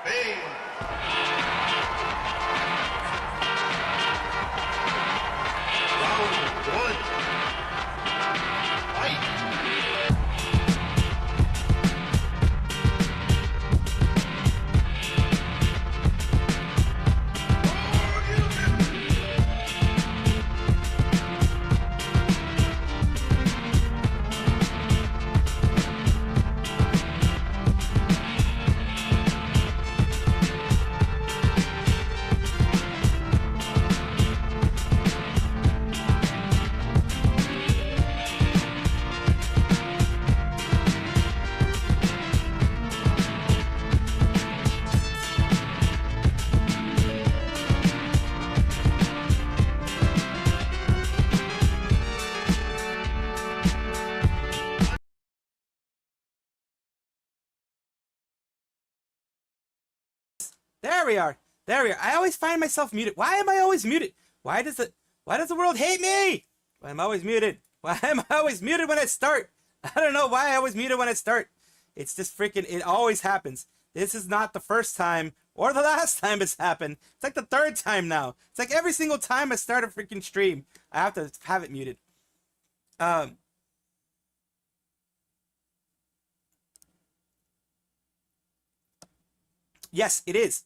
Bang. Round one. Fight. There we are. There we are. I always find myself muted. Why am I always muted? Why does the world hate me? Why am I always muted? Why am I always muted when I start? I don't know why I always muted when I start. It's just freaking, it always happens. This is not the first time or the last time it's happened. It's like the third time now. It's like every single time I start a freaking stream, I have to have it muted. Yes, it is.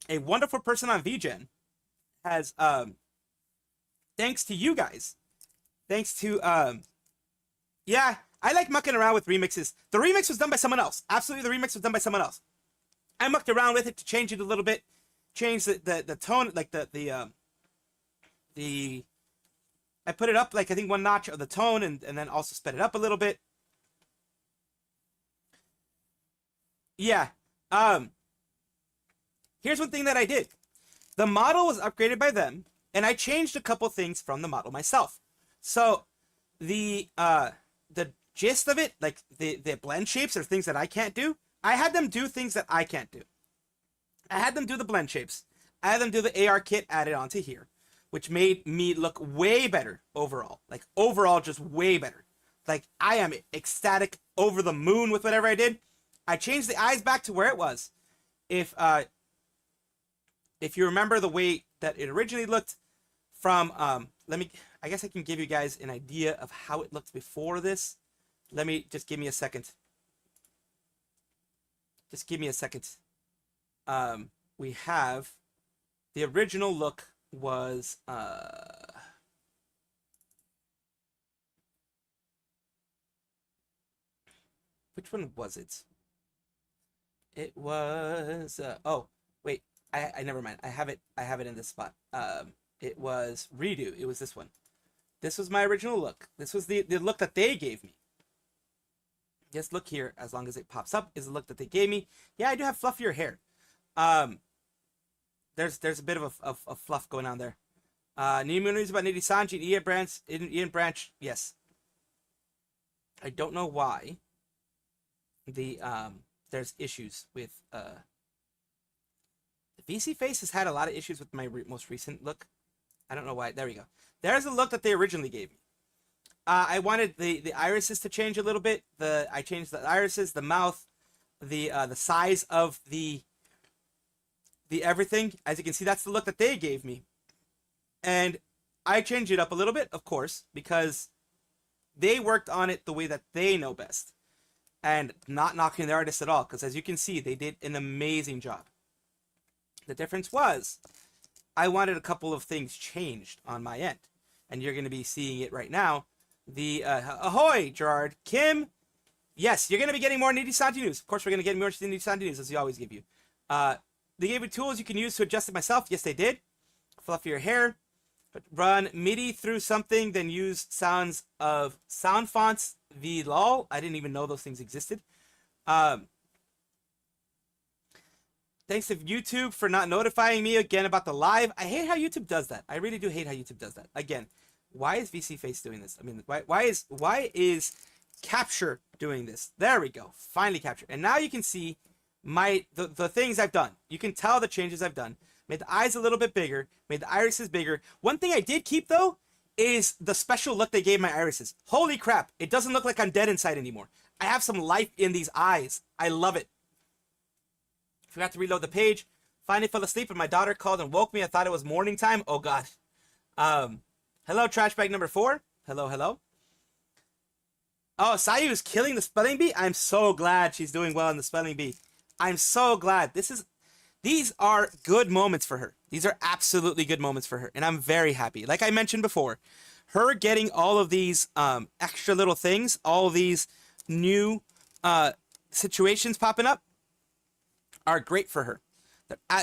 A wonderful person on VGen has, thanks to you guys, thanks to, yeah, I like mucking around with remixes. The remix was done by someone else. Absolutely, the remix was done by someone else. I mucked around with it to change it a little bit, change the tone, like I put it up like I think one notch of the tone, and then also sped it up a little bit. Yeah. Here's one thing that I did. The model was upgraded by them, and I changed a couple things from the model myself. So the gist of it, like the blend shapes, are things that I can't do. I had them do things that I can't do. I had them do the blend shapes. I had them do the AR kit added onto here, which made me look way better overall. Like overall, just way better. Like I am ecstatic, over the moon with whatever I did. I changed the eyes back to where it was. If you remember the way that it originally looked from, I guess I can give you guys an idea of how it looked before this. Just give me a second. Just give me a second. We have, the original look was, which one was it? It was, oh, wait, I never mind. I have it in this spot. It was redo. It was this one. This was my original look. This was the look that they gave me. This look here, as long as it pops up, is the look that they gave me. Yeah, I do have fluffier hair. There's a bit of fluff going on there. New news about nijisanji and Ian Branch. Yes. I don't know why there's issues with the VC face has had a lot of issues with my most recent look. I don't know why. There we go. There's a look that they originally gave me. I wanted the irises to change a little bit. I changed the irises, the mouth, the size of the everything. As you can see, that's the look that they gave me, and I changed it up a little bit, of course, because they worked on it the way that they know best. And not knocking the artists at all, because as you can see, they did an amazing job. The difference was, I wanted a couple of things changed on my end, and you're going to be seeing it right now. The ahoy, Gerard, Kim. Yes, you're going to be getting more nijisanji news. Of course, we're going to get more nijisanji news, as we always give you. They gave you tools you can use to adjust it myself. Yes, they did. Fluffy your hair. Run MIDI through something, then use sounds of sound fonts VLOL. I didn't even know those things existed. Thanks to YouTube for not notifying me again about the live. I hate how YouTube does that. I really do hate how YouTube does that. Again, why is VC Face doing this? I mean, why is Capture doing this? There we go. Finally Capture. And now you can see the things I've done. You can tell the changes I've done. Made the eyes a little bit bigger. Made the irises bigger. One thing I did keep, though, is the special look they gave my irises. Holy crap. It doesn't look like I'm dead inside anymore. I have some life in these eyes. I love it. Forgot to reload the page. Finally fell asleep and my daughter called and woke me. I thought it was morning time. Oh, God. Hello, trash bag number 4. Hello, hello. Oh, Sayu is killing the spelling bee. I'm so glad she's doing well in the spelling bee. I'm so glad. These are good moments for her. These are absolutely good moments for her. And I'm very happy. Like I mentioned before, her getting all of these extra little things, all of these new situations popping up are great for her.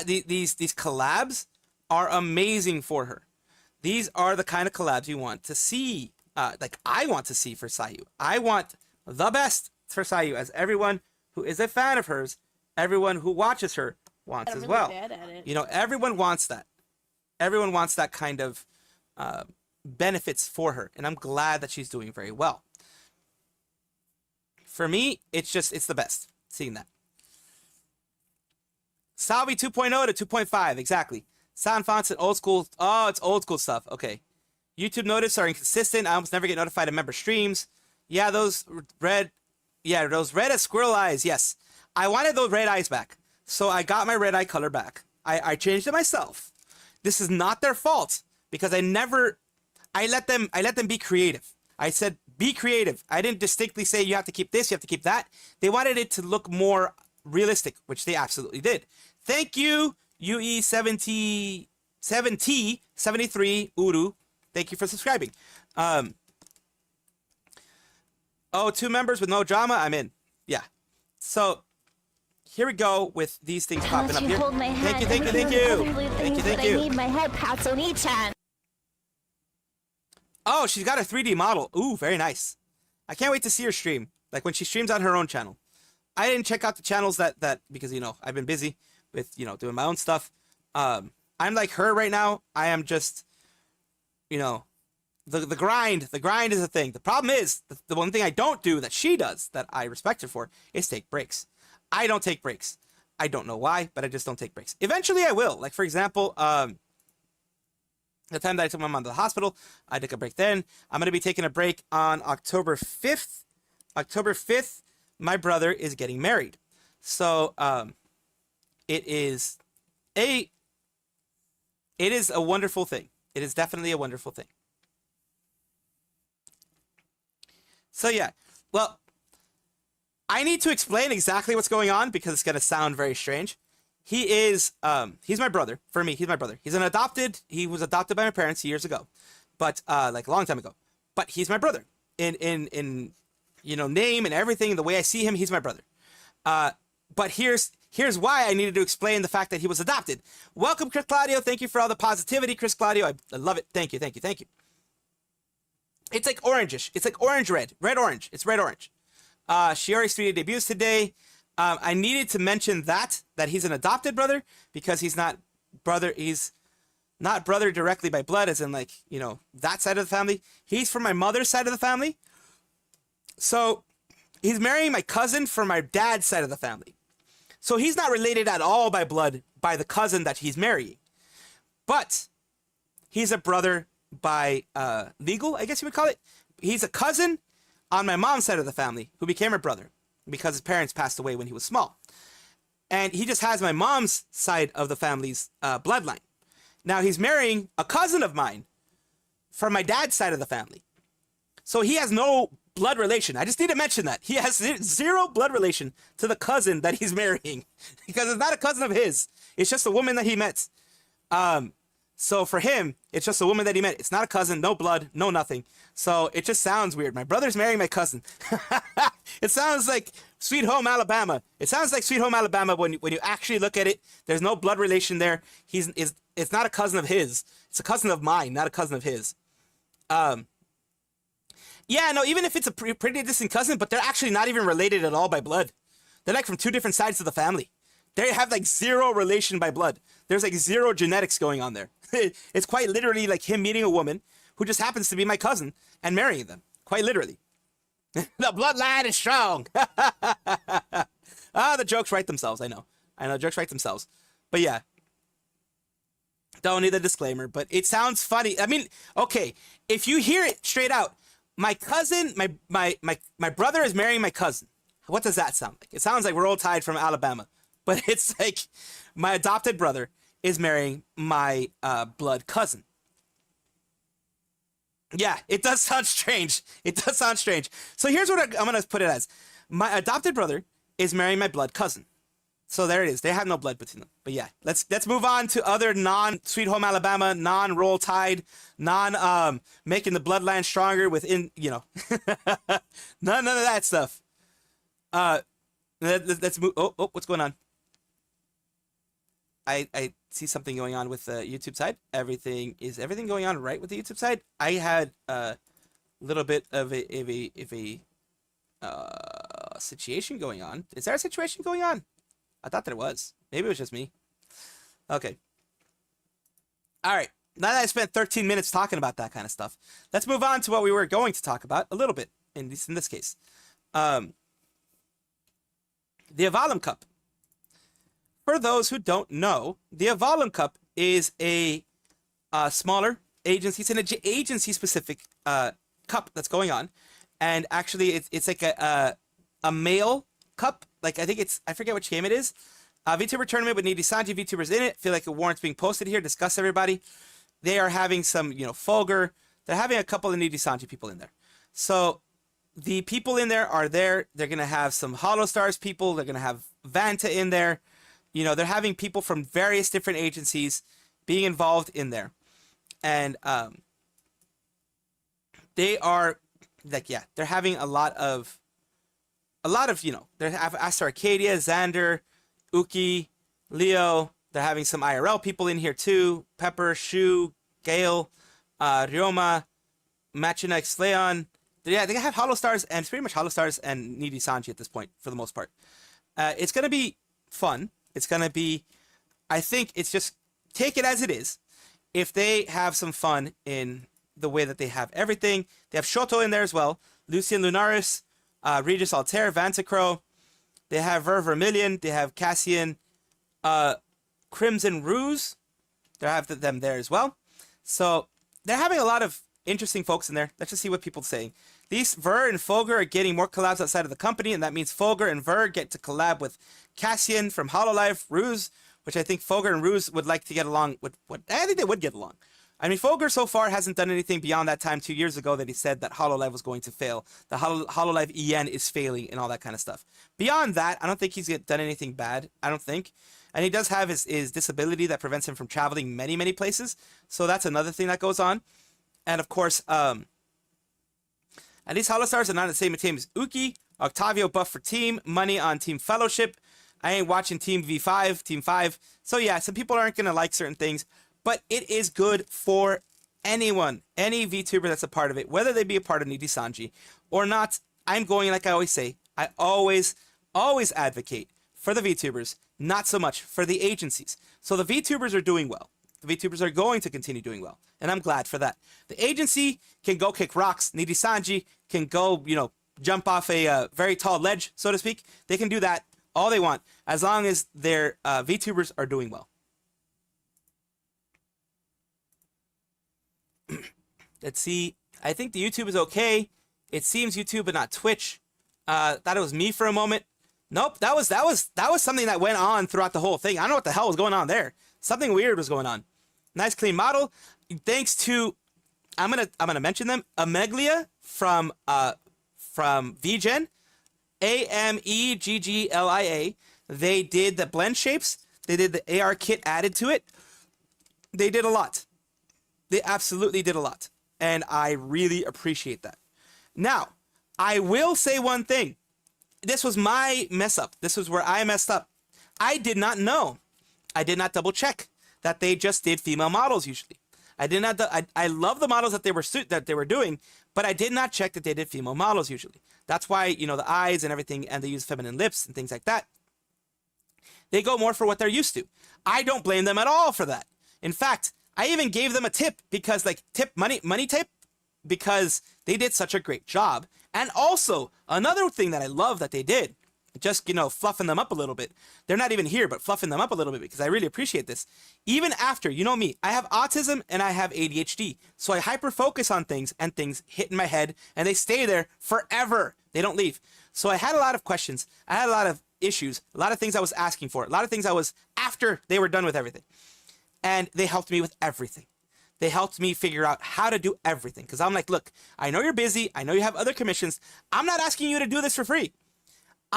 These collabs are amazing for her. These are the kind of collabs you want to see. Like I want to see for Sayu. I want the best for Sayu, as everyone who is a fan of hers, everyone who watches her wants as well. You know, everyone wants that. Everyone wants that kind of benefits for her, and I'm glad that she's doing very well. For me, it's the best seeing that. Salvi 2.0 to 2.5, exactly. Sound fonts and old school. Oh, it's old school stuff. Okay. YouTube notices are inconsistent. I almost never get notified of member streams. Yeah, those red as squirrel eyes. Yes. I wanted those red eyes back. So I got my red eye color back. I changed it myself. This is not their fault because I let them be creative. I said, be creative. I didn't distinctly say you have to keep this, you have to keep that. They wanted it to look more realistic, which they absolutely did. Thank you, UE73 Uru. Thank you for subscribing. Oh, 2 members with no drama. I'm in. Yeah. So here we go with these things popping up here. Thank you. I need my head pats on each hand. Oh, she's got a 3D model. Ooh, very nice. I can't wait to see her stream. Like when she streams on her own channel. I didn't check out the channels that because, you know, I've been busy with, you know, doing my own stuff. I'm like her right now. I am just, you know, the grind is a thing. The problem is the one thing I don't do that she does that I respect her for is take breaks. I don't take breaks. I don't know why, but I just don't take breaks. Eventually I will. Like, for example, the time that I took my mom to the hospital, I took a break then. I'm going to be taking a break on October 5th. October 5th, my brother is getting married. So, it is a wonderful thing. It is definitely a wonderful thing. So yeah, well, I need to explain exactly what's going on because it's going to sound very strange. He's my brother. For me, he's my brother. He was adopted by my parents years ago, but, like a long time ago, but he's my brother in, you know, name and everything. The way I see him, he's my brother. But here's why I needed to explain the fact that he was adopted. Welcome, Chris Claudio. Thank you for all the positivity, Chris Claudio. I love it. Thank you. It's like orangish. It's like orange-red. Red-orange. It's red-orange. Shiori's 3D debuts today. I needed to mention that he's an adopted brother because he's not brother directly by blood, as in, like, you know, that side of the family. He's from my mother's side of the family. So he's marrying my cousin from my dad's side of the family. So he's not related at all by blood by the cousin that he's marrying. But he's a brother by legal, I guess you would call it. He's a cousin on my mom's side of the family who became her brother because his parents passed away when he was small. And he just has my mom's side of the family's bloodline. Now he's marrying a cousin of mine from my dad's side of the family. So he has no blood relation. I just need to mention that. He has 0 blood relation to the cousin that he's marrying because it's not a cousin of his. It's just a woman that he met. So for him, it's just a woman that he met. It's not a cousin, no blood, no nothing. So it just sounds weird. My brother's marrying my cousin. It sounds like Sweet Home Alabama. It sounds like Sweet Home Alabama when you actually look at it. There's no blood relation there. It's not a cousin of his. It's a cousin of mine, not a cousin of his. Yeah, no, even if it's a pretty distant cousin, but they're actually not even related at all by blood. They're like from 2 different sides of the family. They have like 0 relation by blood. There's like 0 genetics going on there. It's quite literally like him meeting a woman who just happens to be my cousin and marrying them. Quite literally. The bloodline is strong. The jokes write themselves. I know, jokes write themselves. But yeah. Don't need the disclaimer, but it sounds funny. I mean, okay, if you hear it straight out, my cousin, my brother is marrying my cousin. What does that sound like? It sounds like we're all tied from Alabama. but it's like my adopted brother is marrying my blood cousin. Yeah, it does sound strange. It does sound strange. So here's what I'm going to put it as. My adopted brother is marrying my blood cousin. So there it is. They have no blood between them. But yeah, let's move on to other non-Sweet Home Alabama, non-Roll Tide, making the bloodline stronger within, none of that stuff. Let's move. Oh, what's going on? I see something going on with the YouTube side. Is everything going on right with the YouTube side? I had a little bit of a situation going on. Is there a situation going on? I thought that it was. Maybe it was just me. Okay. All right. Now that I spent 13 minutes talking about that kind of stuff, let's move on to what we were going to talk about a little bit in this case. The Avalon Cup. For those who don't know, the Avalon Cup is a smaller agency. It's an agency-specific cup that's going on, and actually, it's like a male cup. Like I forget which game it is. VTuber tournament with nijisanji VTubers in it. Feel like it warrants being posted here. Discuss everybody. They are having some, Fulgur. They're having a couple of nijisanji people in there. So the people in there are there. They're gonna have some Hollow Stars people. They're gonna have Vanta in there. They're having people from various different agencies being involved in there. And they are like, yeah, they're having a lot of, they have Aster Arcadia, Xander, Uki, Leo. They're having some IRL people in here too. Pepper, Shu, Gale, Ryoma, Machina X Leon. Yeah, they have Hollow Stars, and it's pretty much Hollow Stars and nijisanji at this point for the most part. It's going to be fun. It's going to be, I think it's just, take it as it is. If they have some fun in the way that they have everything. They have Shoto in there as well. Lucian Lunaris, Regis Altair, Vantacrow. They have Vermilion. They have Cassian, Crimson Ruse. They have them there as well. So they're having a lot of interesting folks in there. Let's just see what people are saying. These Ver and Fulgur are getting more collabs outside of the company, and that means Fulgur and Ver get to collab with Cassian from Hololive, Ruse, which I think Fulgur and Ruse would like to get along with. I think they would get along. I mean, Fulgur so far hasn't done anything beyond that time 2 years ago that he said that Hololive was going to fail. The Hololive EN is failing and all that kind of stuff. Beyond that, I don't think he's done anything bad. I don't think. And he does have his disability that prevents him from traveling many, many places. So that's another thing that goes on. And of course, at least Hollow Stars are not on the same team as Uki. Octavio buff for team. Money on Team Fellowship. I ain't watching Team V5, Team 5. So yeah, some people aren't going to like certain things. But it is good for anyone, any VTuber that's a part of it, whether they be a part of nijisanji or not. I'm going, like I always say, I always advocate for the VTubers, not so much for the agencies. So the VTubers are doing well. The VTubers are going to continue doing well. And I'm glad for that. The agency can go kick rocks. Nijisanji can go, jump off a very tall ledge, so to speak. They can do that all they want, as long as their VTubers are doing well. Let's see. I think the YouTube is okay. It seems YouTube, but not Twitch. Thought it was me for a moment. Nope, that was something that went on throughout the whole thing. I don't know what the hell was going on there. Something weird was going on. Nice clean model. Thanks to, I'm gonna mention them. Ameglia from VGen, AMEGGLIA. They did the blend shapes. They did the AR kit added to it. They did a lot. They absolutely did a lot. And I really appreciate that. Now, I will say one thing. This was my mess up. This was where I messed up. I did not know. I did not double check that they just did female models usually. I did not. I love the models that they were doing, but I did not check that they did female models usually. That's why, the eyes and everything, and they use feminine lips and things like that. They go more for what they're used to. I don't blame them at all for that. In fact, I even gave them a tip because money tip, because they did such a great job. And also another thing that I love that they did, just, fluffing them up a little bit. They're not even here, but fluffing them up a little bit because I really appreciate this. Even after, me, I have autism and I have ADHD. So I hyper focus on things and things hit in my head and they stay there forever. They don't leave. So I had a lot of questions. I had a lot of issues, a lot of things I was asking for, a lot of things I was after they were done with everything. And they helped me with everything. They helped me figure out how to do everything. Because I'm like, look, I know you're busy. I know you have other commissions. I'm not asking you to do this for free.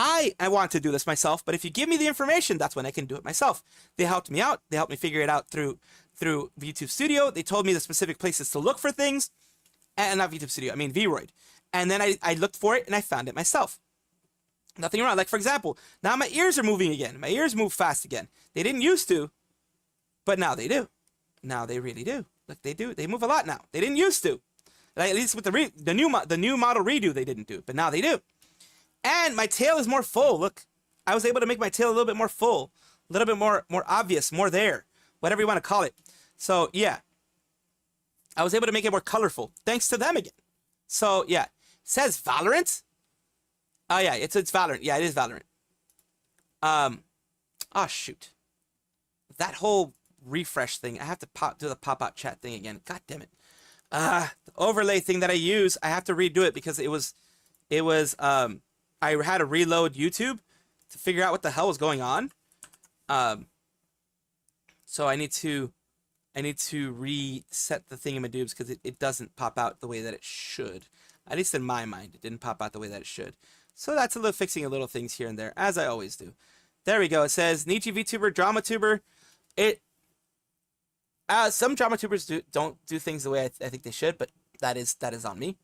I want to do this myself, but if you give me the information, that's when I can do it myself. They helped me out. They helped me figure it out through YouTube Studio. They told me the specific places to look for things. And not YouTube Studio, I mean Vroid. And then I looked for it and I found it myself. Nothing wrong. Like, for example, now my ears are moving again. My ears move fast again. They didn't used to, but now they do. Now they really do. Like, they do. They move a lot now. They didn't used to. Like, at least with the new model redo, they didn't do. But now they do. And my tail is more full. Look, I was able to make my tail a little bit more full, a little bit more obvious, more there, whatever you want to call it. So yeah, I was able to make it more colorful thanks to them again. So yeah, it says Valorant. Oh yeah, it's Valorant. Yeah, it is Valorant. Oh shoot, that whole refresh thing. I have to do the pop-out chat thing again. God damn it. The overlay thing that I use, I have to redo it because it was I had to reload YouTube to figure out what the hell was going on. So I need to reset the thingamadoobs because it doesn't pop out the way that it should. At least in my mind, it didn't pop out the way that it should. So that's fixing a little things here and there, as I always do. There we go. It says Niji VTuber, Drama Tuber. Some Drama Tubers don't do things the way I think they should, but that is on me.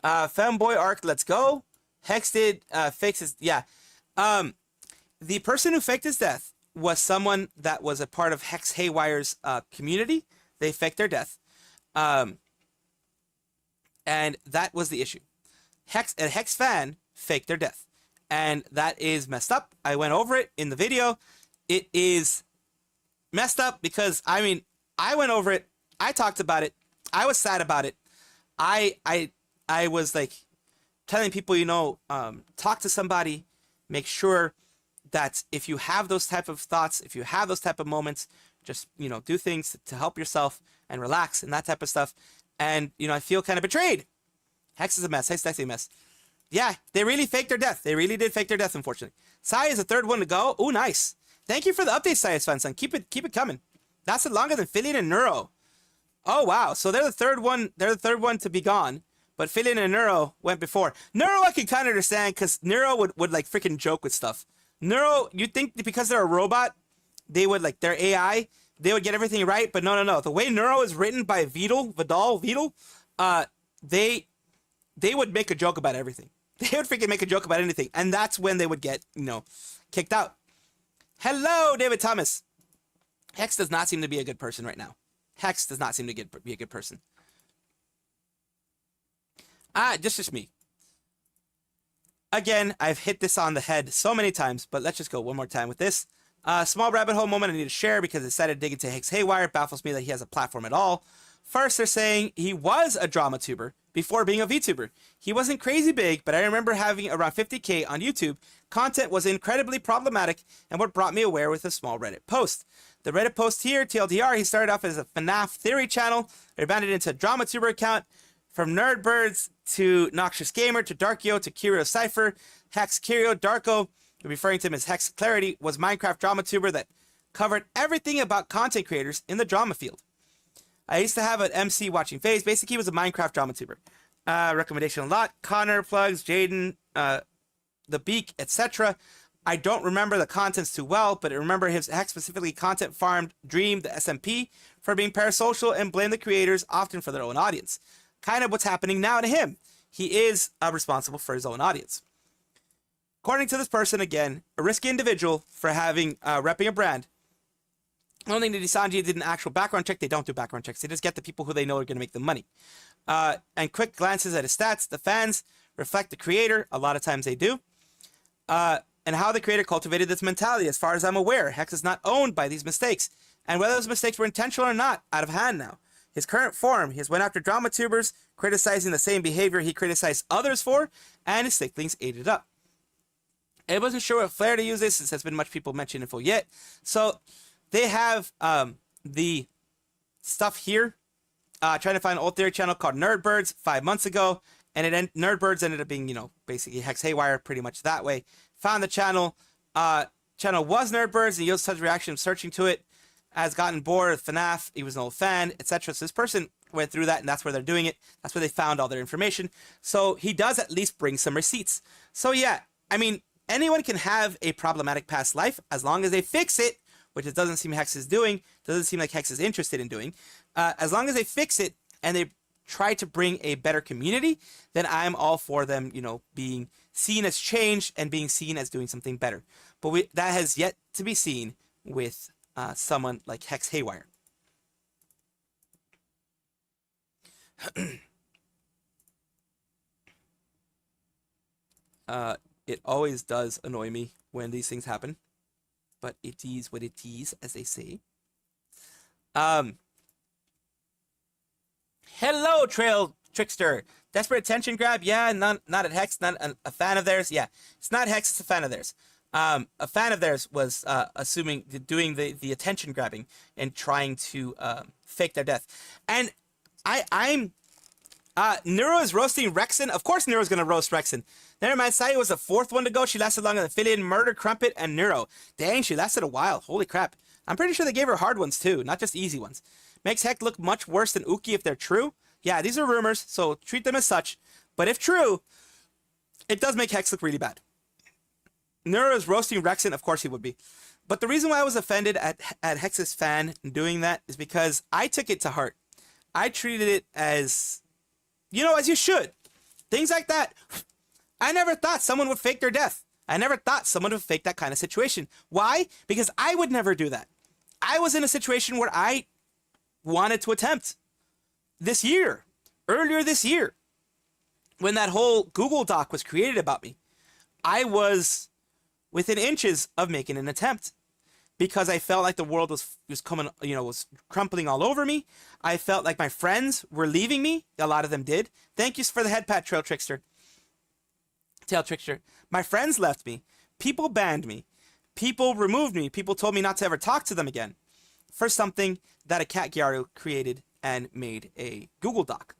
Femboy Arc, let's go. Hex did fix his, yeah. The person who faked his death was someone that was a part of Hex Haywire's community. They faked their death. And that was the issue. A Hex fan faked their death. And that is messed up. I went over it in the video. It is messed up because, I mean, I went over it. I talked about it. I was sad about it. I was like telling people, you know, talk to somebody, make sure that if you have those type of thoughts, if you have those type of moments, just, you know, do things to help yourself and relax and that type of stuff. And, you know, I feel kind of betrayed. Hex is a mess. Hex is actually a mess. Yeah, they really faked their death. They really did fake their death, unfortunately. Sai is the third one to go. Oh, nice. Thank you for the update, Sai Svenson. Keep it coming. That's longer than Philin and Neuro. Oh, wow. So they're the third one. They're the third one to be gone. But Philin and Neuro went before. Neuro I can kind of understand because Neuro would like freaking joke with stuff. Neuro, you think because they're a robot, they would like their AI, they would get everything right, but no. The way Neuro is written by Vidal, they would make a joke about everything. They would freaking make a joke about anything, and that's when they would get, you know, kicked out. Hello, David Thomas. Hex does not seem to be a good person right now. Hex does not seem to be a good person. Just me. Again, I've hit this on the head so many times, but let's just go one more time with this. Small rabbit hole moment I need to share because I decided to dig into Hex Haywire. It baffles me that he has a platform at all. First, they're saying he was a drama tuber before being a VTuber. He wasn't crazy big, but I remember having around 50K on YouTube. Content was incredibly problematic and what brought me aware with a small Reddit post. The Reddit post here, TLDR, he started off as a FNAF theory channel. They abandoned it into a drama tuber account. From Nerdbirds to Noxious Gamer to Darkio to Kirio Cypher, Hex Kirio Darko, referring to him as Hex Clarity, was Minecraft drama tuber that covered everything about content creators in the drama field. I used to have an MC watching phase. Basically, he was a Minecraft drama tuber. Recommendation a lot. Connor plugs, Jaden, The Beak, etc. I don't remember the contents too well, but I remember his Hex specifically content farmed Dream, the SMP, for being parasocial and blame the creators often for their own audience. Kind of what's happening now to him. He is responsible for his own audience. According to this person, again, a risky individual for having repping a brand. Only nijisanji did an actual background check. They don't do background checks. They just get the people who they know are going to make them money. And quick glances at his stats. The fans reflect the creator. A lot of times they do. And how the creator cultivated this mentality. As far as I'm aware, Hex is not owned by these mistakes. And whether those mistakes were intentional or not, out of hand now. His current form, he has went after drama tubers, criticizing the same behavior he criticized others for, and his sicklings ate it up. I wasn't sure what flair to use this, since there's been much people mention info yet. So they have the stuff here. Trying to find an old theory channel called Nerdbirds 5 months ago, and Nerdbirds ended up being, you know, basically Hex Haywire pretty much that way. Found the channel, channel was Nerdbirds, and he used such reaction searching to it, has gotten bored of FNAF, he was an old fan, etc. So this person went through that, and that's where they're doing it. That's where they found all their information. So he does at least bring some receipts. So yeah, I mean, anyone can have a problematic past life as long as they fix it, which it doesn't seem Hex is doing, doesn't seem like Hex is interested in doing. As long as they fix it and they try to bring a better community, then I'm all for them, you know, being seen as change and being seen as doing something better. But that has yet to be seen with someone like Hex Haywire. It always does annoy me when these things happen, but it is what it is, as they say. Hello, Trail Trickster. Desperate attention grab? Yeah, not at Hex, not a fan of theirs. Yeah, it's not Hex, it's a fan of theirs. A fan of theirs was doing the attention grabbing and trying to fake their death. And Neuro is roasting Rexon. Of course Neuro's gonna roast Rexon. Never mind, Saya was the fourth one to go. She lasted longer than Fillion, Murder, Crumpet, and Neuro. Dang, she lasted a while. Holy crap. I'm pretty sure they gave her hard ones too, not just easy ones. Makes Heck look much worse than Uki if they're true. Yeah, these are rumors, so treat them as such. But if true, it does make Hex look really bad. Neuro is roasting Rexon. Of course he would be. But the reason why I was offended at Hex's fan doing that is because I took it to heart. I treated it as, you know, as you should. Things like that. I never thought someone would fake their death. I never thought someone would fake that kind of situation. Why? Because I would never do that. I was in a situation where I wanted to attempt this year, earlier this year, when that whole Google Doc was created about me. I was within inches of making an attempt because I felt like the world was coming, you know, was crumpling all over me. I felt like my friends were leaving me. A lot of them did. Thank you for the head pat, Tail Trickster. My friends left me. People banned me. People removed me. People told me not to ever talk to them again for something that a Cat Gyaru created and made a Google Doc.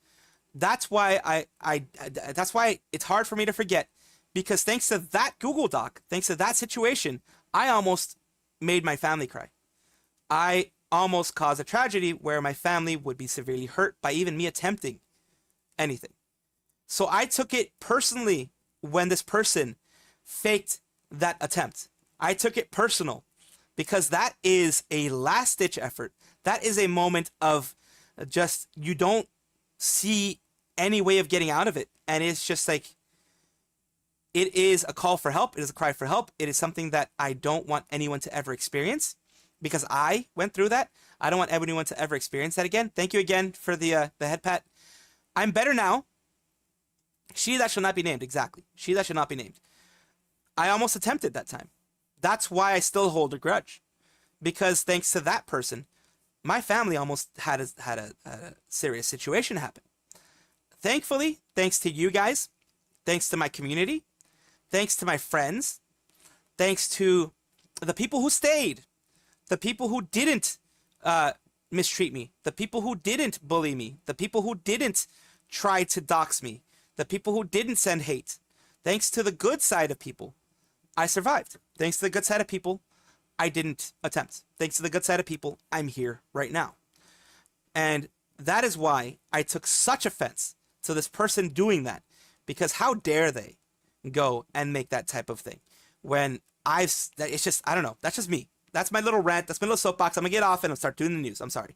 That's why that's why it's hard for me to forget, because thanks to that Google Doc, thanks to that situation, I almost made my family cry. I almost caused a tragedy where my family would be severely hurt by even me attempting anything. So I took it personally when this person faked that attempt. I took it personal because that is a last-ditch effort. That is a moment of just, you don't see any way of getting out of it. And it's just like, it is a call for help. It is a cry for help. It is something that I don't want anyone to ever experience because I went through that. I don't want anyone to ever experience that again. Thank you again for the head pat. I'm better now. She that shall not be named. Exactly. She that shall not be named. I almost attempted that time. That's why I still hold a grudge, because thanks to that person, my family almost had a serious situation happen. Thankfully, thanks to you guys, thanks to my community, thanks to my friends, thanks to the people who stayed, the people who didn't mistreat me, the people who didn't bully me, the people who didn't try to dox me, the people who didn't send hate. Thanks to the good side of people, I survived. Thanks to the good side of people, I didn't attempt. Thanks to the good side of people, I'm here right now. And that is why I took such offense to this person doing that. Because how dare they go and make that type of thing? When it's just, I don't know. That's just me. That's my little rant. That's my little soapbox. I'm going to get off and I'll start doing the news. I'm sorry.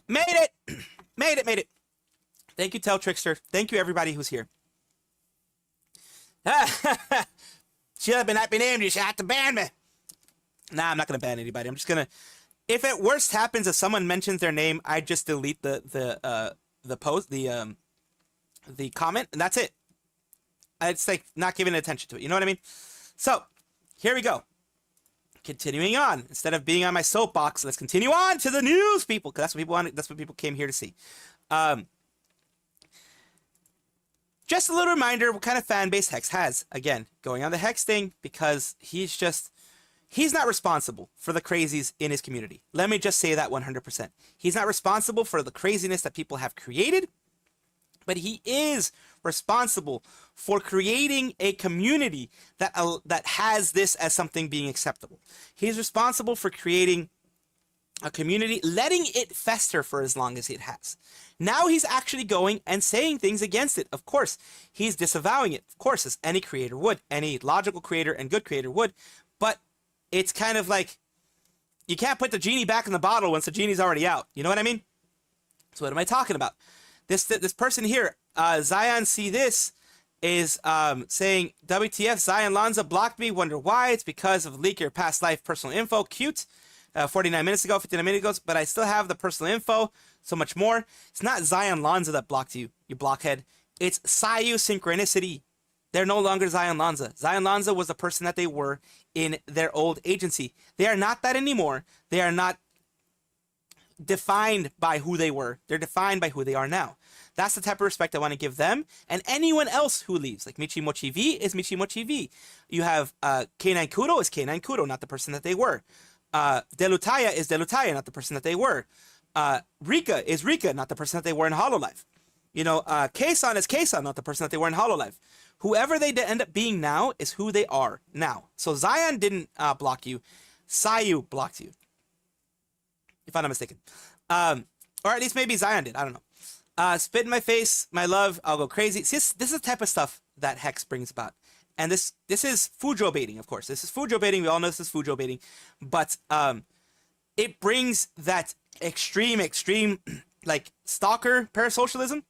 Made it! Made it. Thank you, Tell Trickster. Thank you, everybody who's here. Should have not been named. You should have to ban me. Nah, I'm not going to ban anybody. I'm just going to... If at worst happens, if someone mentions their name, I just delete the post, the comment, and that's it. It's like not giving attention to it. You know what I mean? So, here we go. Continuing on. Instead of being on my soapbox, let's continue on to the news, people, because that's what people wanted. That's what people came here to see. Just a little reminder what kind of fan base Hex has. Again, going on the Hex thing, because he's not responsible for the crazies in his community. Let me just say that 100%. He's not responsible for the craziness that people have created. but he is responsible for creating a community that has this as something being acceptable. He's responsible for creating a community, letting it fester for as long as it has. Now he's actually going and saying things against it. Of course, he's disavowing it. Of course, as any creator would, any logical creator and good creator would. But it's kind of like, you can't put the genie back in the bottle once the genie's already out. You know what I mean? So what am I talking about? This person here, Zion See This, is saying, WTF, Zion Lanza blocked me. Wonder why? It's because of leak your past life personal info. Cute. 49 minutes ago, 59 minutes ago, but I still have the personal info. So much more. It's not Zion Lanza that blocked you, you blockhead. It's Sayu Synchronicity. They're no longer Zion Lanza. Zion Lanza was the person that they were in their old agency. They are not that anymore. They are not defined by who they were. They're defined by who they are now. That's the type of respect I want to give them and anyone else who leaves. Like Michi Mochi V is Michi Mochi V. You have K9 Kudo is K9 Kudo, not the person that they were. Delutaya is Delutaya, not the person that they were. Rika is Rika, not the person that they were in HoloLive. You know, Keisan is Keisan, not the person that they were in HoloLive. Whoever they end up being now is who they are now. So Zion didn't block you. Sayu blocked you, if I'm not mistaken. Or at least maybe Zion did. I don't know. Spit in my face, my love, I'll go crazy. See, this is the type of stuff that Hex brings about. And this is Fujo baiting, of course. This is Fujo baiting. We all know this is Fujo baiting. But it brings that extreme, like, stalker parasocialism.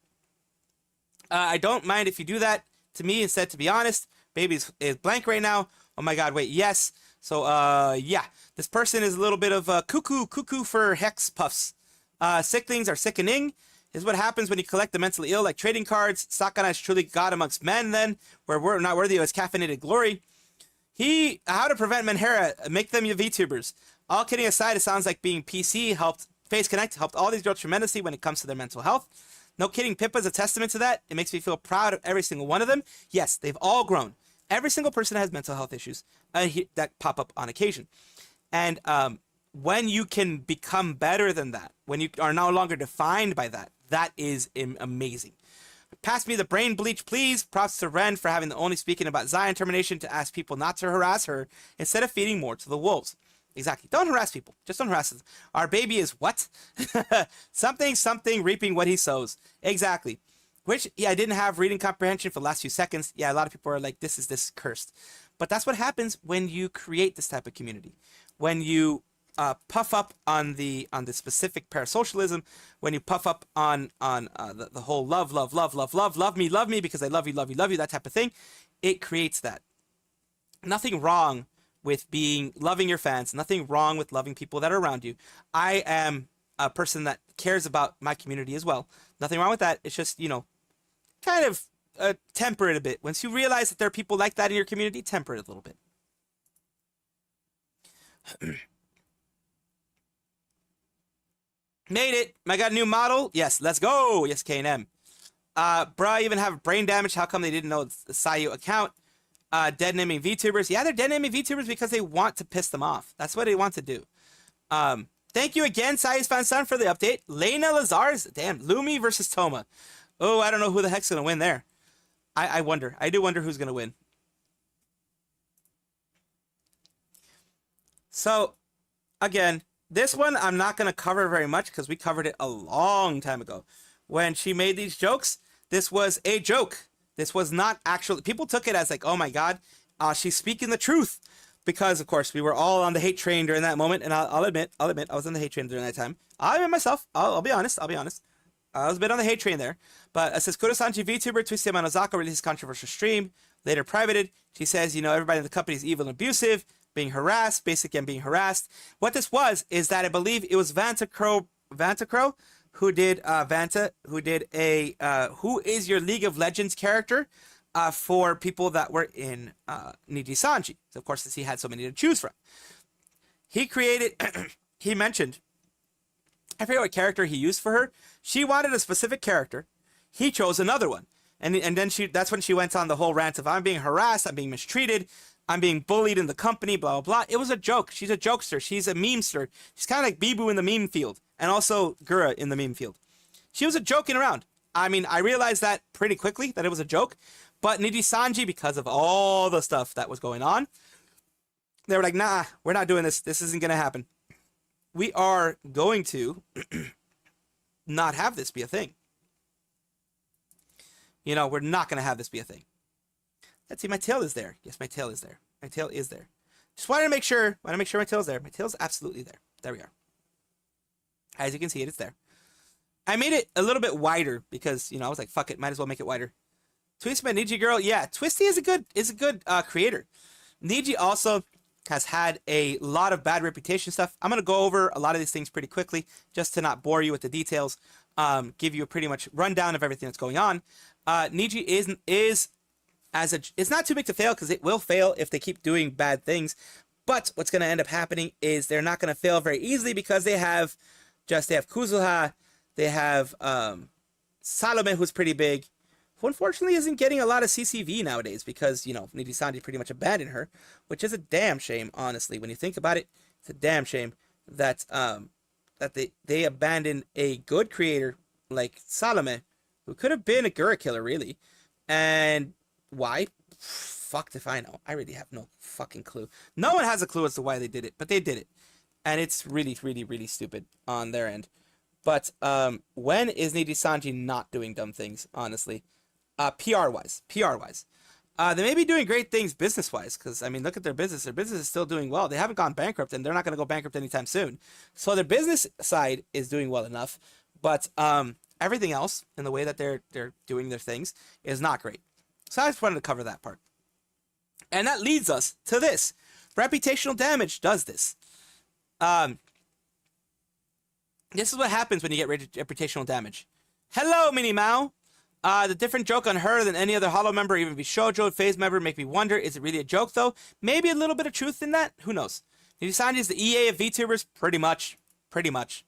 I don't mind if you do that to me instead, to be honest. Baby is blank right now. Oh my god, wait, yes. So, yeah. This person is a little bit of cuckoo for Hex puffs. Sicklings are sickening. Is what happens when you collect the mentally ill like trading cards. Sakana is truly God amongst men then, where we're not worthy of his caffeinated glory. How to prevent Menhera, make them your VTubers. All kidding aside, it sounds like being PC helped, Face Connect helped all these girls tremendously when it comes to their mental health. No kidding, Pippa's a testament to that. It makes me feel proud of every single one of them. Yes, they've all grown. Every single person has mental health issues that pop up on occasion. And when you can become better than that, when you are no longer defined by that, that is amazing. Pass me the brain bleach, please. Props to Ren for having the only speaking about Zion termination to ask people not to harass her instead of feeding more to the wolves. Exactly. Don't harass people. Just don't harass them. Our baby is what? something reaping what he sows. Exactly. Which, yeah, I didn't have reading comprehension for the last few seconds. Yeah, a lot of people are like, this is cursed. But that's what happens when you create this type of community. When you puff up on the specific parasocialism, when you puff up on the whole love me because I love you, that type of thing, it creates that. Nothing wrong with loving your fans, nothing wrong with loving people that are around you. I am a person that cares about my community as well. Nothing wrong with that. It's just, you know, kind of temper it a bit. Once you realize that there are people like that in your community, temper it a little bit. Made it. I got a new model. Yes, let's go. Yes, K&M. Bruh, even have brain damage. How come they didn't know the Sayu account? Dead naming VTubers. Yeah, they're dead naming VTubers because they want to piss them off. That's what they want to do. Thank you again, Sayu's Fan Son, for the update. Lena Lazar's. Damn, Lumi versus Toma. Oh, I don't know who the heck's going to win there. I wonder. I do wonder who's going to win. So, again, this one I'm not going to cover very much because we covered it a long time ago. When she made these jokes, this was a joke. This was not actually... People took it as like, oh my god, she's speaking the truth. Because, of course, we were all on the hate train during that moment. And I'll admit, I was on the hate train during that time. I'll admit myself. I'll be honest. I was a bit on the hate train there. But it says, Kurosanji VTuber Twisted Manozaka released controversial stream. Later privated. She says, you know, everybody in the company is evil and abusive. Being harassed, basically I'm being harassed. What this was is that I believe it was Vanta Crow who did a who is your League of Legends character for people that were in Nijisanji. So of course, since he had so many to choose from, he created. He mentioned, I forget what character he used for her. She wanted a specific character. He chose another one, and then that's when she went on the whole rant of I'm being harassed, I'm being mistreated. I'm being bullied in the company, blah, blah, blah. It was a joke. She's a jokester. She's a memester. She's kind of like Bibu in the meme field. And also Gura in the meme field. She was a joking around. I mean, I realized that pretty quickly that it was a joke, but Nijisanji, because of all the stuff that was going on, they were like, nah, we're not doing this. This isn't going to happen. We are going to not have this be a thing. You know, we're not going to have this be a thing. Let's see, my tail is there. Yes, my tail is there. My tail is there. Just wanted to make sure my tail's there. My tail's absolutely there. There we are. As you can see, it's there. I made it a little bit wider because, you know, I was like, fuck it, might as well make it wider. Twisty by Niji Girl, yeah, Twisty is a good creator. Niji also has had a lot of bad reputation stuff. I'm gonna go over a lot of these things pretty quickly, just to not bore you with the details. Give you a pretty much rundown of everything that's going on. Niji it's not too big to fail because it will fail if they keep doing bad things. But what's gonna end up happening is they're not gonna fail very easily because they have Kuzuha, they have Salome, who's pretty big, who unfortunately isn't getting a lot of CCV nowadays because, you know, Nijisanji pretty much abandoned her, which is a damn shame, honestly. When you think about it, it's a damn shame that they abandoned a good creator like Salome, who could have been a Gura killer, really. And why? Fuck if I know. I really have no fucking clue. No one has a clue as to why they did it, but they did it. And it's really, really, really stupid on their end. But when is Nijisanji not doing dumb things, honestly? PR-wise. They may be doing great things business-wise, because, I mean, look at their business. Their business is still doing well. They haven't gone bankrupt, and they're not going to go bankrupt anytime soon. So their business side is doing well enough, but everything else, in the way that they're doing their things, is not great. So I just wanted to cover that part. And that leads us to this. Reputational damage does this. This is what happens when you get reputational damage. Hello, Minnie Mao. The different joke on her than any other Hollow member, even Bishoujo, Phase member, make me wonder, is it really a joke, though? Maybe a little bit of truth in that? Who knows? Nijisanji is the EA of VTubers? Pretty much.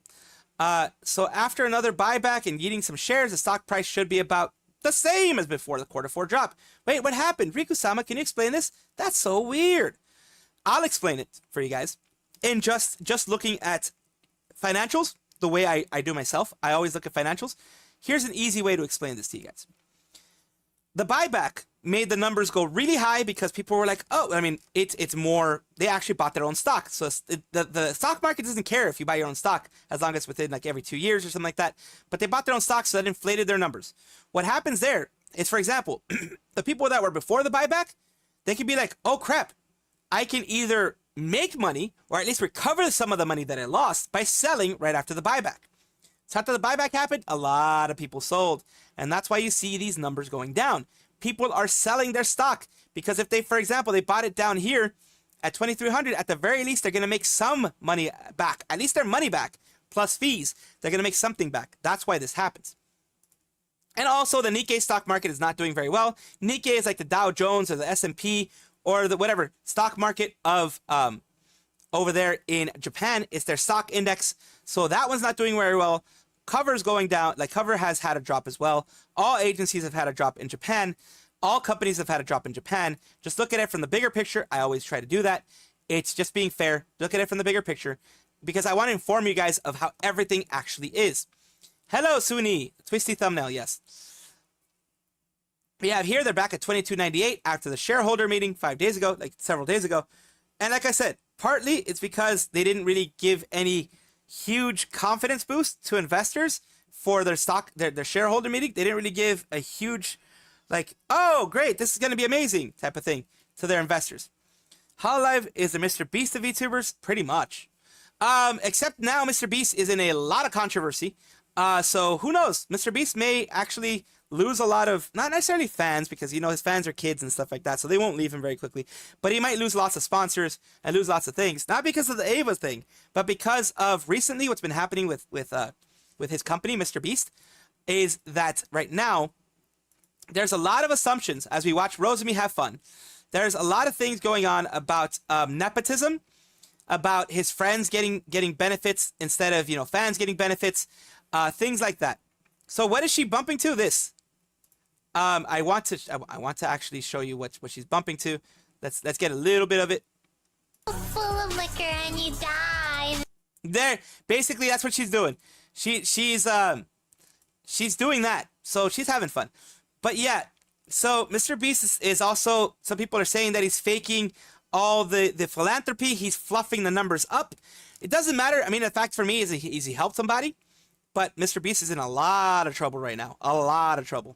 So after another buyback and eating some shares, the stock price should be about the same as before the Q4 drop. Wait, what happened? Riku-sama, can you explain this? That's so weird. I'll explain it for you guys. In just looking at financials, the way I do myself, I always look at financials. Here's an easy way to explain this to you guys. The buyback made the numbers go really high because people were like, oh, I mean, it's more, they actually bought their own stock. So the stock market doesn't care if you buy your own stock as long as it's within like every 2 years or something like that. But they bought their own stock, so that inflated their numbers. What happens there is, for example, the people that were before the buyback, they could be like, oh crap, I can either make money or at least recover some of the money that I lost by selling right after the buyback. So after the buyback happened, a lot of people sold. And that's why you see these numbers going down. People are selling their stock because if they, for example, they bought it down here at 2,300, at the very least, they're going to make some money back. At least their money back plus fees. They're going to make something back. That's why this happens. And also, the Nikkei stock market is not doing very well. Nikkei is like the Dow Jones or the S&P or the whatever stock market of over there in Japan. It's their stock index. So that one's not doing very well. Cover's going down. Like Cover has had a drop as well. All agencies have had a drop in Japan. All companies have had a drop in Japan. Just look at it from the bigger picture. I always try to do that. It's just being fair. Look at it from the bigger picture because I want to inform you guys of how everything actually is. Hello, Suni. Twisty thumbnail, yes. We have here, they're back at 22.98 after the shareholder meeting 5 days ago, like several days ago. And like I said, partly it's because they didn't really give any huge confidence boost to investors for their stock, their shareholder meeting. They didn't really give a huge, like, oh, great, this is going to be amazing type of thing to their investors. Hololive is the Mr. Beast of VTubers, pretty much. Except now Mr. Beast is in a lot of controversy. So who knows? Mr. Beast may actually lose a lot of, not necessarily fans, because, you know, his fans are kids and stuff like that, so they won't leave him very quickly. But he might lose lots of sponsors and lose lots of things. Not because of the Ava thing, but because of recently what's been happening with his company, Mr. Beast, is that right now, there's a lot of assumptions as we watch Rosemi have fun. There's a lot of things going on about nepotism, about his friends getting benefits instead of, you know, fans getting benefits, things like that. So what is she bumping to? This. I want to actually show you what she's bumping to. Let's get a little bit of it. Full of liquor and you die. There, basically that's what she's doing. She's doing that. So she's having fun. But yeah, so Mr. Beast is also, some people are saying that he's faking all the philanthropy. He's fluffing the numbers up. It doesn't matter. I mean, the fact for me is he helped somebody, but Mr. Beast is in a lot of trouble right now. A lot of trouble.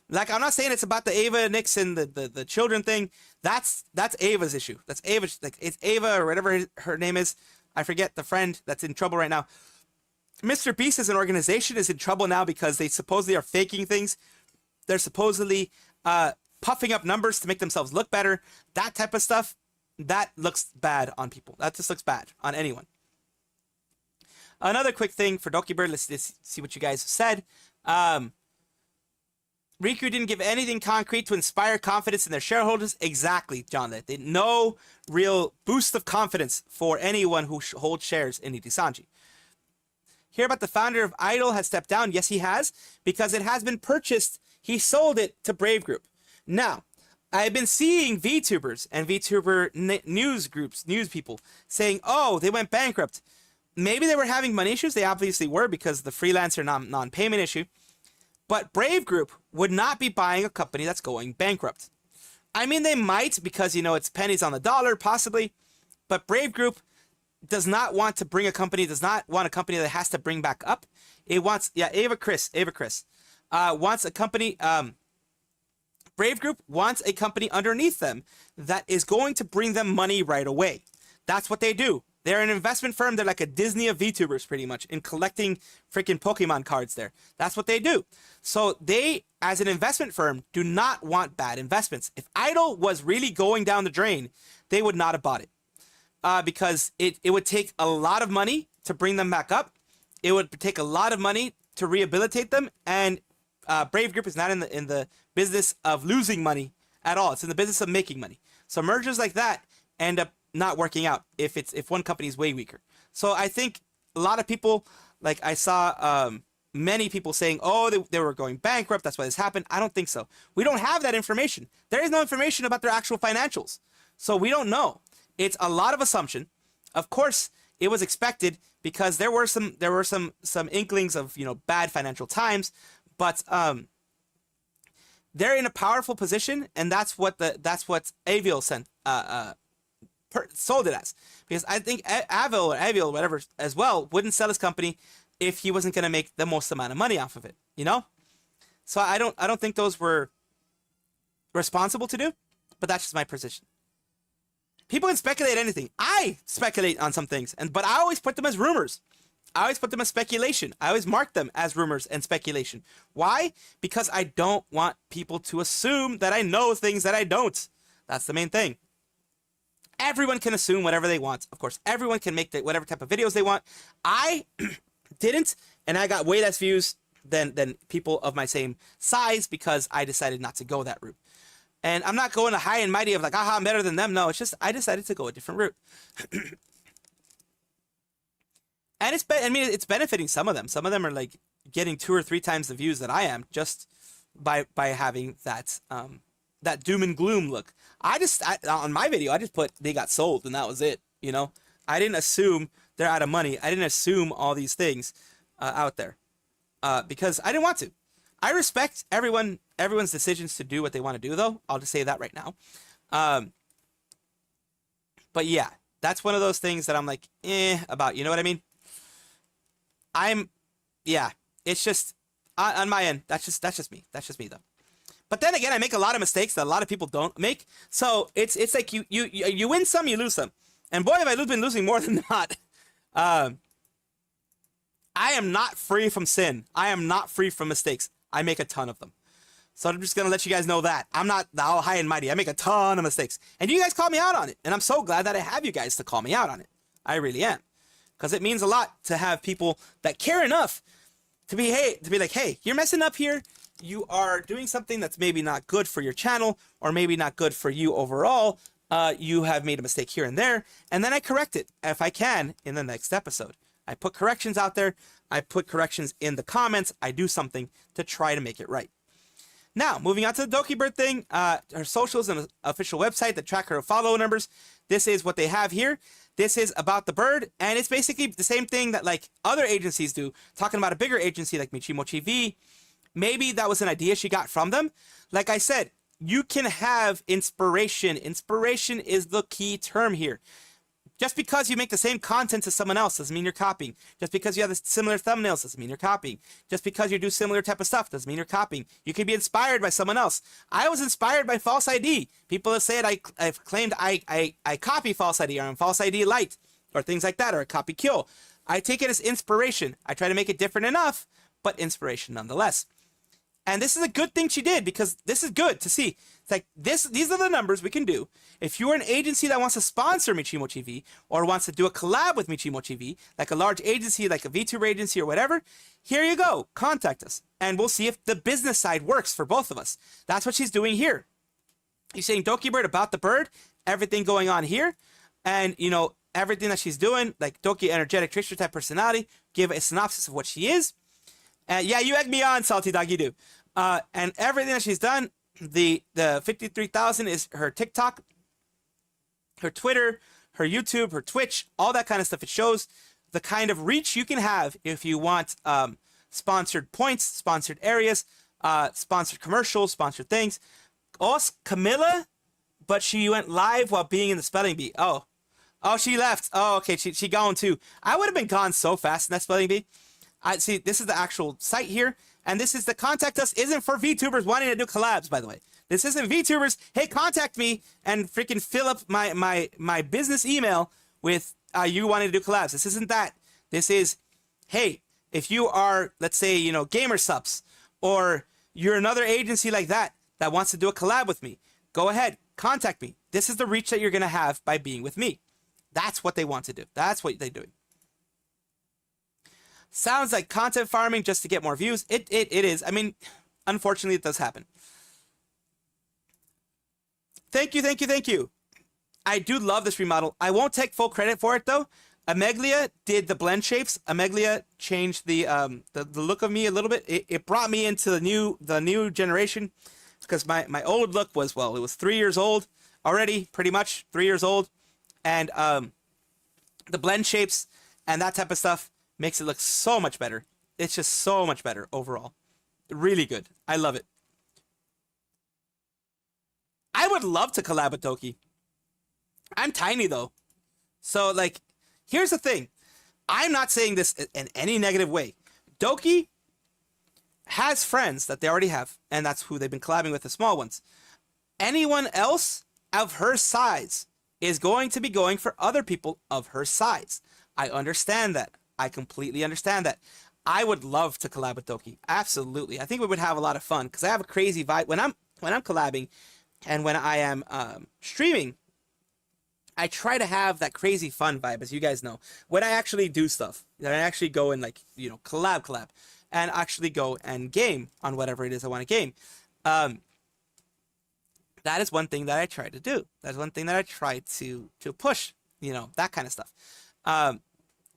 Like, I'm not saying it's about the Ava Nixon, the children thing. That's Ava's issue. That's Ava. Like, it's Ava or whatever her name is. I forget, the friend that's in trouble right now. Mr. Beast as an organization is in trouble now because they supposedly are faking things. They're supposedly puffing up numbers to make themselves look better. That type of stuff, that looks bad on people. That just looks bad on anyone. Another quick thing for Dokibird, let's see what you guys have said. Riku didn't give anything concrete to inspire confidence in their shareholders. Exactly, John. No real boost of confidence for anyone who holds shares in Nijisanji. Hear about the founder of Idol has stepped down. Yes, he has, because it has been purchased. He sold it to Brave Group. Now, I've been seeing VTubers and VTuber news groups, news people saying, oh, they went bankrupt. Maybe they were having money issues. They obviously were because of the freelancer non-payment issue. But Brave Group would not be buying a company that's going bankrupt. I mean, they might because, you know, it's pennies on the dollar, possibly. But Brave Group does not want to bring a company, does not want a company that has to bring back up. It wants, yeah, Ava Chris, wants a company, Brave Group wants a company underneath them that is going to bring them money right away. That's what they do. They're an investment firm. They're like a Disney of VTubers, pretty much, in collecting freaking Pokemon cards there. That's what they do. So they, as an investment firm, do not want bad investments. If Idol was really going down the drain, they would not have bought it. Because it would take a lot of money to bring them back up. It would take a lot of money to rehabilitate them. And Brave Group is not in the business of losing money at all. It's in the business of making money. So mergers like that end up not working out if one company is way weaker. So I think a lot of people, like I saw many people saying, oh, they were going bankrupt, that's why this happened. I don't think so. We don't have that information. There is no information about their actual financials. So we don't know. It's a lot of assumption. Of course, it was expected because there were some inklings of, you know, bad financial times, but they're in a powerful position, and that's what Aviel sold it as. Because I think Aviel, whatever, as well, wouldn't sell his company if he wasn't going to make the most amount of money off of it, you know? So I don't think those were responsible to do, but that's just my position. People can speculate anything. I speculate on some things, but I always put them as rumors. I always put them as speculation. I always mark them as rumors and speculation. Why? Because I don't want people to assume that I know things that I don't. That's the main thing. Everyone can assume whatever they want. Of course, everyone can make whatever type of videos they want. I didn't, and I got way less views than people of my same size because I decided not to go that route. And I'm not going to high and mighty of like, aha, I'm better than them. No, it's just I decided to go a different route. And it's benefiting some of them. Some of them are like getting 2 or 3 times the views that I am just by having that that doom and gloom look. On my video, I just put they got sold and that was it. You know, I didn't assume they're out of money. I didn't assume all these things out there because I didn't want to. I respect everyone's decisions to do what they want to do, though. I'll just say that right now. But yeah, that's one of those things that I'm like, about. You know what I mean? Yeah. It's just on my end. That's just me. That's just me, though. But then again, I make a lot of mistakes that a lot of people don't make. So it's like you win some, you lose some. And boy, have I been losing more than not. I am not free from sin. I am not free from mistakes. I make a ton of them. So I'm just going to let you guys know that. I'm not all high and mighty. I make a ton of mistakes. And you guys call me out on it. And I'm so glad that I have you guys to call me out on it. I really am. Because it means a lot to have people that care enough to be like, hey, you're messing up here. You are doing something that's maybe not good for your channel or maybe not good for you overall. You have made a mistake here and there. And then I correct it if I can in the next episode. I put corrections out there. I put corrections in the comments. I do something to try to make it right. Now, moving on to the Dokibird thing, her socials and official website that track her follow numbers. This is what they have here. This is about the bird, and it's basically the same thing that like other agencies do, talking about a bigger agency like Michimochi V Maybe that was an idea she got from them. Like I said, you can have inspiration. Inspiration is the key term here. Just because you make the same content as someone else doesn't mean you're copying. Just because you have similar thumbnails doesn't mean you're copying. Just because you do similar type of stuff doesn't mean you're copying. You can be inspired by someone else. I was inspired by False ID. People have said I've claimed I copy False ID, or I'm False ID light, or things like that, or I copy kill. I take it as inspiration. I try to make it different enough, but inspiration nonetheless. And this is a good thing she did, because this is good to see. It's like these are the numbers we can do. If you're an agency that wants to sponsor Michimo TV or wants to do a collab with Michimo TV, like a large agency, like a VTuber agency or whatever, here you go. Contact us. And we'll see if the business side works for both of us. That's what she's doing here. He's saying Doki Bird about the bird, everything going on here. And, you know, everything that she's doing, like Doki, energetic trickster type personality, give a synopsis of what she is. Yeah, you egg me on, Salty Doggy Do. And everything that she's done, the 53,000 is her TikTok, her Twitter, her YouTube, her Twitch, all that kind of stuff. It shows the kind of reach you can have if you want sponsored points, sponsored areas, sponsored commercials, sponsored things. Also, Camilla, but she went live while being in the spelling bee. Oh, she left. Oh, okay, she gone too. I would have been gone so fast in that spelling bee. I see. This is the actual site here, and this is the contact us. Isn't for VTubers wanting to do collabs, by the way. This isn't VTubers. Hey, contact me and freaking fill up my business email with you wanting to do collabs. This isn't that. This is, hey, if you are, let's say, you know, Gamer Subs, or you're another agency like that wants to do a collab with me, go ahead, contact me. This is the reach that you're gonna have by being with me. That's what they want to do. That's what they're doing. Sounds like content farming just to get more views. It is. I mean, unfortunately, it does happen. Thank you. I do love this remodel. I won't take full credit for it, though. Ameglia did the blend shapes. Ameglia changed the look of me a little bit. It brought me into the new generation, because my old look was, well, it was 3 years old already, pretty much 3 years old. And the blend shapes and that type of stuff makes it look so much better. It's just so much better overall. Really good. I love it. I would love to collab with Doki. I'm tiny though. So like, here's the thing. I'm not saying this in any negative way. Doki has friends that they already have, and that's who they've been collabing with, the small ones. Anyone else of her size is going to be going for other people of her size. I understand that. I completely understand that. I would love to collab with Doki. Absolutely. I think we would have a lot of fun, because I have a crazy vibe when I'm collabing, and when I am streaming. I try to have that crazy fun vibe, as you guys know. When I actually do stuff, that I actually go and, like, you know, collab, and actually go and game on whatever it is I want to game. That is one thing that I try to do. That's one thing that I try to push, you know, that kind of stuff.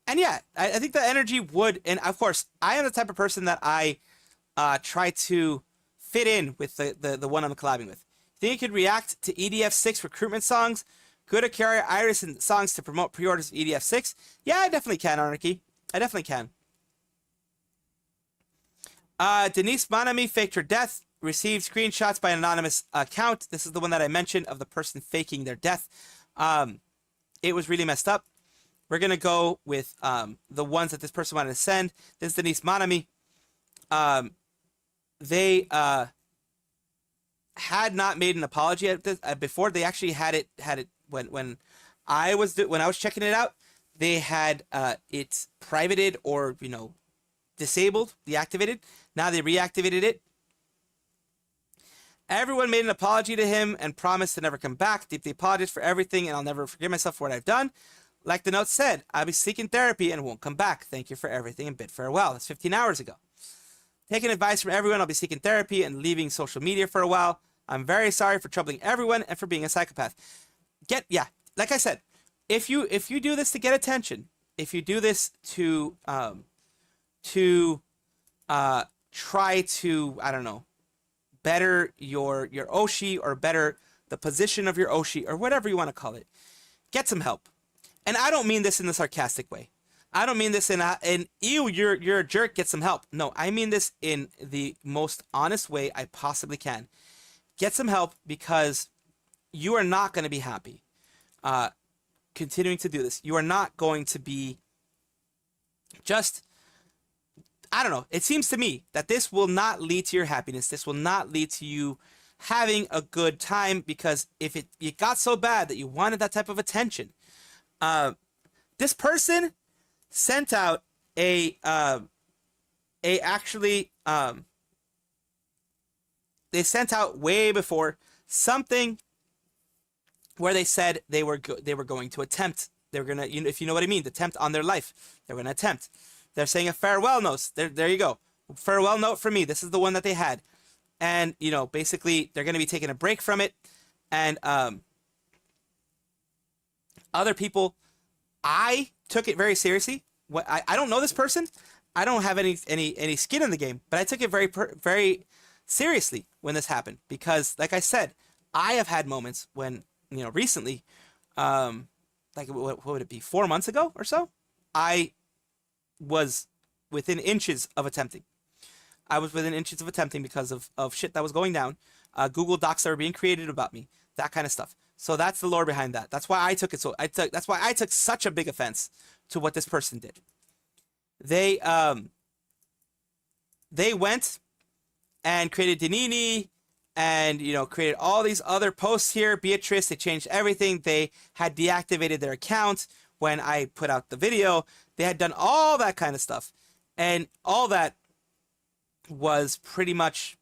And yeah, I think the energy would, and of course, I am the type of person that I try to fit in with the one I'm collabing with. Think you could react to EDF6 recruitment songs? Good at carry Iris and songs to promote pre-orders of EDF6? Yeah, I definitely can, Anarchy. I definitely can. Denise Monami faked her death. Received screenshots by an anonymous account. This is the one that I mentioned of the person faking their death. It was really messed up. We're going to go with the ones that this person wanted to send. This is Denise Monami. They had not made an apology at this, before. They actually had it when I was checking it out. They had it privated, or, you know, disabled, deactivated. Now they reactivated it. Everyone made an apology to him and promised to never come back. Deeply apologize for everything, and I'll never forgive myself for what I've done. Like the note said, I'll be seeking therapy and won't come back. Thank you for everything and bid farewell. That's 15 hours ago. Taking advice from everyone, I'll be seeking therapy and leaving social media for a while. I'm very sorry for troubling everyone and for being a psychopath. Like I said, if you do this to get attention, if you do this to try to, I don't know, better your Oshi, or better the position of your Oshi, or whatever you want to call it, get some help. And I don't mean this in a sarcastic way. I don't mean this in ew, you're a jerk, get some help. No, I mean this in the most honest way I possibly can. Get some help, because you are not going to be happy continuing to do this. You are not going to be just, I don't know. It seems to me that this will not lead to your happiness. This will not lead to you having a good time, because if it got so bad that you wanted that type of attention, this person sent out they sent out way before something where they said they were going to attempt. They were gonna, if you know what I mean, attempt on their life. They were gonna attempt. They're saying a farewell note. There you go. Farewell note from me. This is the one that they had, and basically they're gonna be taking a break from it, and other people. I took it very seriously. I don't know this person. I don't have any skin in the game, but I took it very seriously when this happened, because, like I said, I have had moments when, recently, like what would it be, 4 months ago or so, I was within inches of attempting. I was within inches of attempting because of shit that was going down, Google Docs that were being created about me, that kind of stuff. So that's the lore behind that. That's why I took it. That's why I took such a big offense to what this person did. They went and created Danini, and created all these other posts here. Beatrice, they changed everything. They had deactivated their account when I put out the video. They had done all that kind of stuff, and all that was pretty much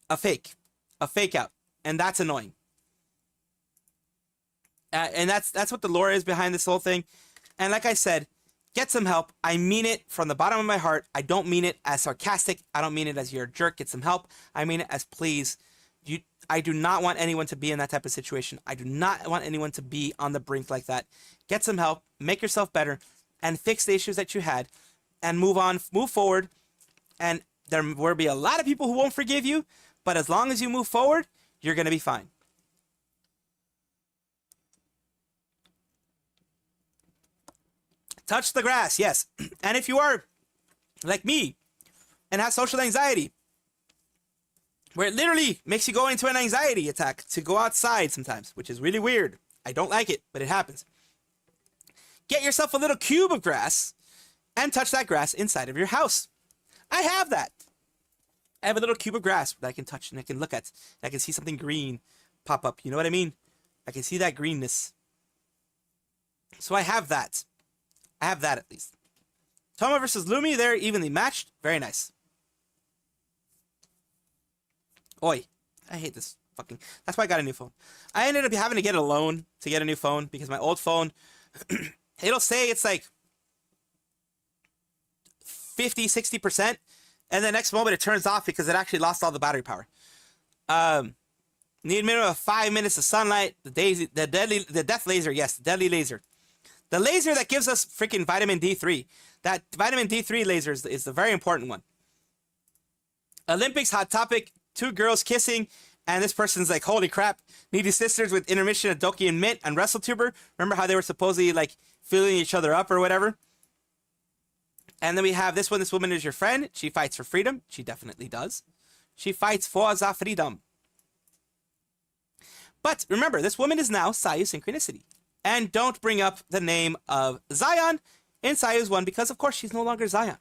a fake out, and that's annoying. And that's what the lore is behind this whole thing. And like I said, get some help. I mean it from the bottom of my heart. I don't mean it as sarcastic. I don't mean it as you're a jerk. Get some help. I mean it as, please. I do not want anyone to be in that type of situation. I do not want anyone to be on the brink like that. Get some help. Make yourself better. And fix the issues that you had. And move on. Move forward. And there will be a lot of people who won't forgive you. But as long as you move forward, you're going to be fine. Touch the grass, yes. And if you are like me and have social anxiety, where it literally makes you go into an anxiety attack to go outside sometimes, which is really weird. I don't like it, but it happens. Get yourself a little cube of grass and touch that grass inside of your house. I have that. I have a little cube of grass that I can touch and I can look at. And I can see something green pop up. You know what I mean? I can see that greenness. So I have that. I have that at least. Toma versus Lumi, they're evenly matched. Very nice. Oi. I hate this fucking... That's why I got a new phone. I ended up having to get a loan to get a new phone because my old phone, it'll say it's like 50, 60%, and the next moment it turns off because it actually lost all the battery power. Need a minimum of 5 minutes of sunlight. The death laser, yes, the deadly laser. The laser that gives us freaking vitamin D3. That vitamin D3 laser is the very important one. Olympics hot topic. 2 girls kissing. And this person's like, holy crap. Needy sisters with intermission of Doki and Mint and WrestleTuber. Remember how they were supposedly like filling each other up or whatever? And then we have this one. This woman is your friend. She fights for freedom. She definitely does. She fights for the freedom. But remember, this woman is now Sayu Synchronicity. And don't bring up the name of Zion in Sayu's one because, of course, she's no longer Zion.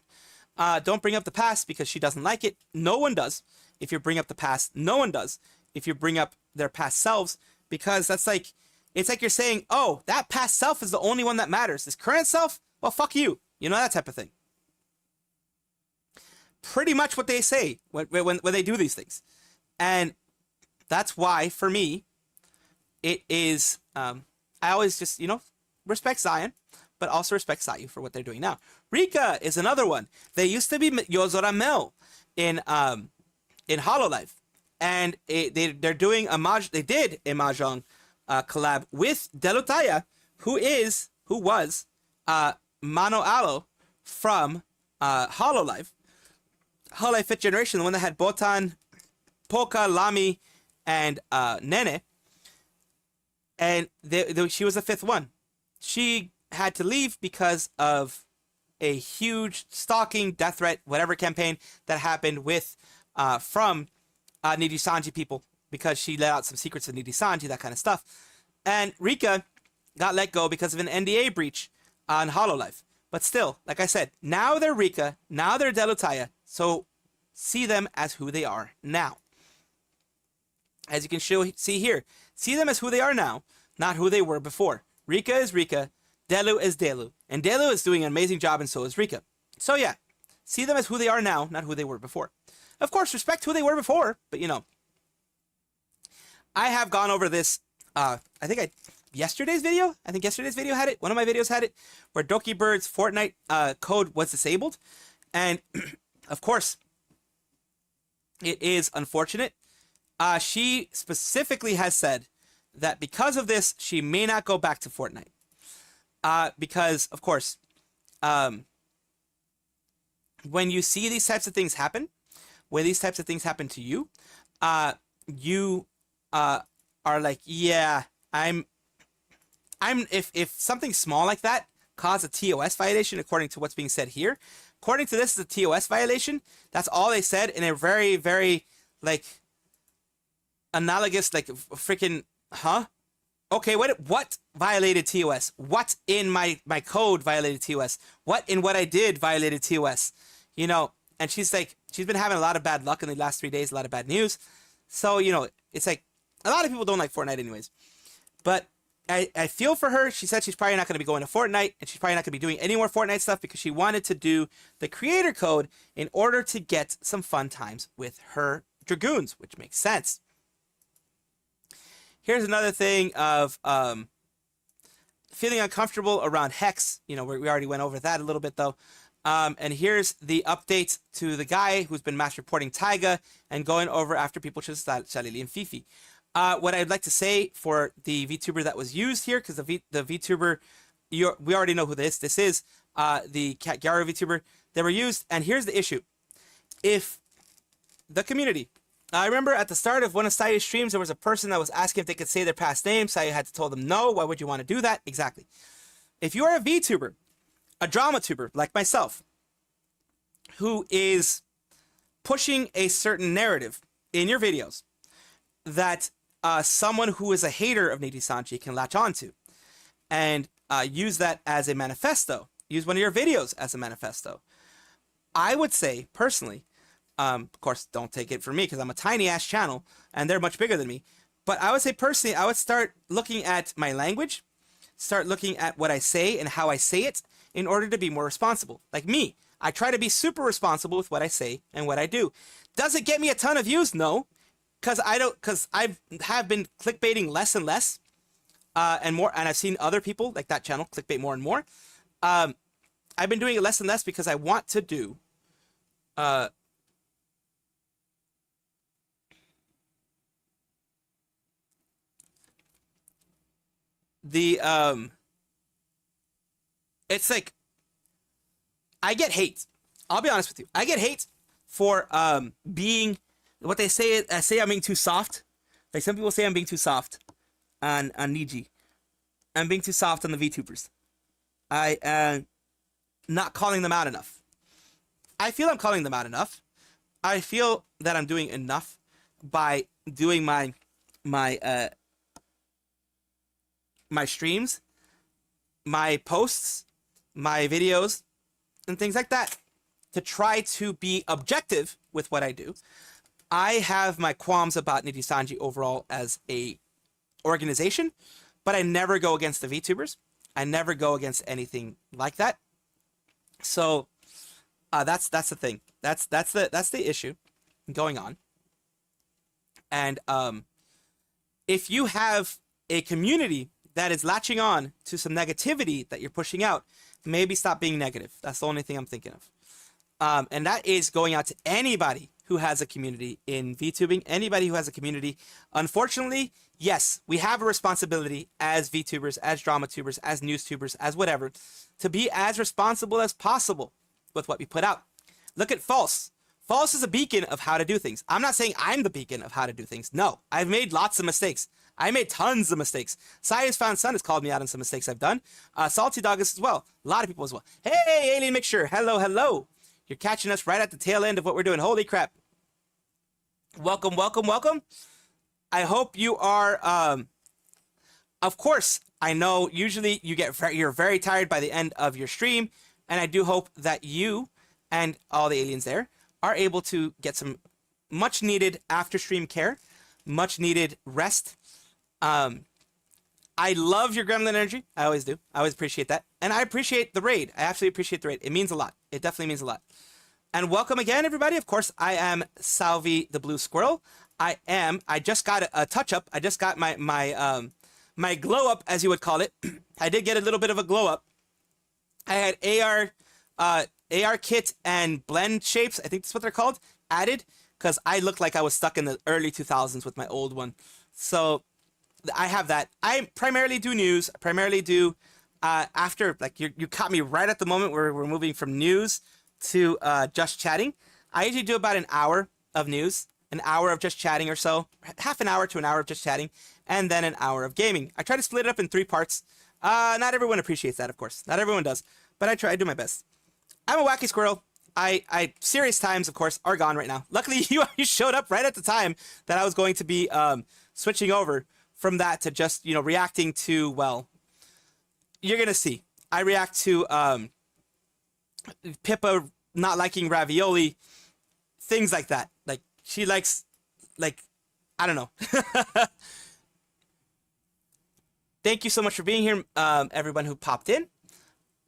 Don't bring up the past because she doesn't like it. No one does. If you bring up the past, no one does. If you bring up their past selves, because that's like, it's like you're saying, oh, that past self is the only one that matters. This current self, well, fuck you. You know, that type of thing. Pretty much what they say when they do these things. And that's why, for me, it is... I always just, respect Zion, but also respect Sayu for what they're doing now. Rika is another one. They used to be Yozora Mel in Hololive, and they're doing they did a mahjong collab with Delutaya, who was Mano Alo from Hololive 5th generation, the one that had Botan, Polka, Lami, and Nene. And she was the 5th one. She had to leave because of a huge stalking, death threat, whatever campaign that happened with from Nijisanji people, because she let out some secrets of Nijisanji, that kind of stuff. And Rika got let go because of an NDA breach on Hololive. But still, like I said, now they're Rika, now they're Delutaya, so see them as who they are now. As you can see here, see them as who they are now, not who they were before. Rika is Rika, Delu is Delu, and Delu is doing an amazing job, and so is Rika. So yeah, see them as who they are now, not who they were before. Of course, respect who they were before, but you know, I have gone over this, yesterday's video had it, one of my videos had it, where Doki Bird's Fortnite code was disabled, and of course, it is unfortunate. She specifically has said that because of this, she may not go back to Fortnite. Because, of course, when you see these types of things happen, when these types of things happen to you, you are like, yeah, if something small like that caused a TOS violation, according to what's being said here, according to this, is a TOS violation. That's all they said in a very, very, like, analogous, like, freaking, huh? Okay, what violated TOS? What in my code violated TOS? What in what I did violated TOS? You know, and she's like, she's been having a lot of bad luck in the last 3 days, a lot of bad news. So, you know, it's like, a lot of people don't like Fortnite anyways. But I feel for her. She said she's probably not going to be going to Fortnite, and she's probably not going to be doing any more Fortnite stuff because she wanted to do the creator code in order to get some fun times with her Dragoons, which makes sense. Here's another thing of feeling uncomfortable around Hex. You know, we already went over that a little bit, though. And here's the update to the guy who's been mass reporting Taiga and going over after people such as Shalili and Fifi. What I'd like to say for the VTuber that was used here, because the VTuber, we already know who this is, the Gyaru VTuber, they were used. And here's the issue. If the community... I remember at the start of one of Saya's streams, there was a person that was asking if they could say their past name. Saya had to tell them no. Why would you want to do that? Exactly. If you are a VTuber, a drama tuber like myself, who is pushing a certain narrative in your videos that someone who is a hater of Nijisanji can latch onto, and use that as a manifesto, use one of your videos as a manifesto, I would say personally, of course, don't take it from me because I'm a tiny ass channel and they're much bigger than me. But I would say personally, I would start looking at my language, start looking at what I say and how I say it in order to be more responsible. Like me, I try to be super responsible with what I say and what I do. Does it get me a ton of views? No, because I have been clickbaiting less and less, and more, and I've seen other people like that channel clickbait more and more. I've been doing it less and less because I want to do. It's like, I get hate. I'll be honest with you. I get hate for being what they say. I say I'm being too soft. Like some people say I'm being too soft on Niji. I'm being too soft on the VTubers. I am not calling them out enough. I feel I'm calling them out enough. I feel that I'm doing enough by doing my streams, my posts, my videos, and things like that to try to be objective with what I do. I have my qualms about Nijisanji overall as a organization, but I never go against the VTubers. I never go against anything like that. So that's the thing. That's the issue going on. And if you have a community that is latching on to some negativity that you're pushing out, maybe stop being negative. That's the only thing I'm thinking of. And that is going out to anybody who has a community in VTubing, anybody who has a community. Unfortunately, yes, we have a responsibility as VTubers, as drama tubers, as news tubers, as whatever, to be as responsible as possible with what we put out. Look at False. False is a beacon of how to do things. I'm not saying I'm the beacon of how to do things. No, I've made lots of mistakes. I made tons of mistakes. Sia's Found Son has called me out on some mistakes I've done. Salty Dog as well. A lot of people as well. Hey, Alien Mixture. Hello, hello. You're catching us right at the tail end of what we're doing. Holy crap. Welcome, welcome, welcome. I hope you are, of course, I know usually you're very tired by the end of your stream, and I do hope that you and all the aliens there are able to get some much needed after stream care, much needed rest. I love your gremlin energy. I always do. I always appreciate that. And I appreciate the raid. I absolutely appreciate the raid. It means a lot. It definitely means a lot. And welcome again, everybody. Of course, I am Salvi the Blue Squirrel. I just got a touch up. I just got my glow up, as you would call it. I did get a little bit of a glow up. I had AR kit and blend shapes, I think that's what they're called, added, because I looked like I was stuck in the early 2000s with my old one. So I have that. I primarily do news. I primarily do after, like, you caught me right at the moment where we're moving from news to just chatting. I usually do about an hour of news, an hour of just chatting or so, half an hour to an hour of just chatting, and then an hour of gaming. I try to split it up in 3 parts. Not everyone appreciates that, of course. Not everyone does, but I try to do my best. I'm a wacky squirrel. I serious times, of course, are gone right now. Luckily, you showed up right at the time that I was going to be switching over from that to just, reacting to, well, you're going to see. I react to Pippa not liking ravioli, things like that. Like, she likes, like, I don't know. Thank you so much for being here, everyone who popped in.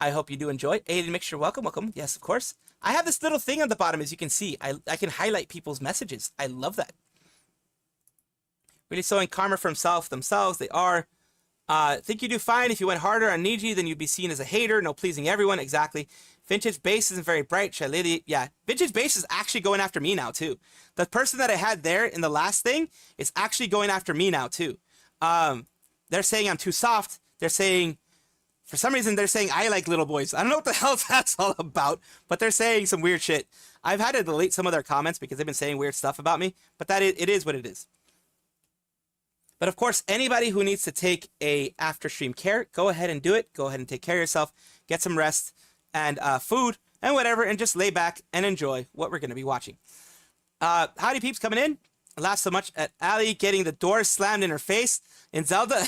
I hope you do enjoy. Alien Mixture, welcome, welcome. Yes, of course. I have this little thing on the bottom, as you can see. I can highlight people's messages. I love that. Really sowing karma for themselves. They are. Think you do fine. If you went harder on Niji, then you'd be seen as a hater. No pleasing everyone. Exactly. Vintage Base isn't very bright. Shalili, yeah. Vintage Base is actually going after me now, too. The person that I had there in the last thing is actually going after me now, too. They're saying I'm too soft. They're saying, for some reason, they're saying I like little boys. I don't know what the hell that's all about, but they're saying some weird shit. I've had to delete some of their comments because they've been saying weird stuff about me, but it is what it is. But of course, anybody who needs to take a after stream care, go ahead and do it. Go ahead and take care of yourself, get some rest and food and whatever, and just lay back and enjoy what we're going to be watching. Howdy peeps coming in. Laughed so much at Ali getting the door slammed in her face in Zelda.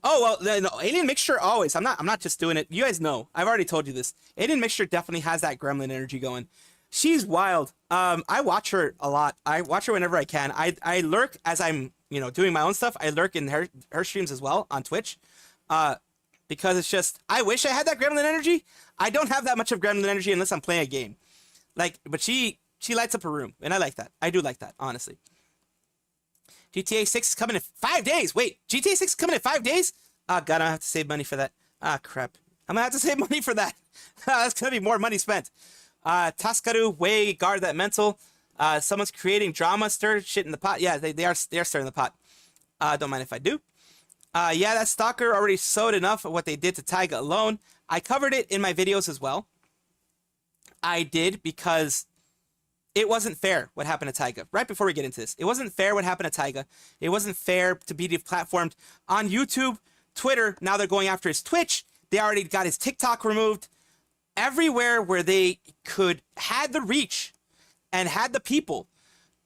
Oh, well, no, Alien Mixture always. I'm not just doing it. You guys know. I've already told you this. Alien Mixture definitely has that gremlin energy going. She's wild. I watch her a lot. I watch her whenever I can. I lurk as I'm, doing my own stuff. I lurk in her streams as well on Twitch. Because it's just, I wish I had that gremlin energy. I don't have that much of gremlin energy unless I'm playing a game. But she lights up her room, and I like that. I do like that, honestly. GTA 6 is coming in 5 days. Wait, GTA 6 is coming in 5 days? Oh, God, I have to save money for that. Ah, crap. I'm going to have to save money for that. That's going to be more money spent. Taskaru, way, guard that mental. Someone's creating drama, stir shit in the pot. Yeah, they are stirring the pot. Don't mind if I do. Yeah, that stalker already sowed enough of what they did to Taiga alone. I covered it in my videos as well. I did because it wasn't fair what happened to Taiga. Right before we get into this, it wasn't fair what happened to Taiga. It wasn't fair to be deplatformed on YouTube, Twitter. Now they're going after his Twitch. They already got his TikTok removed. Everywhere where they had the reach and had the people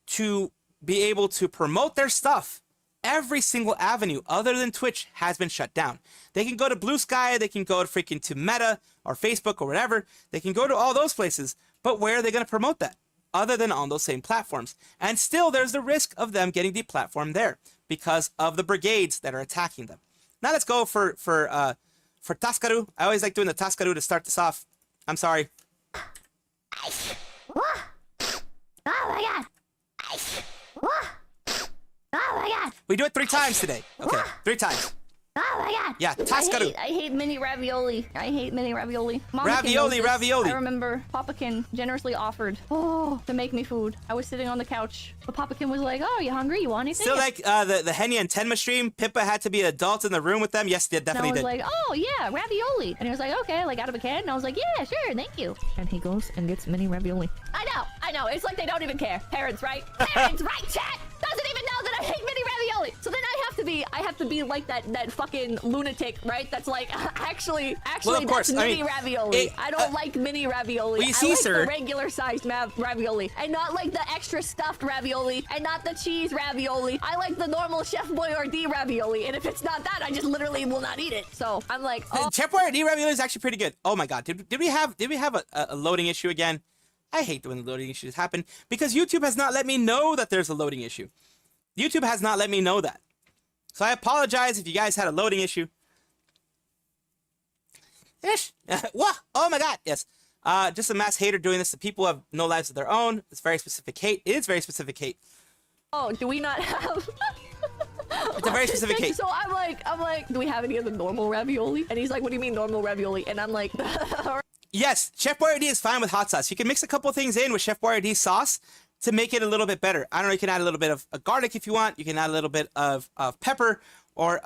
to be able to promote their stuff, every single avenue other than Twitch has been shut down. They can go to Blue Sky, they can go to freaking to Meta or Facebook or whatever. They can go to all those places, but where are they going to promote that other than on those same platforms? And still there's the risk of them getting deplatformed there because of the brigades that are attacking them. Now let's go for Taskaru. I always like doing the Taskaru to start this off. I'm sorry. Oh my God. Oh my God. We do it 3 times today. Okay, 3 times. Oh my God. Yeah, Taskaru. I hate mini ravioli. I hate mini ravioli. Mama Ravioli. I remember Papakin generously offered to make me food. I was sitting on the couch, but Papakin was like, "Oh, you hungry? You want anything?" Still like the Henya and Tenma stream. Pippa had to be an adult in the room with them. Yes, they definitely did. And I was like, "Oh yeah, ravioli," and he was like, "Okay," like out of a can. And I was like, "Yeah, sure, thank you." And he goes and gets mini ravioli. I know. It's like they don't even care. Parents, right? Parents, right? Chat doesn't even know that I hate mini ravioli. So then I have to be like that fucking lunatic, right? That's like, actually, Well, of course, that's mini ravioli. I don't like mini ravioli. Well, you see, I like sir, the regular sized ravioli, and not like the extra stuffed ravioli, and not the cheese ravioli. I like the normal Chef Boyardee ravioli, and if it's not that, I just literally will not eat it. So I'm like, oh. Chef Boyardee ravioli is actually pretty good. Oh my god, did we have a loading issue again? I hate when the loading issues happen because YouTube has not let me know that there's a loading issue. YouTube has not let me know that. So I apologize if you guys had a loading issue. Ish. What? Oh my god, yes. Just a mass hater doing this to people who have no lives of their own. It's very specific hate. It is very specific hate. Oh, do we not have... It's a very specific hate. So I'm like, do we have any of the normal ravioli? And he's like, what do you mean normal ravioli? And I'm like... Yes, Chef Boyardee is fine with hot sauce. You can mix a couple things in with Chef Boyardee sauce to make it a little bit better. I don't know, you can add a little bit of garlic if you want. You can add a little bit of pepper or,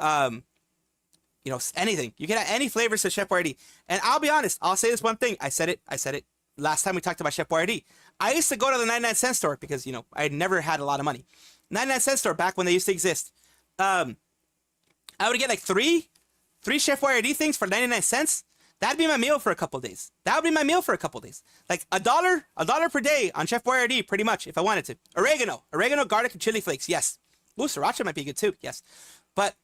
you know, anything. You can add any flavors to Chef Boyardee. And I'll be honest, I'll say this one thing. I said it last time we talked about Chef Boyardee. I used to go to the 99-cent store because, you know, I had never had a lot of money. 99-cent store back when they used to exist. I would get like three Chef Boyardee things for 99 cents. That'd be my meal for a couple days. That would be my meal for a couple days. Like a dollar per day on Chef Boyardee, pretty much, if I wanted to. Oregano, garlic, and chili flakes, yes. Ooh, sriracha might be good too, yes. But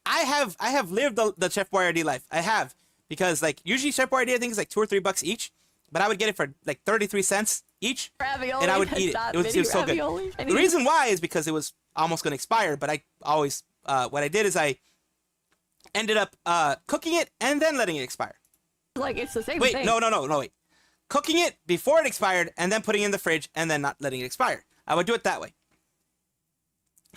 I have lived the Chef Boyardee life. I have, because like usually Chef Boyardee I think is like $2 or $3 each, but I would get it for like 33 cents each, ravioli, and I would eat it. It was so good. The reason why is because it was almost going to expire, but I always what I did is I ended up cooking it and then letting it expire. Like, it's the same thing. Wait, no, wait. Cooking it before it expired and then putting it in the fridge and then not letting it expire. I would do it that way.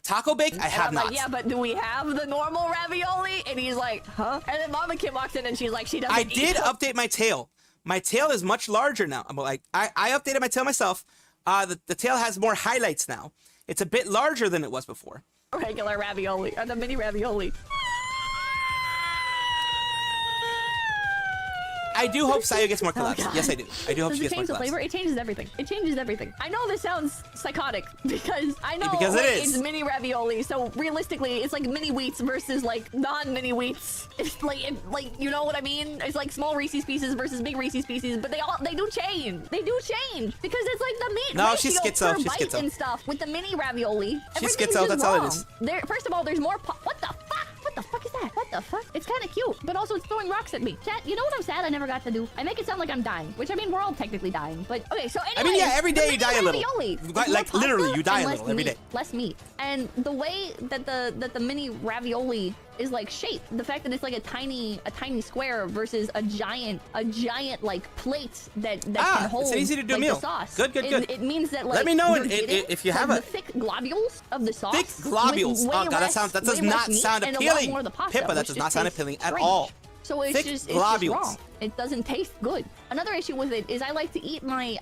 Taco bake, I have not. Like, yeah, but do we have the normal ravioli? And he's like, huh? And then Mama Kim walks in and she's like, she doesn't I did update my tail. My tail is much larger now. I'm like, I updated my tail myself. The tail has more highlights now. It's a bit larger than it was before. Regular ravioli, or the mini ravioli. I do hope Sayu gets more collabs. Oh, yes, I do. I do hope she gets more collabs. Does it change the flavor? It changes everything. It changes everything. I know this sounds psychotic because I know because it is. It's mini ravioli. So realistically, it's like mini wheats versus like non-mini wheats. It's like you know what I mean? It's like small Reese's Pieces versus big Reese's Pieces, but they do change. They do change because it's like the meat no, ratio she's schizo. per She's bite schizo. and stuff. With the mini ravioli, she's schizo. That's all it is. First of all, there's more. What the fuck? What the fuck is that? What the fuck? It's kind of cute, but also it's throwing rocks at me. Chat, you know what I'm sad I never got to do? I make it sound like I'm dying, which I mean, we're all technically dying. But okay, so anyway. I mean, yeah, every day you die a little. Like literally, you die a little every day. Less meat. And the way that the mini ravioli is like shaped, the fact that it's like a tiny square versus a giant like plate that can hold it's an easy to do like, meal. The sauce. Good. It means that like let me know if you have the thick globules of the sauce. Thick globules. Oh god, that does not sound appealing. Pippa, that does not sound appealing at all. So it's just wrong. It doesn't taste good. Another issue with it is I like to eat my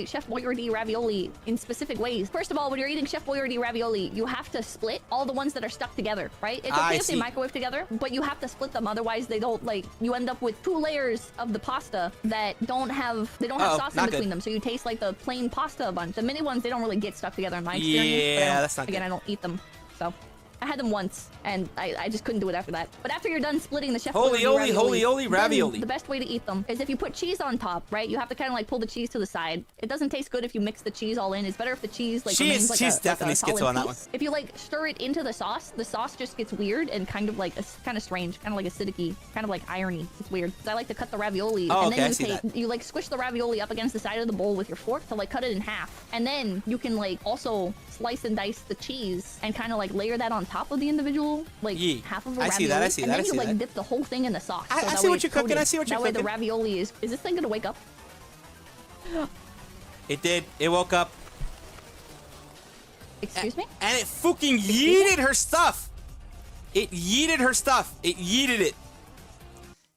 Chef Boyardee ravioli in specific ways. First of all, when you're eating Chef Boyardee ravioli, you have to split all the ones that are stuck together, right? It's okay if they microwave together, but you have to split them. Otherwise, they don't you end up with 2 layers of the pasta that don't have sauce in between them. So you taste like the plain pasta a bunch. The mini ones, they don't really get stuck together in my experience. Yeah, that's not good. Again, I don't eat them, so. I had them once, and I just couldn't do it after that. But after you're done splitting the Chef holy ravioli. The best way to eat them is if you put cheese on top, right? You have to kind of like pull the cheese to the side. It doesn't taste good if you mix the cheese all in. It's better if the cheese like remains like she's definitely like a schizo on that one. If you like stir it into the sauce just gets weird and kind of like kind of strange, kind of like acidic-y, kind of like irony. It's weird. I like to cut the ravioli, and then you like squish the ravioli up against the side of the bowl with your fork to like cut it in half, and then you can like also slice and dice the cheese and kind of like layer that on top of the individual half of a ravioli. I see that. And then you like dip the whole thing in the sauce. I see what you're cooking. I see what you're cooking. That way the ravioli is this thing gonna wake up? It did. It woke up. Excuse me? And it fucking yeeted her stuff. It yeeted her stuff. It yeeted it.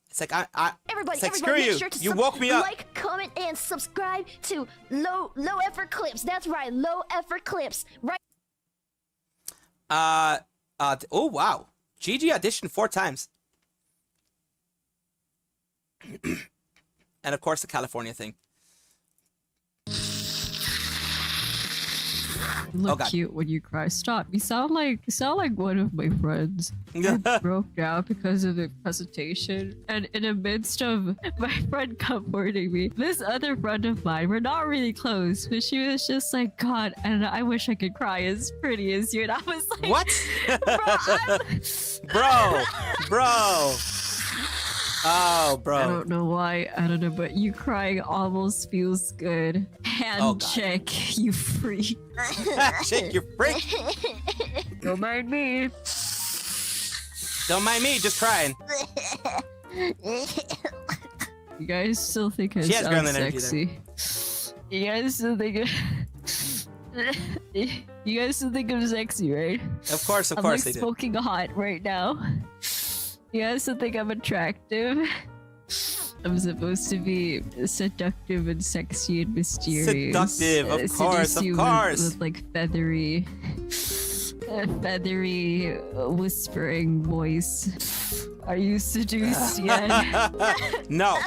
It's like everybody, it's like, screw you. Sure you woke me up. Like, comment, and subscribe to low effort clips. That's right, low effort clips. Right. Oh wow. GG auditioned 4 times. And of course the California thing. You look God. cute when you cry. Stop. You sound like one of my friends. I broke down because of the presentation, and in the midst of my friend comforting me, this other friend of mine, we're not really close, but she was just like, God, and I wish I could cry as pretty as you. And I was like, What? bro, Bro. Oh, bro. I don't know why. I don't know, but you crying almost feels good. Hand check, you freak. Shake your freak. Don't mind me. Don't mind me, just crying. You guys still think I She has sound gremlin energy sexy? You guys still think you guys still think I'm sexy, right? Of course I'm they like do. smoking hot right now. You guys still think I'm attractive? I'm supposed to be seductive and sexy and mysterious. Seductive, of Seduce you course. With like feathery, whispering voice. Are you seduced yet? No,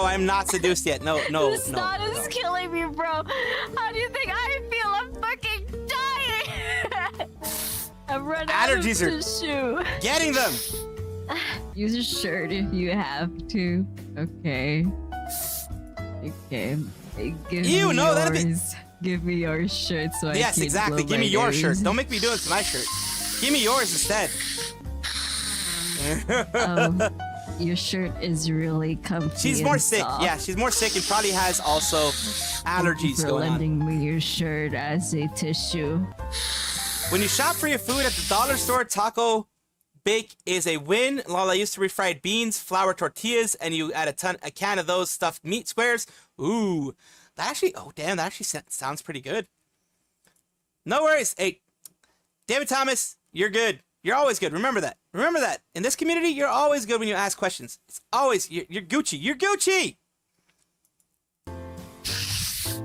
I'm not seduced yet. No. The snot is killing me, bro. How do you think I feel? I'm fucking dying. I'm running Allergies out are of tissue. getting them. Use a shirt if you have to. Okay. Okay. Give Ew, me no, that'd be- yours. Give me your shirt so I can Yes, exactly. blow Give my me your nose. shirt. Don't make me do it to my shirt. Give me yours instead. Your shirt is really comfy. She's more and sick. soft. Yeah, she's more sick and probably has also Thank you allergies for going on. lending me your shirt as a tissue. When you shop for your food at the dollar store, Taco Bake is a win. Lala used to refried beans, flour tortillas, and you add a can of those stuffed meat squares. Ooh, that actually, that actually sounds pretty good. No worries. Hey, David Thomas, you're good. You're always good. Remember that. Remember that. In this community, you're always good when you ask questions. It's always, you're Gucci. You're Gucci.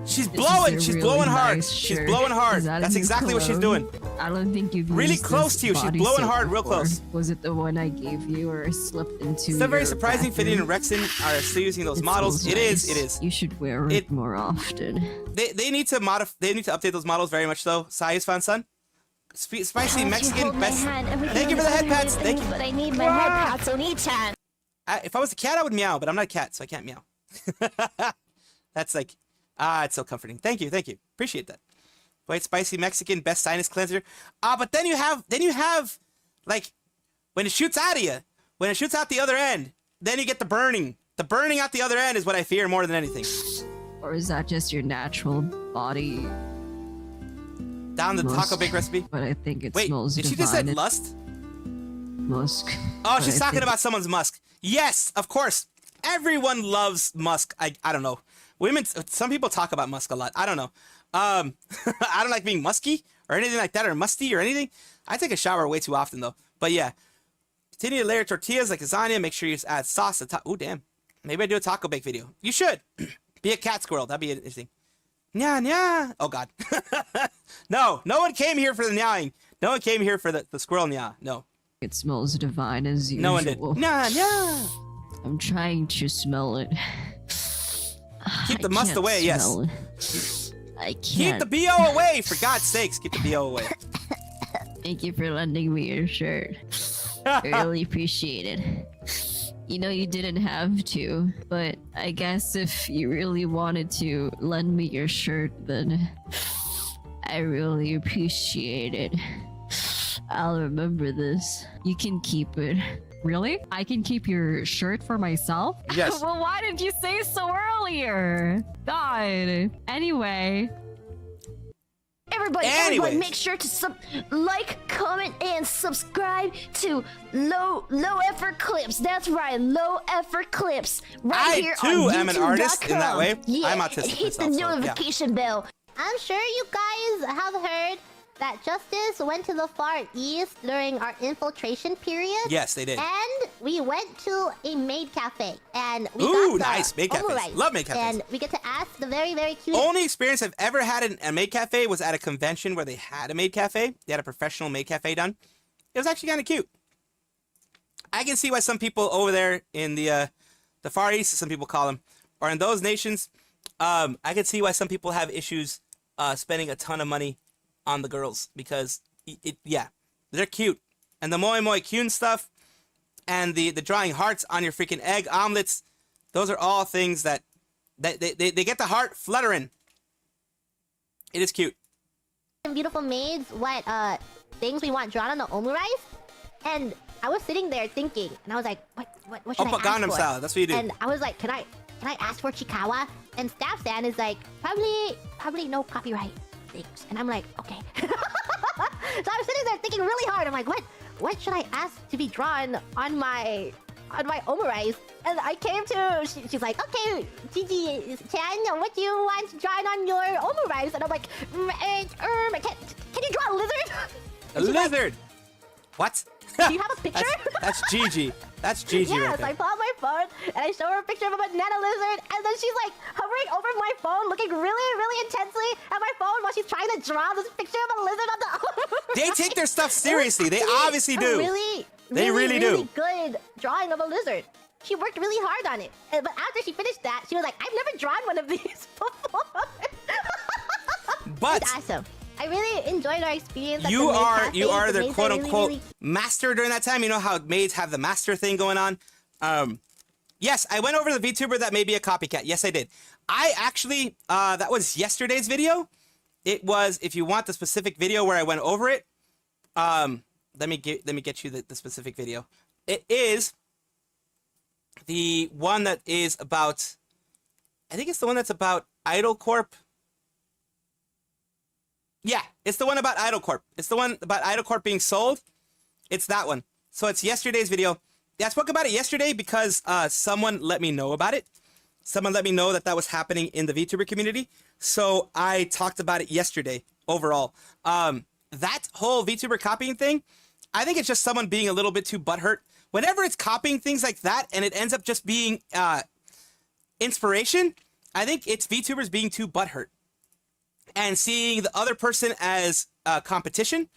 She's blowing. She's blowing hard. She's blowing hard. That's exactly what she's doing. I don't think you've Really used close this to you. She's body blowing soap hard, real before. close. Was it the one I gave you or slipped into? It's not very your surprising bathroom? Fiddy and Rexon are still using those It models. smells It is. nice. It is. You should wear it more often. They need to They need to update those models very much so. Sayu's fan son. Spicy Mexican best. Thank you for the head pats. Thank you. But I need my head pats on each hand. If I was a cat, I would meow, but I'm not a cat, so I can't meow. That's like, it's so comforting. Thank you. Appreciate that. White spicy Mexican best sinus cleanser. But then you have, like, when it shoots out of you, when it shoots out the other end, then you get the burning. The burning out the other end is what I fear more than anything. Or is that just your natural body? Down the Taco Bake recipe. But I think it Wait, smells did she divine. just say lust? Musk. Oh, But she's I talking think- about someone's musk. Yes, of course. Everyone loves musk. I don't know. Some people talk about musk a lot. I don't know. I don't like being musky or anything like that, or musty or anything. I take a shower way too often though. But yeah, continue to layer tortillas like lasagna. Make sure you add sauce to top. Ooh, damn. Maybe I do a taco bake video. You should be a cat squirrel. That'd be interesting. Nya nya. Oh God. No one came here for the nyawing. No one came here for the squirrel nya. No. It smells divine as usual. No one did. Nya nya. I'm trying to smell it. Keep the I must can't away. Yes. smell it. I Keep can't. the BO away, for God's sakes. Keep the BO away. Thank you for lending me your shirt. I really appreciate it. You know you didn't have to, but I guess if you really wanted to lend me your shirt, then I really appreciate it. I'll remember this. You can keep it. Really? I can keep your shirt for myself? Yes. Well, why didn't you say so earlier? God. Anyway. Everybody, Anyways. make sure to like, comment, and subscribe to Low Effort Clips. That's right, Low Effort Clips. Right I, here too, on am an artist in that way. Yeah, I'm autistic hit the myself, so, yeah. notification bell. I'm sure you guys have heard that Justice went to the Far East during our infiltration period. Yes, they did. And we went to a maid cafe. And we Ooh, got the nice. Maid cafes. omurice. Love maid cafes. And we get to ask the very, very cute... Only experience I've ever had in a maid cafe was at a convention where they had a maid cafe. They had a professional maid cafe done. It was actually kind of cute. I can see why some people over there in the Far East, as some people call them, or in those nations, I can see why some people have issues spending a ton of money on the girls because yeah, they're cute. And the Moi Moi Kyun stuff and the drawing hearts on your freaking egg omelets, those are all things that they get the heart fluttering. It is cute. Beautiful maids, what things we want drawn on the omurice, and I was sitting there thinking, and I was like, what should I ask Gangnam for? Style, that's what you do. And I was like, can I ask for Chikawa? And Staff Stan is like, probably no copyright things. And I'm like, okay. So I was sitting there thinking really hard. I'm like, what should I ask to be drawn on my omurice? And I came to, she's like, okay, Gigi-chan, what do you want drawn on your omurice? And I'm like, can you draw a lizard? A lizard? What? Do you have a picture? That's Gigi. That's Gigi right Yes, there. I pull out my phone and I show her a picture of a banana lizard, and then she's like hovering over my phone, looking really, really intensely at my phone while she's trying to draw this picture of a lizard on the. They take their stuff seriously. They obviously do. They really do. do. Good drawing of a lizard. She worked really hard on it, but after she finished that, she was like, "I've never drawn one of these before." But it's awesome. I really enjoyed our experience. At you the maid are cafe. you are The the maids quote really, unquote really- master during that time. You know how maids have the master thing going on. Yes, I went over the VTuber that may be a copycat. Yes, I did. I actually that was yesterday's video. It was, if you want the specific video where I went over it, let me get you the specific video. It is the one that is about, I think it's the one that's about Idol Corp. Yeah, it's the one about Idol Corp. It's the one about Idol Corp being sold. It's that one. So it's yesterday's video. Yeah, I spoke about it yesterday because someone let me know about it. Someone let me know that was happening in the VTuber community. So I talked about it yesterday overall. That whole VTuber copying thing, I think it's just someone being a little bit too butthurt. Whenever it's copying things like that and it ends up just being inspiration, I think it's VTubers being too butthurt and seeing the other person as competition.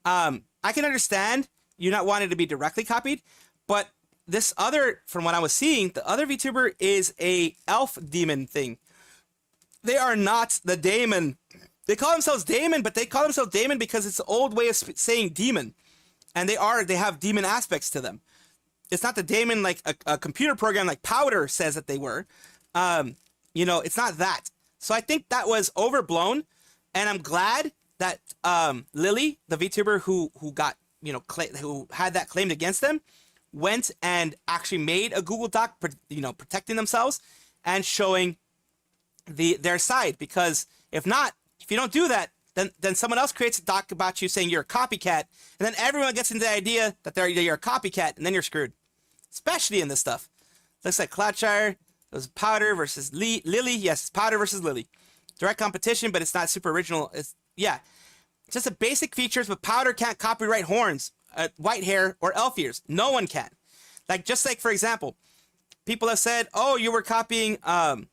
I can understand you not wanting to be directly copied, but this other, from what I was seeing, the other VTuber is a elf demon thing. They are not the daemon. They call themselves daemon, but they call themselves daemon because it's the old way of saying demon. And they have demon aspects to them. It's not the daemon like a computer program like Powder says that they were. You know, it's not that. So I think that was overblown, and I'm glad that Lily, the VTuber who got, you know, who had that claimed against them, went and actually made a Google Doc, you know, protecting themselves and showing their side. Because if you don't do that, then someone else creates a doc about you saying you're a copycat, and then everyone gets into the idea that you're a copycat, and then you're screwed. Especially in this stuff. Looks like Cloudshire. It was Powder versus Lily. Yes, it's Powder versus Lily. Direct competition, but it's not super original. It's just a basic features, but Powder can't copyright horns, white hair, or elf ears. No one can. Just like for example, people have said, "Oh, you were copying, Hololive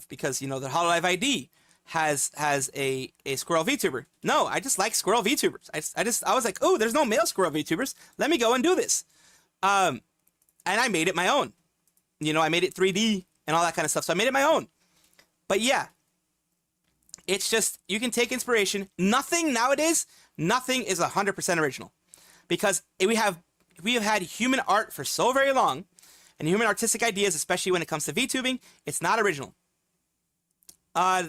because the Hololive ID has a squirrel VTuber." No, I just like squirrel VTubers. I was like, oh, there's no male squirrel VTubers. Let me go and do this. And I made it my own. I made it 3D and all that kind of stuff. So I made it my own. But yeah, it's just, you can take inspiration. Nothing nowadays, nothing is 100% original, because we have had human art for so very long, and human artistic ideas, especially when it comes to VTubing, it's not original.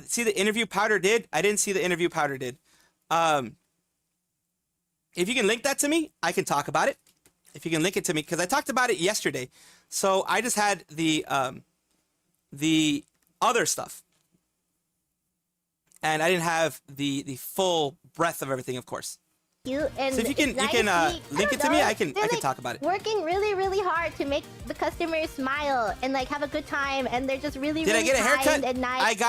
See the interview Powder did? I didn't see the interview Powder did. If you can link that to me, I can talk about it. If you can link it to me, because I talked about it yesterday. So I just had the other stuff. And I didn't have the full breadth of everything, of course. And so if you can link it to me, I can talk about it. Working really, really hard to make the customers smile and have a good time, and they're just really, Did really I get a haircut? and nice.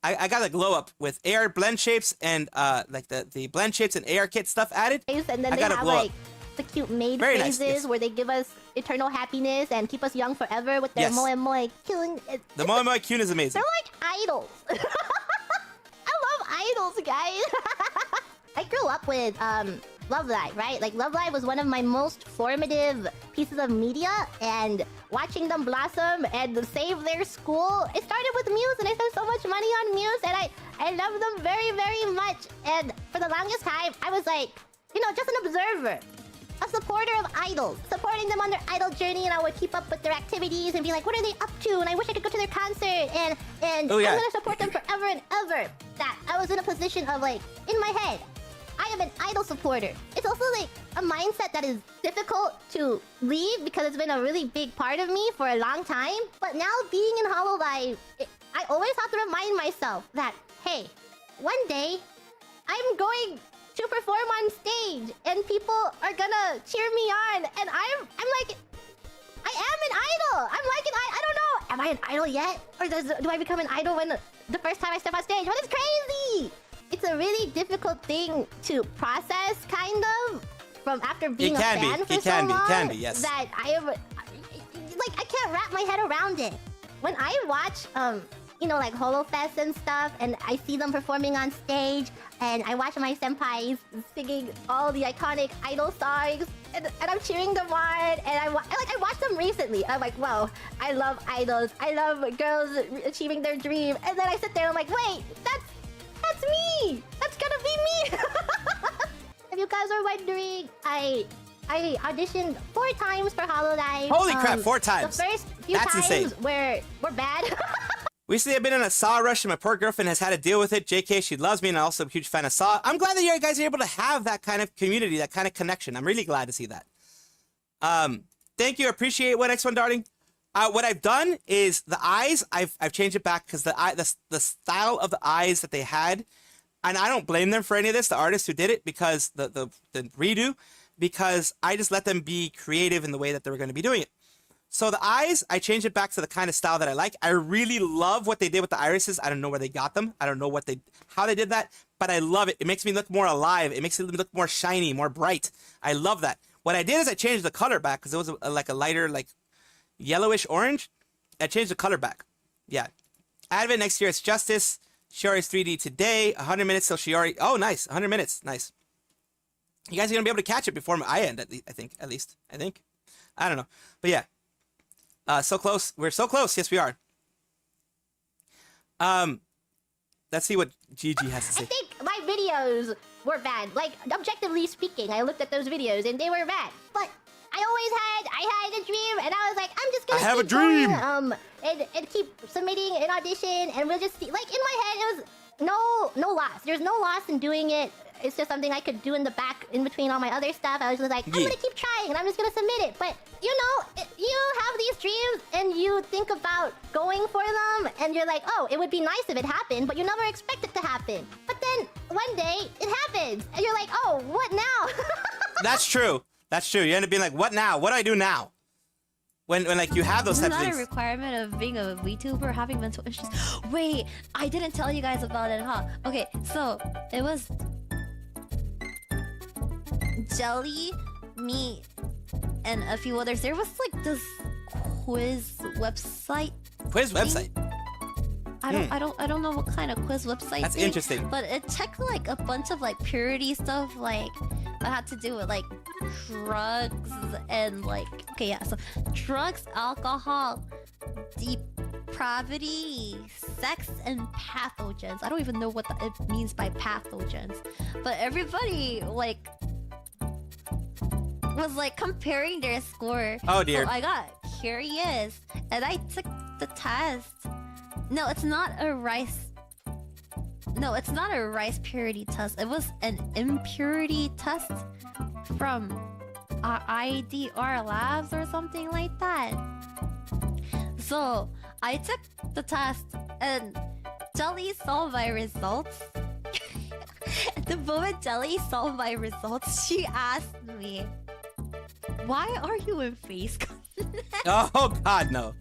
I got a glow up with AR blend shapes and the blend shapes and AR kit stuff added. And then they have the cute maid Very phrases nice, yes. where they give us eternal happiness and keep us young forever with their Yes. moe moe killing. The Moe Moe Kyun is amazing. They're like idols. I love idols, guys. I grew up with Love Live, right? Love Live was one of my most formative pieces of media, and watching them blossom and save their school. It started with Muse, and I spent so much money on Muse, and I love them very, very much. And for the longest time, I was like, you know, just an observer. A supporter of idols, supporting them on their idol journey, and I would keep up with their activities and be like, what are they up to? And I wish I could go to their concert, and Oh, yeah. I'm gonna support them forever and ever. That I was in a position of like, in my head, I am an idol supporter. It's also like a mindset that is difficult to leave because it's been a really big part of me for a long time. But now being in Hololive, I always have to remind myself that, hey, one day I'm going to perform on stage and people are gonna cheer me on, and I'm like, I am an idol. I'm like I don't know, am I an idol yet, or do I become an idol when the first time I step on stage? But it's crazy. It's a really difficult thing to process, kind of, from after being a fan for so long. It can be, yes. That I have, like, I can't wrap my head around it. When I watch you know, like HoloFest and stuff, and I see them performing on stage, and I watch my senpais singing all the iconic idol songs, and I'm cheering them on, and I watched them recently. I'm like, wow, I love idols. I love girls achieving their dream. And then I sit there and I'm like, wait, that's me. That's gonna be me. If you guys are wondering, I auditioned 4 times for Hololive. Holy crap, 4 times. The first few That's times insane. were bad. Recently, I've been in a Saw rush, and my poor girlfriend has had to deal with it. JK, she loves me, and I'm also a huge fan of Saw. I'm glad that you guys are able to have that kind of community, that kind of connection. I'm really glad to see that. Thank you. I appreciate what X1 Darting. What I've done is the eyes, I've changed it back because the style of the eyes that they had, and I don't blame them for any of this, the artists who did it, because the redo, because I just let them be creative in the way that they were going to be doing it. So the eyes, I changed it back to the kind of style that I like. I really love what they did with the irises. I don't know where they got them. I don't know how they did that, but I love it. It makes me look more alive. It makes it look more shiny, more bright. I love that. What I did is I changed the color back because it was like a lighter, like yellowish orange. I changed the color back. Yeah. Advent next year, it's Justice. Shiori's 3D today. 100 minutes till Shiori. Oh, nice. 100 minutes. Nice. You guys are going to be able to catch it before I end, I think. I don't know. But yeah. So close. We're so close. Yes, we are. Let's see what Gigi has to say. I think my videos were bad. Like, objectively speaking, I looked at those videos and they were bad. But I had a dream, and I was like, I'm just gonna have keep a dream. Going, and keep submitting an audition, and we'll just see. Like, in my head, it was no loss. There's no loss in doing it. It's just something I could do in the back, in between all my other stuff. I was just like, I'm gonna keep trying, and I'm just gonna submit it. But, you know, you have these dreams, and you think about going for them, and you're like, oh, it would be nice if it happened, but you never expect it to happen. But then, one day, it happens, and you're like, oh, what now? That's true. That's true. You end up being like, what now? What do I do now? When like you have those types of things. Isn't that a requirement of being a VTuber, having mental issues? Wait, I didn't tell you guys about it, huh? Okay, so it was Jelly, me, and a few others. There was like this quiz website. Quiz website? I don't know what kind of quiz website. That's interesting. But it checked like a bunch of like purity stuff, like that had to do with like drugs and like, okay, yeah, so drugs, alcohol, depravity, sex, and pathogens. I don't even know what it means by pathogens, but everybody like was like comparing their score. Oh dear. So I got curious and I took the test. No, it's not a rice purity test. It was an impurity test from IDR Labs or something like that. So I took the test and Jelly saw my results. At the moment Jelly saw my results, she asked me, "Why are you in face contact?" Oh God, no.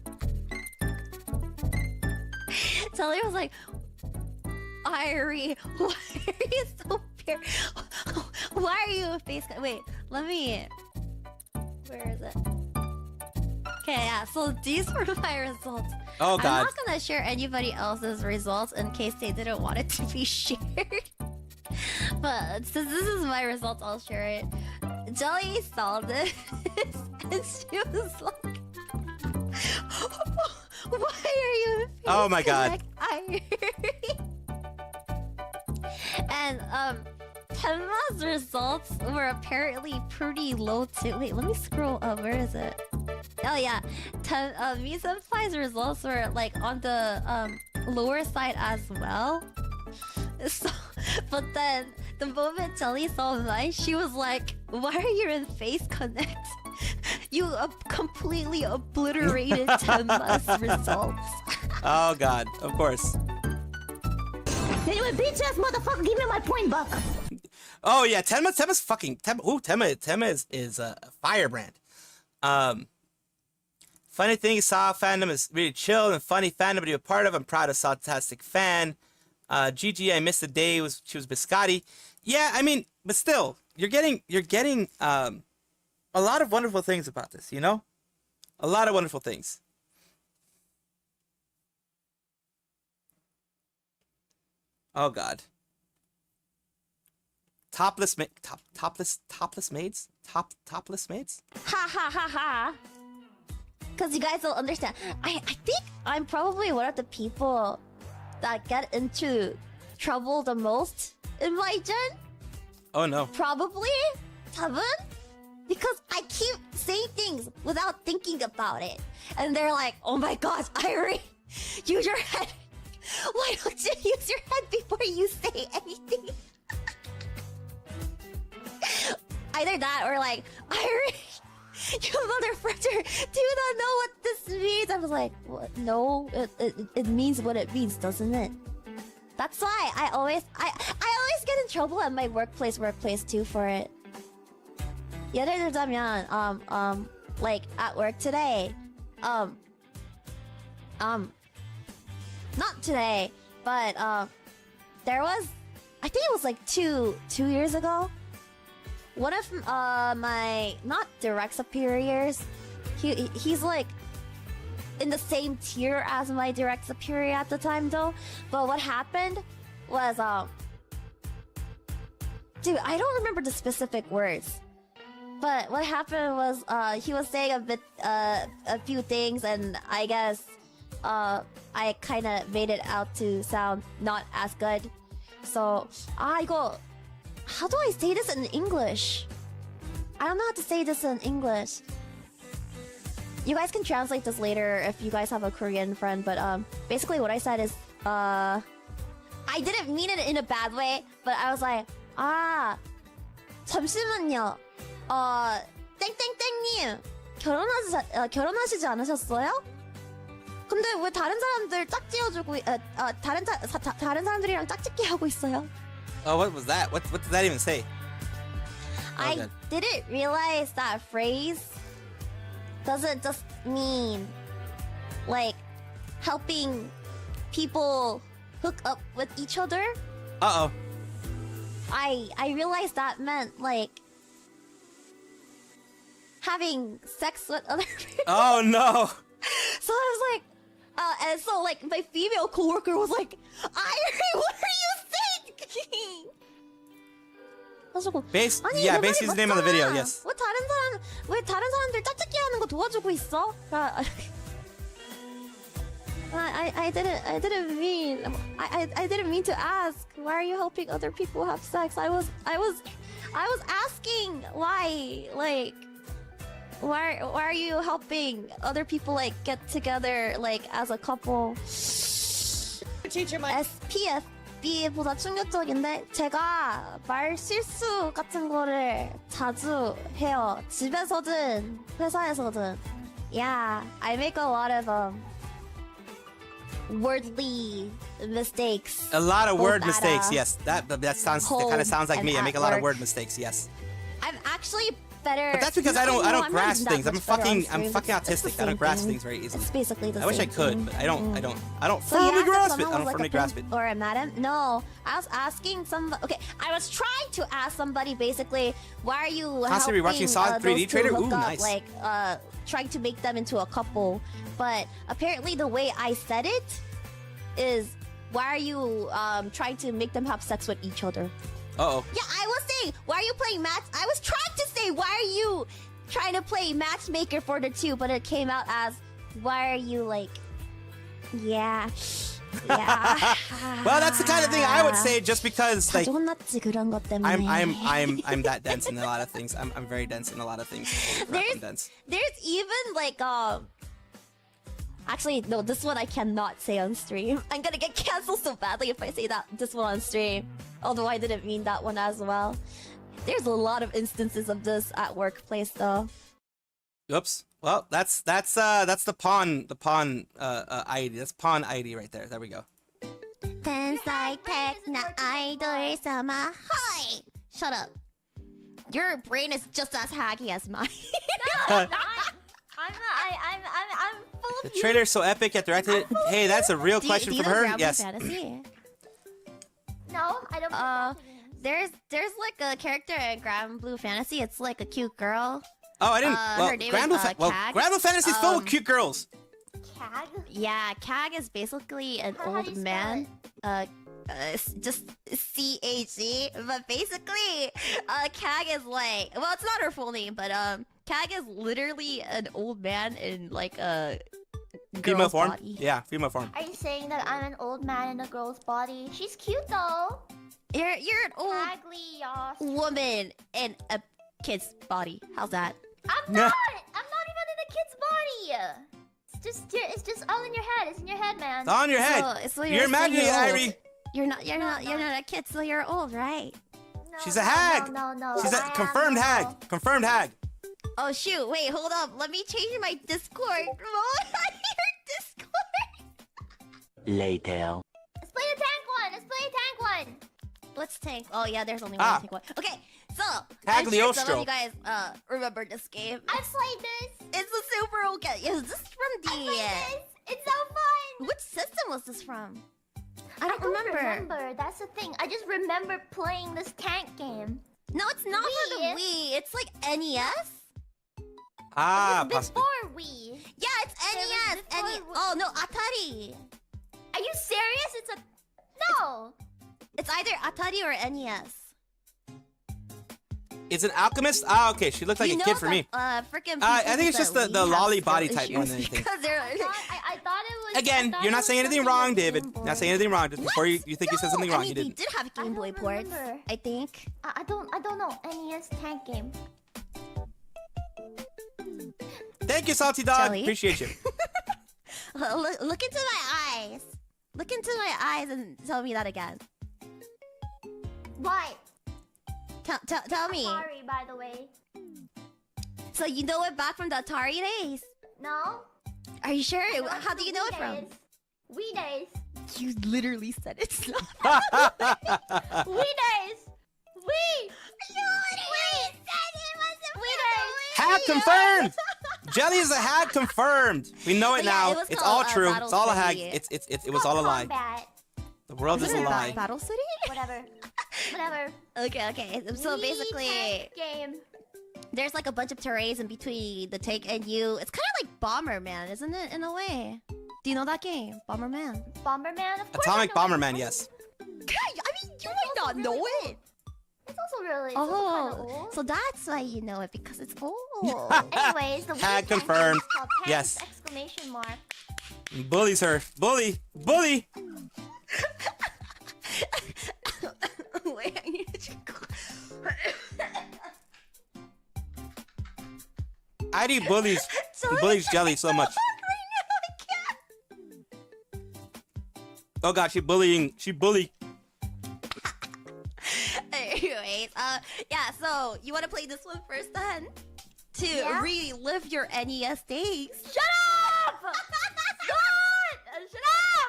Jelly was like, Irie, why are you so pure? Why are you in face contact? Wait, let me... Where is it? Okay, yeah, so these were my results. Oh God. I'm not gonna share anybody else's results in case they didn't want it to be shared. But since this is my results, I'll share it. Jelly saw this and she was like, are you in face Oh my God. connect? And Tenma's results were apparently pretty low too. Wait, let me scroll up. Where is it? Oh yeah, Mi Senpai's results were like on the lower side as well. So, but then the moment Jelly saw mine, she was like, "Why are you in Face Connect? You completely obliterated Tenma's results." Oh God, of course. Anyway, bitch ass motherfucker, give me my point back. Oh yeah, Tenma's fucking Tenma is a firebrand. Funny thing, Saw fandom is really chill and funny fandom to be a part of. I'm proud of Sawtastic fan. GG, I missed the day she was biscotti. Yeah, I mean, but still, you're getting a lot of wonderful things about this, you know? A lot of wonderful things. Oh God. Topless maids? Topless maids? Ha ha ha ha. Because you guys don't understand. I think I'm probably one of the people that get into trouble the most in my gen. Oh no. Probably, Tevin. Because I keep saying things without thinking about it. And they're like, oh my gosh, Irie, use your head. Why don't you use your head before you say anything? Either that or like, Irie, you motherfucker, do you not know what this means? I was like, what? No, it means what it means, doesn't it? That's why I always get in trouble at my workplace too for it. 예를 들자면, like at work today, not today, but there was, I think it was like two years ago. One of my not direct superiors, he's like in the same tier as my direct superior at the time though. But what happened was dude, I don't remember the specific words. But what happened was he was saying a few things, and I guess I kind of made it out to sound not as good. So I go, how do I say this in English? I don't know how to say this in English. You guys can translate this later if you guys have a Korean friend, but basically what I said is I didn't mean it in a bad way, but I was like, 잠시만요. 땡땡땡님 결혼하시지 않으셨어요? 근데 왜 다른 사람들 짝지어주고 다른 사람들이랑 짝짓기 하고 있어요? Oh, what was that? What did that even say? I God. didn't realize that phrase doesn't just mean like helping people hook up with each other. Uh-oh. I realized that meant like having sex with other people. Oh no. So I was like, and so like my female coworker was like, Irie, what are you thinking? Yeah, basically the name of the video, yes. 왜 다른 사람들 짝짓기 하는 거 도와주고 있어? I didn't mean to ask. Why are you helping other people have sex? I was asking why, like, why are you helping other people like get together like as a couple? SPFB보다 충격적인데 제가 말 실수 같은 거를 자주 해요. 집에서든 회사에서든. Yeah, I make a lot of wordly mistakes. A lot of word Both at, mistakes, yes. That kind of sounds like me. I make a lot of word mistakes, yes. I'm actually better. But that's because I don't grasp things. I'm fucking autistic. I don't grasp things very easily. It's basically the I wish same I could, thing. but I don't So firmly you asked if grasp it. someone I don't was, firmly like, a grasp it. pimp or a madam? No, I was asking somebody. Okay, I was trying to ask somebody basically, why are you Constantly helping rewatching Saw 3D those Trader? two hook Ooh, up, nice. like trying to make them into a couple? But apparently, the way I said it is, why are you trying to make them have sex with each other? Uh-oh. Yeah, I was saying, why are you playing match? I was trying to say, why are you trying to play matchmaker for the two? But it came out as, why are you like Yeah. Yeah. Well, that's the kind of thing I would say, just because like 혼났지 그런 것 때문에. I'm that dense in a lot of things. I'm very dense in a lot of things. I'm dense. There's even like Actually, no, this one I cannot say on stream. I'm gonna get canceled so badly if I say this one on stream. Although I didn't mean that one as well. There's a lot of instances of this at workplace though. Oops. Well, that's the pawn ID. That's pawn ID right there. There we go. Tensai Techno Idol sama. Hi. Shut up. Your brain is just as hacky as mine. I'm full The of trailer's so epic yet directed it. Hey, that's a real question from her. Yes. Fantasy? No, I don't. There's like a character in Grand Blue Fantasy. It's like a cute girl. Oh, I didn't. her name is, Kag. Grand Blue Fantasy is filled with cute girls. Cag? Yeah, Kag is basically an How do old you spell man. Just CHE. But basically, Kag is like, well, it's not her full name, but Kag is literally an old man in like a Female girl's form. body. Yeah, female form. Are you saying that I'm an old man in a girl's body? She's cute though. You're an old Ugly, y'all. woman in a kid's body. How's that? I'm not. I'm not even in a kid's body. It's just all in your head. It's in your head, man. It's on your head. So You're imagining it, old. Irie. You're not a kid, so you're old, right? No, She's a hag. No. She's a I am confirmed now. hag. Confirmed hag. Oh shoot! Wait, hold up. Let me change my Discord. Your Discord. Later. Let's play the tank one. Let's play tank one. Let's tank. Oh yeah, there's only one tank one. Okay, so Tag I'm sure some Leostro. of you guys remember this game. I've played this. It's a super old game. Is this from I played the? this. It's so fun. Which system was this from? I I don't don't remember. remember. That's the thing. I just remember playing this tank game. No, it's not for the Wii. Wii. It's like NES. Ah, possibly. Before we. Yeah, it's There was NES. before NES. Wii. Oh no, Atari. Are you serious? It's a no. It's either Atari or NES. It's an alchemist. Ah, okay. She looked like a kid for me. Freaking. I think it's just the lolly body type more than anything. Because they're. I thought it was. Again, you're not saying anything wrong, David. Not saying anything wrong. Just before you think you said something wrong, I mean, you they didn't. did have Game Boy don't ports, remember. I think. I don't know. NES tank game. Thank you, Salty Dog. Jelly. Appreciate you. Look into my eyes. Look into my eyes and tell me that again. What? Tell me. Sorry, by the way. So you know it back from the Atari days? No. Are you sure? I know How it's do you the know it Wii from? days. Wii days. You literally said it's not. Wii days. Wii. You literally said it wasn't Wii from Hag the Wii. confirmed. Jelly is a hag confirmed. We know it But yeah, now. it was It's called, all true. Battle It's all a hag. City. It was all a lie. Combat. The world is a lie. Battle City? Whatever. Whatever. Okay. So Wii basically, tank game. there's like a bunch of terrains in between the tank and you. It's kind of like Bomberman, isn't it? In a way. Do you know that game, Bomberman? Bomberman. Of course. Atomic I know it. Bomberman, yes. I mean, you might not really know old. it. It's also really. It's also kind of Oh, old. so that's why you know it, because it's old. Anyways, the Wii Hag tank game confirmed. is called Tanks! Yes. Exclamation mark. Bullies her. Bully. Wait, I need to ID bullies. Bullies Jelly so much. Oh god, she bullying. She bully. Anyways, yeah, so you want to play this one first then? To Yeah? relive your NES days. Shut up! Shut up!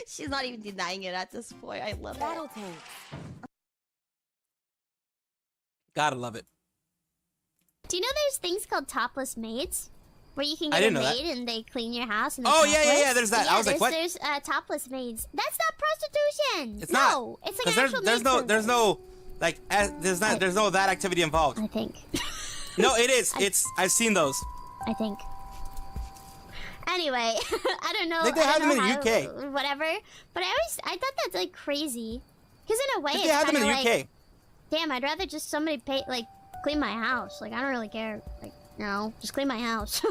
She's not even denying it at this point. I love it. Gotta love it. Do you know there's things called topless maids? Where you can I get a didn't know that. maid and they clean your house and they're Oh, yeah, topless? there's that. I was like, what? There's topless maids. That's not prostitution. It's no, not. it's like 'Cause actual there's maid no service. like there's no that activity involved. I think. No, it is. It's I've seen those. I think. Anyway, I don't know. I think they I have don't them know in the how- Whatever. But I thought that's like crazy. Because in a way, I think it's they have them in kinda the like, UK. damn, I'd rather just somebody pay clean my house. Like I don't really care. Like no, just clean my house.